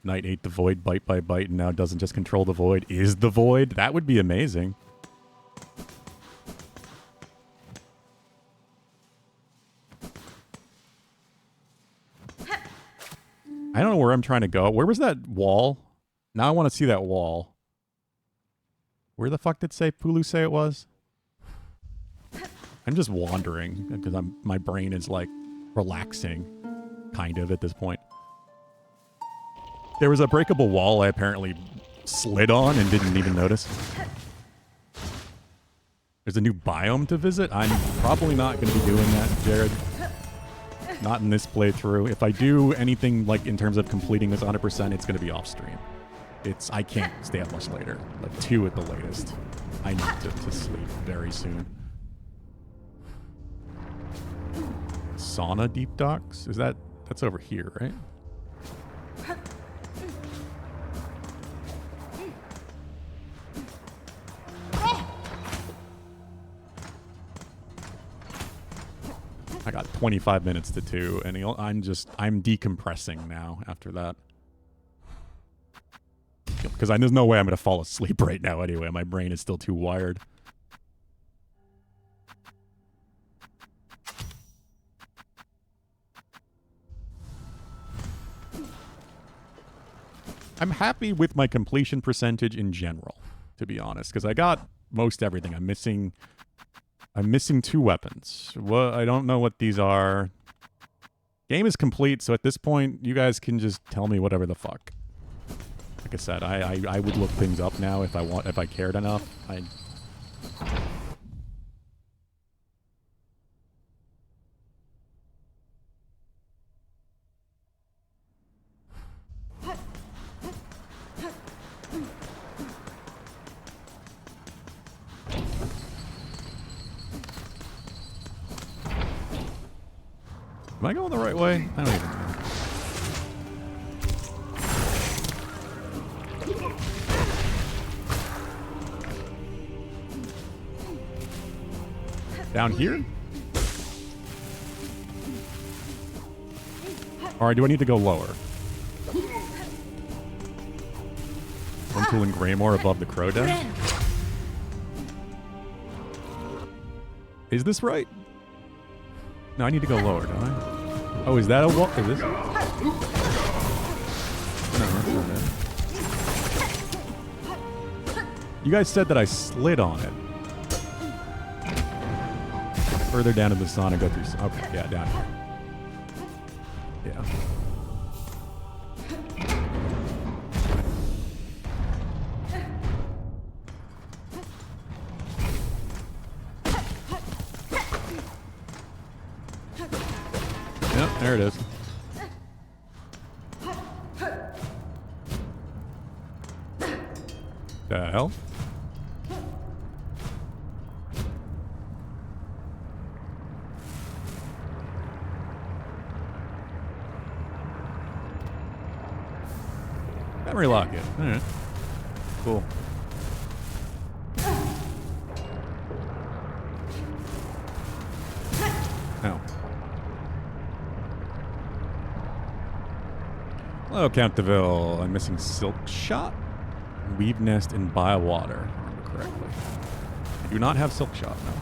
Knight ate the void bite by bite and now doesn't just control the void. Is the void? That would be amazing. I don't know where I'm trying to go. Where was that wall? Now I want to see that wall. Where the fuck did Pulu say it was? I'm just wandering because my brain is like relaxing, kind of at this point. There was a breakable wall I apparently slid on and didn't even notice. There's a new biome to visit. I'm probably not going to be doing that, Jared. Not in this playthrough. If I do anything like in terms of completing this 100%, it's going to be off stream. I can't stay up much later. Like 2 at the latest. I need to sleep very soon. Sauna deep docks? That's over here, right? I got 25 minutes to 2, and I'm decompressing now after that. Because there's no way I'm going to fall asleep right now anyway. My brain is still too wired. I'm happy with my completion percentage in general, to be honest, because I got most everything. I'm missing 2 weapons. Well, I don't know what these are. Game is complete, so at this point, you guys can just tell me whatever the fuck. Like I said, I would look things up now if I cared enough. Am I going the right way? I don't even know. Down here? Alright, do I need to go lower? Untool and Greymore above the Crow Den? Is this right? No, I need to go lower, don't I? Oh, is that a wall? Is this? No, that's not it. You guys said that I slid on it. Further down in the sauna, go through. Okay, yeah, down here. Yeah. Yep, there it is. The hell? Memory lock it. Alright. Cool. Oh. Hello, Count DeVille. I'm missing Silk Shot, Weave Nest, and Biowater, if I remember correctly. I do not have Silk Shot, no.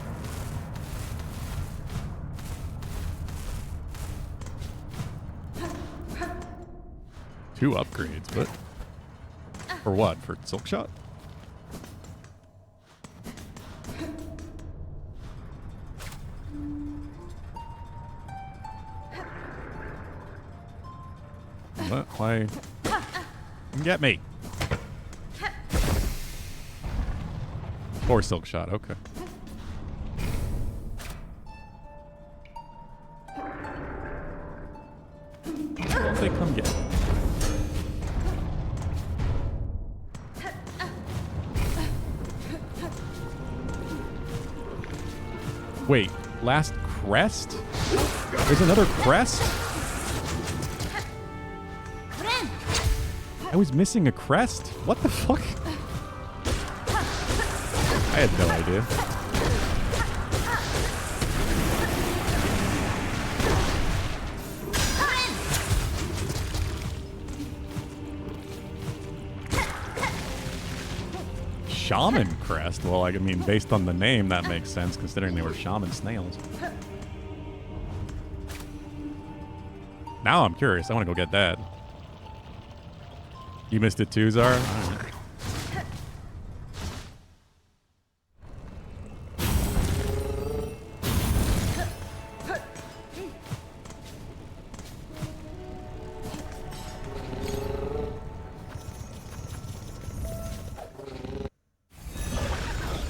Two upgrades, but for what? For Silk Shot? What? Why? Get me. Or silk shot. Okay. Why don't they come get me? Wait, last crest? There's another crest? I was missing a crest? What the fuck? I had no idea. Shaman crest? Well, I mean, based on the name, that makes sense, considering they were shaman snails. Now I'm curious. I want to go get that. You missed it too, Zara? All right.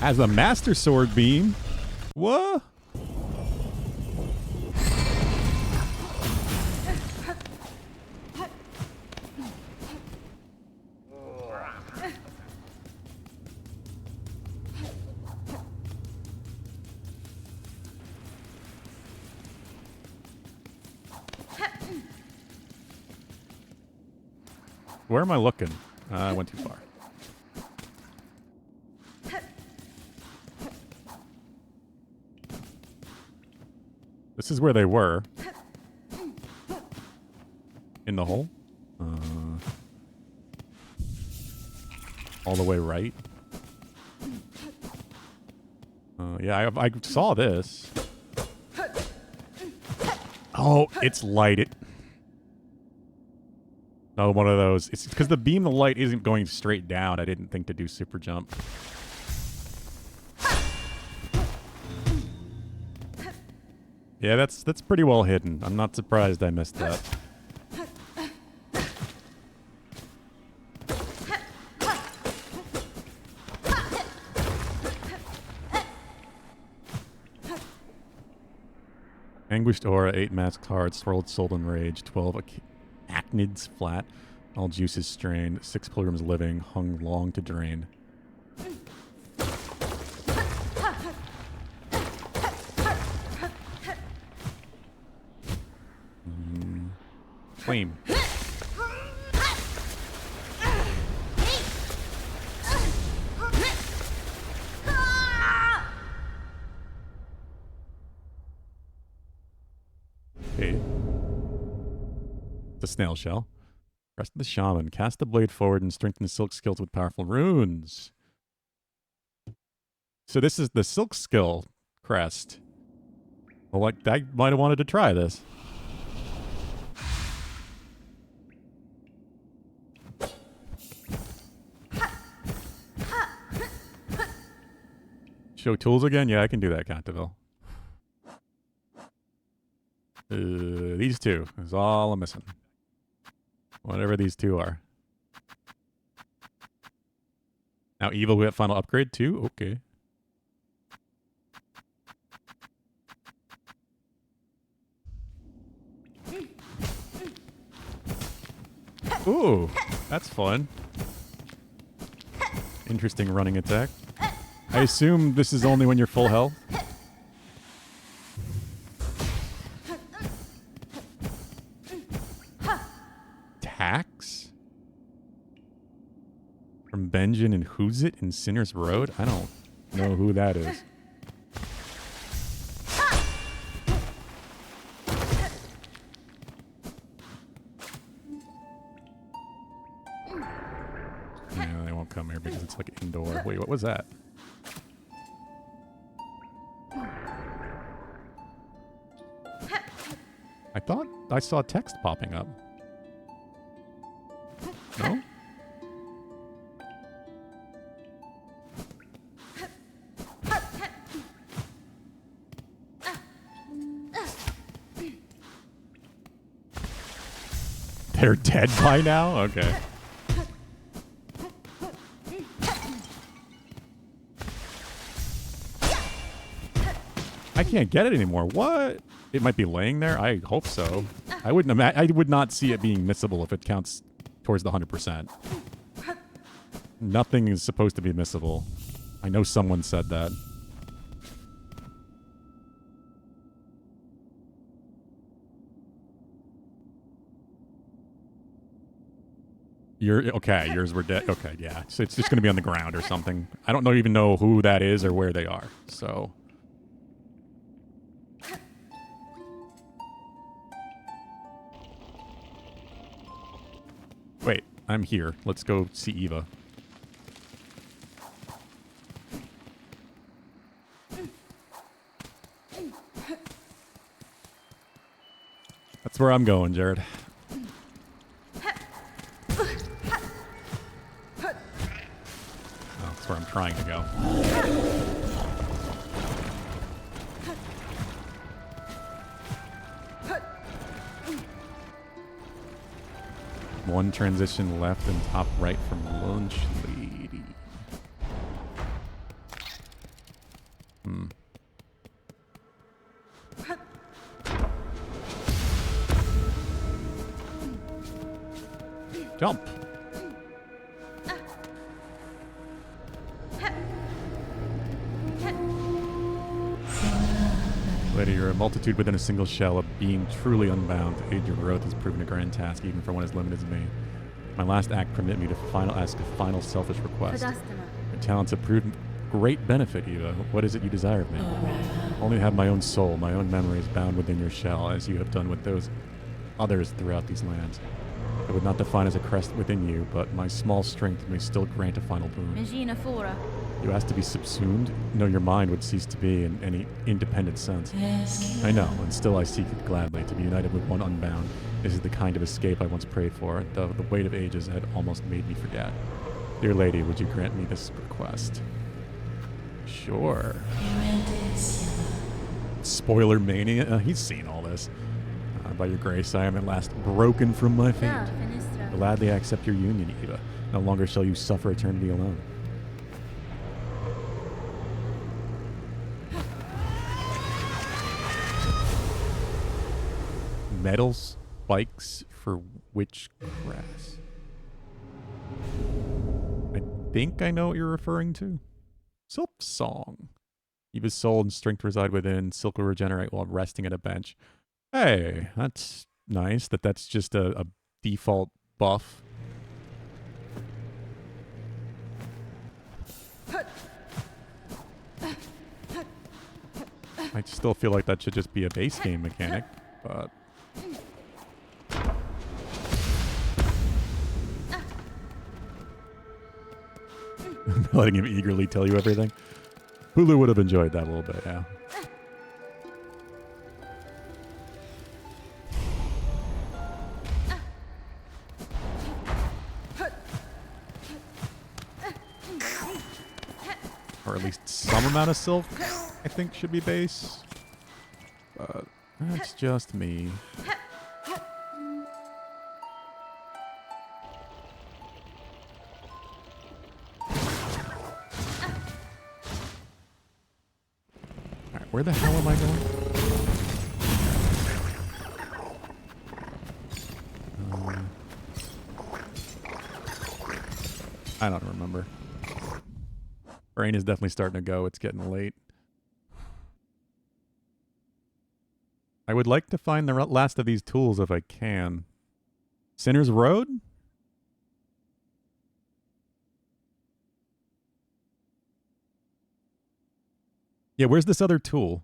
As a master sword beam? What? Where am I looking? I went too far. This is where they were. In the hole? All the way right? Yeah, I saw this. Oh, it's lighted. Another one of those. It's because the beam of light isn't going straight down. I didn't think to do super jump. Yeah, that's pretty well hidden. I'm not surprised I missed that. Anguished aura, 8 masked hearts, swirled soul and rage, 12 acnids flat, all juices strained, 6 pilgrims living, hung long to drain. Flame. Okay. The snail shell. Rest of the shaman. Cast the blade forward and strengthen the silk skills with powerful runes. So this is the silk skill crest. Well, like, I might have wanted to try this. Show tools again? Yeah, I can do that, Canterville. These two is all I'm missing. Whatever these two are. Now evil we have final upgrade too? Okay. Ooh, that's fun. Interesting running attack. I assume this is only when you're full health. Tax? From Benjen and Who's It in Sinner's Road? I don't know who that is. Yeah, they won't come here because it's like indoor. Wait, what was that? I thought I saw text popping up. No? They're dead by now? Okay. I can't get it anymore. What? It might be laying there? I hope so. I would not see it being missable if it counts towards the 100%. Nothing is supposed to be missable. I know someone said that. Yours were dead. Okay, yeah. So it's just going to be on the ground or something. I don't even know who that is or where they are. So wait, I'm here. Let's go see Eva. That's where I'm going, Jared. That's where I'm trying to go. One transition left and top right from Lunch Lady. Jump. Lady, you're a multitude within a single shell, a being truly unbound. To aid your growth has proven a grand task, even for one as limited as me. My last act permit me to ask a final selfish request. Your talents have proved great benefit, Eva. What is it you desire of me? Only to have my own soul, my own memories bound within your shell, as you have done with those others throughout these lands. I would not define as a crest within you, but my small strength may still grant a final boon. You ask to be subsumed? No, your mind would cease to be in any independent sense. I know, and still I seek it gladly, to be united with one unbound. This is the kind of escape I once prayed for, though the weight of ages had almost made me forget. Dear lady, would you grant me this request? Sure. Spoiler mania? He's seen all this. By your grace, I am at last broken from my fate. Gladly I accept your union, Eva. No longer shall you suffer eternity alone. Metal spikes for witchcraft. I think I know what you're referring to. Silksong. Eva's soul and strength reside within. Silk will regenerate while resting at a bench. Hey, that's nice. That's just a default buff. I still feel like that should just be a base game mechanic, but... letting him eagerly tell you everything. Hulu would have enjoyed that a little bit, yeah. Or at least some amount of silk, I think, should be base. But that's just me. Alright, where the hell am I going? I don't remember. Rain is definitely starting to go. It's getting late. I would like to find the last of these tools if I can. Sinner's Road? Yeah, where's this other tool?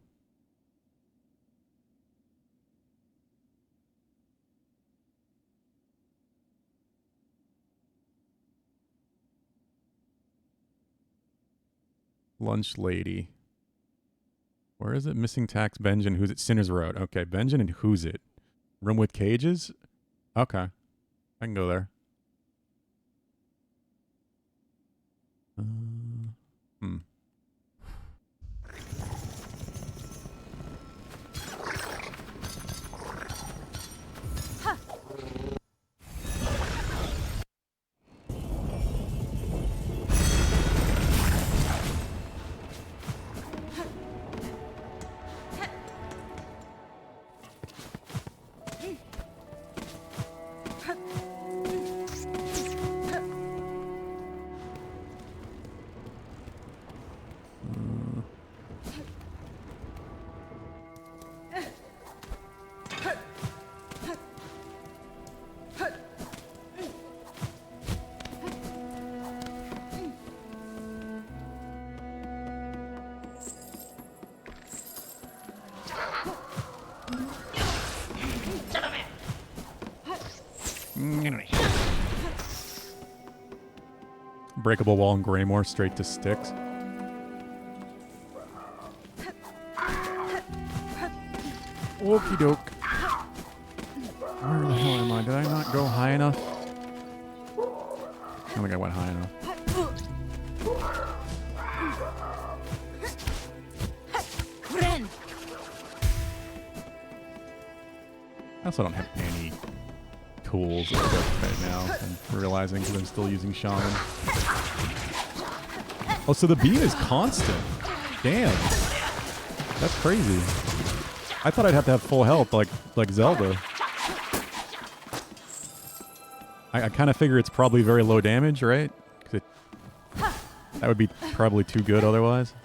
Lunch Lady. Where is it? Missing Tax, Benjamin, Who's It? Sinner's Road. Okay, Benjamin and Who's It? Room with Cages? Okay. I can go there. Breakable wall and Greymore straight to sticks. Okie doke. Where the hell am I? Did I not go high enough? I don't think I went high enough. I also don't have any tools right now. I'm realizing because I'm still using Shaman. Oh, so the beam is constant. Damn. That's crazy. I thought I'd have to have full health like Zelda. I kind of figure it's probably very low damage, right? 'Cause that would be probably too good otherwise.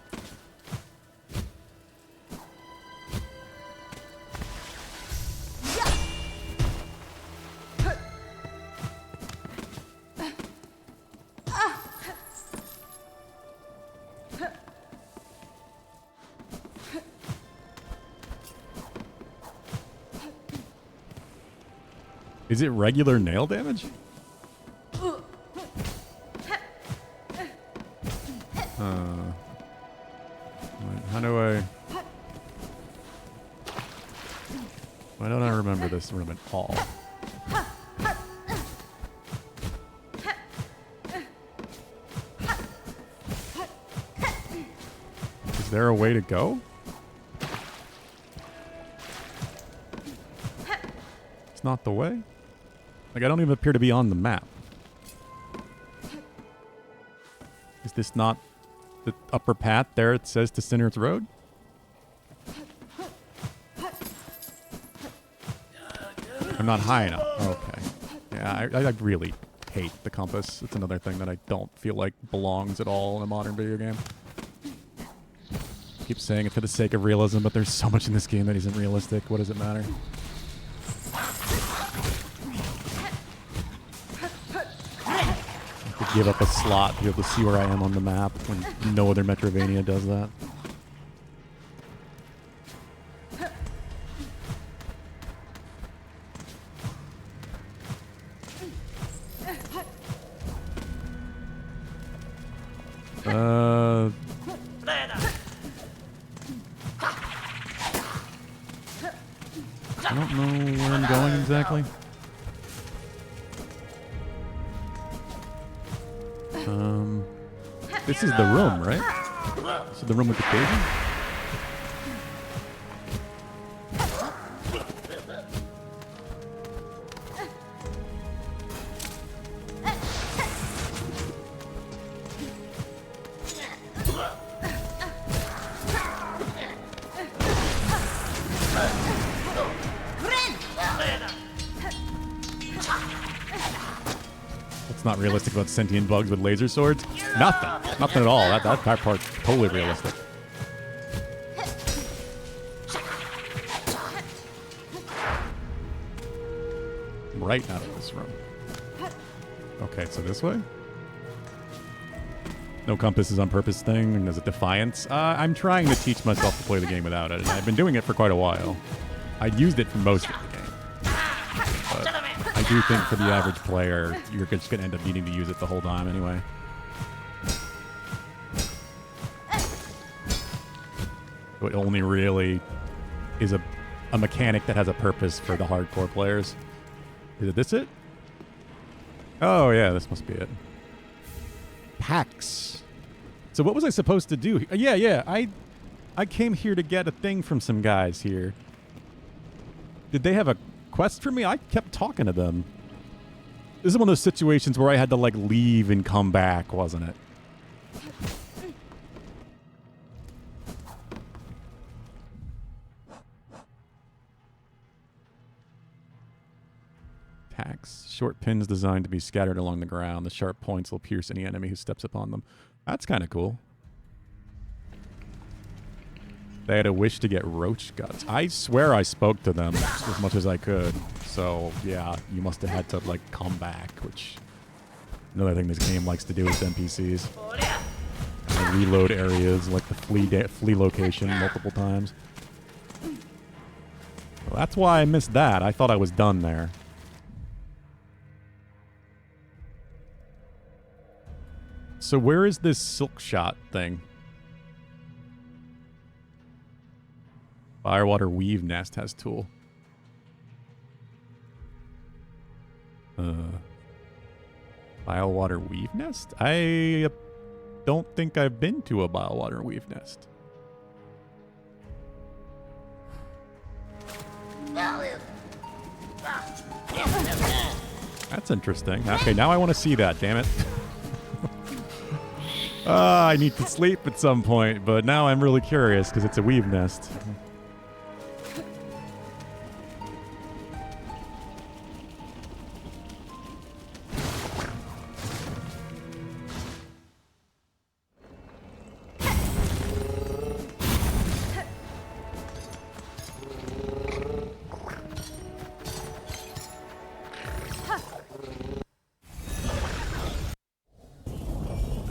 Is it regular nail damage? How do I... Why don't I remember this room at all? Is there a way to go? It's not the way? Like, I don't even appear to be on the map. Is this not the upper path there? It says to Sinner's Road? I'm not high enough. Okay. Yeah, I really hate the compass. It's another thing that I don't feel like belongs at all in a modern video game. I keep saying it for the sake of realism, but there's so much in this game that isn't realistic. What does it matter? Give up a slot to be able to see where I am on the map when no other Metrovania does that. I don't know where I'm going exactly. This is the room, right? This is the room with the cage. Not realistic about sentient bugs with laser swords? Nothing. Nothing at all. That part's totally realistic. Right out of this room. Okay, so this way? No compass is on purpose thing, and there's a defiance. I'm trying to teach myself to play the game without it, and I've been doing it for quite a while. I used it for most of the game. I do think for the average player, you're just going to end up needing to use it the whole time anyway. It only really is a mechanic that has a purpose for the hardcore players. Is this it? Oh yeah, this must be it. Packs. So what was I supposed to do? Yeah, I came here to get a thing from some guys here. Did they have a quest for me? I kept talking to them. This is one of those situations where I had to like leave and come back, wasn't it? Tacks. Short pins designed to be scattered along the ground. The sharp points will pierce any enemy who steps upon them. That's kind of cool. They had a wish to get roach guts. I swear I spoke to them as much as I could. So, yeah, you must have had to, like, come back, which... Another thing this game likes to do with NPCs. And reload areas, like the flea location, multiple times. Well, that's why I missed that. I thought I was done there. So where is this silk shot thing? Firewater weave nest has tool. Bilewater weave nest? I don't think I've been to a bilewater weave nest. That's interesting. Okay, now I want to see that, damn it. I need to sleep at some point, but now I'm really curious because it's a weave nest.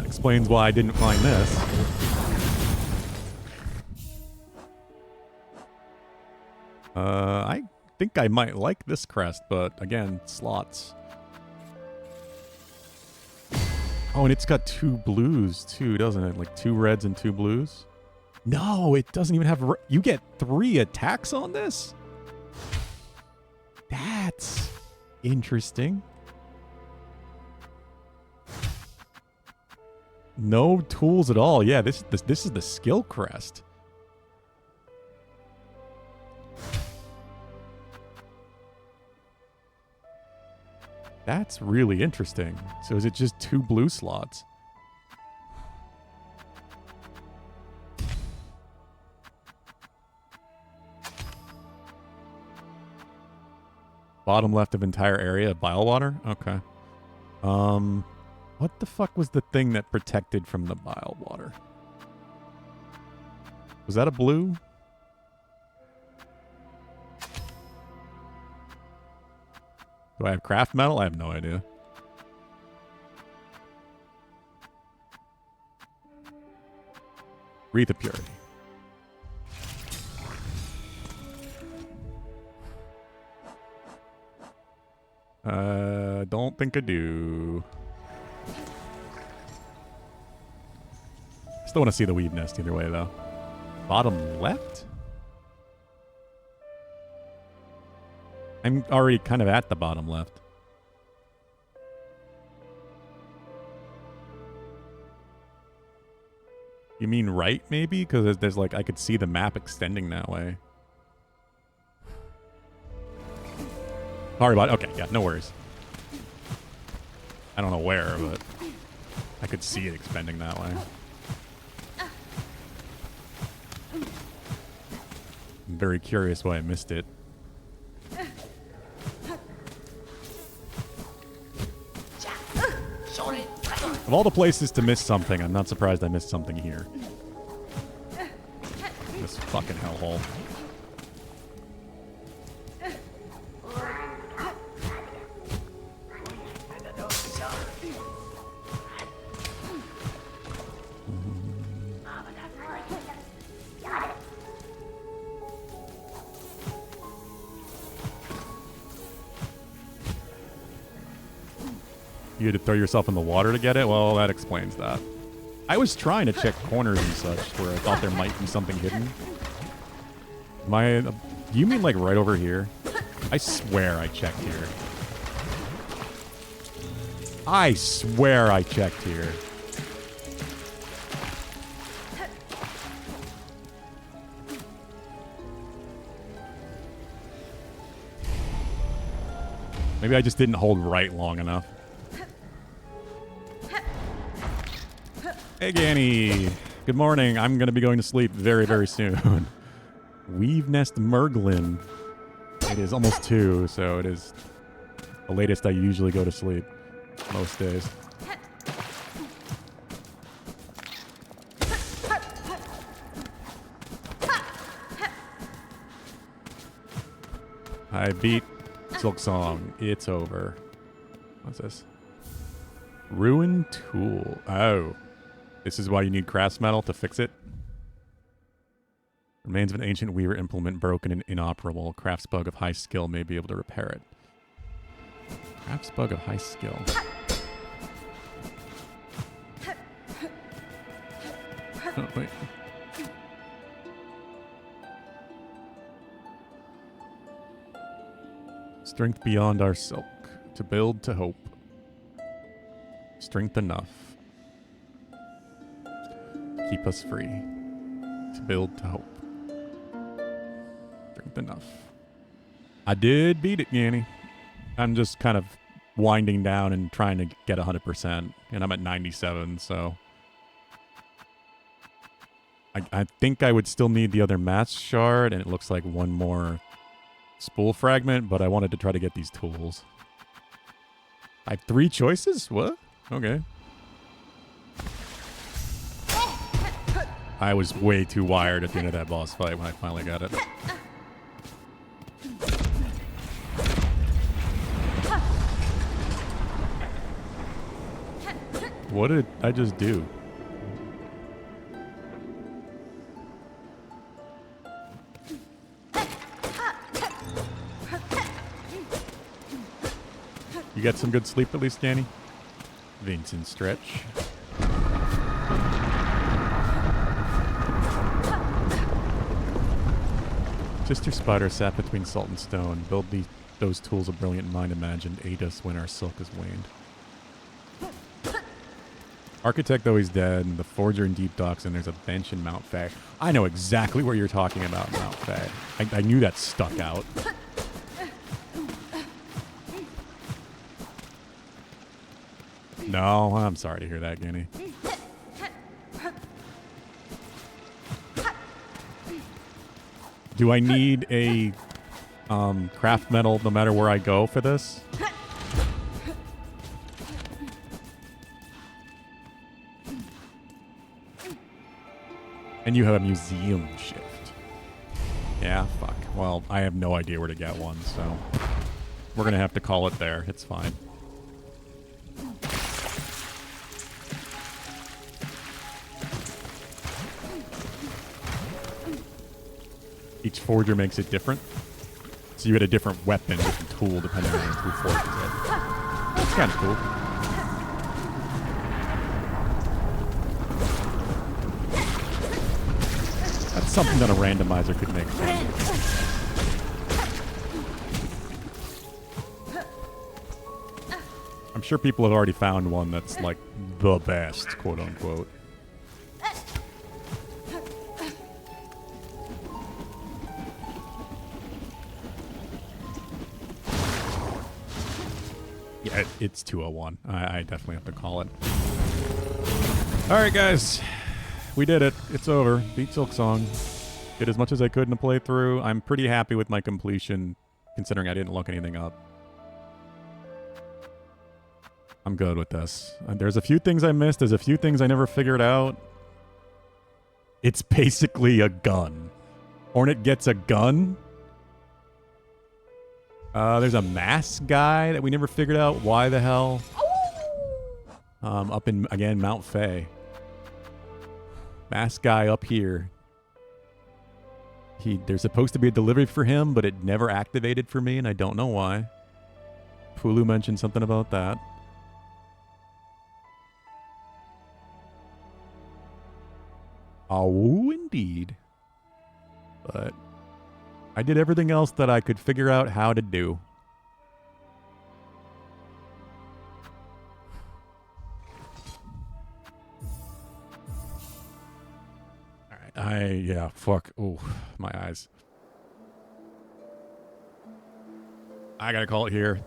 Explains why I didn't find this. I think I might like this crest, but again, slots. Oh, and it's got 2 blues too, doesn't it? Like 2 reds and 2 blues? No, it doesn't even have... You get 3 attacks on this? That's interesting. No tools at all. Yeah, this is the skill crest. That's really interesting. So is it just 2 blue slots? Bottom left of entire area of bile water? Okay. What the fuck was the thing that protected from the bile water? Was that a blue? Do I have craft metal? I have no idea. Wreath of Purity. Don't think I do. Still want to see the weave nest either way, though. Bottom left? I'm already kind of at the bottom left. You mean right, maybe? Because there's like, I could see the map extending that way. Sorry about it. Okay, yeah, no worries. I don't know where, but I could see it expanding that way. I'm very curious why I missed it. Of all the places to miss something, I'm not surprised I missed something here. This fucking hellhole. You had to throw yourself in the water to get it? Well, that explains that. I was trying to check corners and such where I thought there might be something hidden. Do you mean like right over here? I swear I checked here. I swear I checked here. Maybe I just didn't hold right long enough. Hey, Ganny. Good morning. I'm going to be going to sleep very, very soon. Weave Nest Merglin. It is almost 2, so it is the latest I usually go to sleep most days. I beat Silksong. It's over. What's this? Ruin Tool. Oh. This is why you need crafts metal to fix it. Remains of an ancient weaver implement broken and inoperable. Crafts bug of high skill may be able to repair it. Crafts bug of high skill. Oh, wait. Strength beyond our silk. To build to hope. Strength enough. To keep us free. To build to hope. Strength enough. I did beat it, Yanny. I'm just kind of winding down and trying to get 100%. And I'm at 97, so... I think I would still need the other mass shard, and it looks like one more spool fragment, but I wanted to try to get these tools. I have 3 choices? What? Okay. I was way too wired at the end of that boss fight when I finally got it. What did I just do? You got some good sleep at least, Danny? Vincent stretch. Sister Spider sat between salt and stone. Build those tools a brilliant mind imagined aid us when our silk is waned. Architect, though, he's dead. And the Forger in Deep Docks, and there's a bench in Mount Fae. I know exactly what you're talking about, Mount Fae. I knew that stuck out. No, I'm sorry to hear that, Guinea. Do I need a craft metal no matter where I go for this? And you have a museum shift. Yeah, fuck. Well, I have no idea where to get one, so we're gonna have to call it there. It's fine. Each forger makes it different. So you had a different weapon, different tool, depending on who forges it. It's kind of cool. That's something that a randomizer could make fun. I'm sure people have already found one that's like the best, quote unquote. Yeah, it's 201. I definitely have to call it. Alright, guys. We did it. It's over. Beat Silksong. Did as much as I could in a playthrough. I'm pretty happy with my completion, considering I didn't look anything up. I'm good with this. There's a few things I missed. There's a few things I never figured out. It's basically a gun. Hornet gets a gun. There's a mask guy that we never figured out. Why the hell? Up in, again, Mount Fae. Mask guy up here. There's supposed to be a delivery for him, but it never activated for me, and I don't know why. Pulu mentioned something about that. Oh, indeed. But I did everything else that I could figure out how to do. Alright, yeah, fuck. Oh, my eyes. I gotta call it here.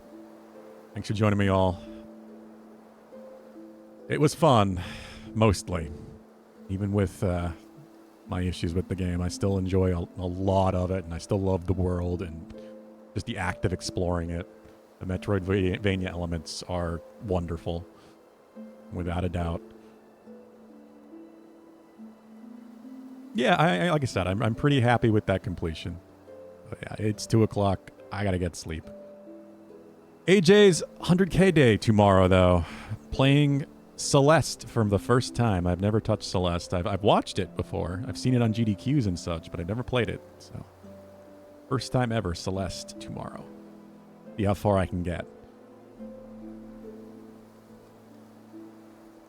Thanks for joining me all. It was fun, mostly. Even with my issues with the game, I still enjoy a lot of it, and I still love the world and just the act of exploring it. The Metroidvania elements are wonderful, without a doubt. Yeah, I like I said, I'm pretty happy with that completion. But yeah, it's 2 o'clock. I gotta get sleep. AJ's 100K day tomorrow, though. Playing Celeste for the first time. I've never touched Celeste. I've watched it before. I've seen it on GDQs and such, but I've never played it. So, first time ever, Celeste tomorrow. See how far I can get.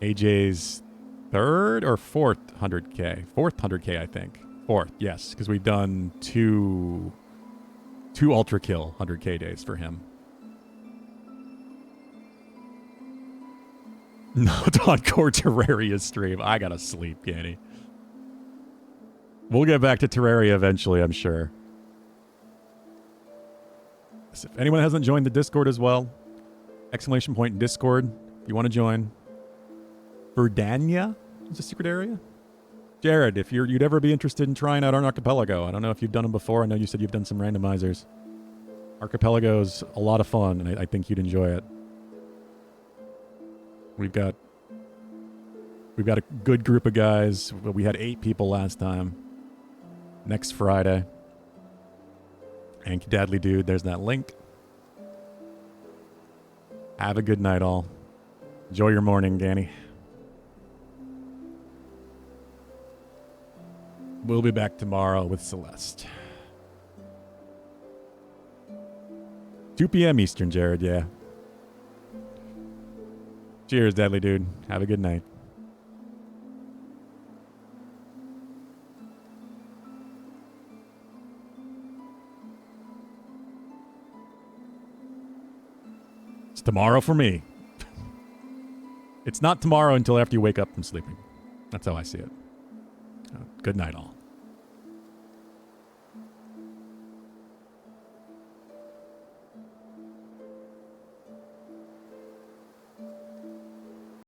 AJ's third or fourth 100K? Fourth 100K, I think. Fourth, yes, because we've done two Ultra Kill 100K days for him. Not on Core Terraria stream. I gotta sleep, Danny. We'll get back to Terraria eventually, I'm sure. If anyone hasn't joined the Discord as well, exclamation point Discord, if you want to join. Verdania is a secret area. Jared, if you'd ever be interested in trying out our Archipelago, I don't know if you've done them before. I know you said you've done some randomizers. Archipelago's a lot of fun, and I think you'd enjoy it. We've got a good group of guys. We had 8 people last time. Next Friday. Thank you, Dadly Dude. There's that link. Have a good night, all. Enjoy your morning, Danny. We'll be back tomorrow with Celeste. 2 p.m. Eastern, Jared, yeah. Cheers, Deadly Dude. Have a good night. It's tomorrow for me. It's not tomorrow until after you wake up from sleeping. That's how I see it. Good night, all.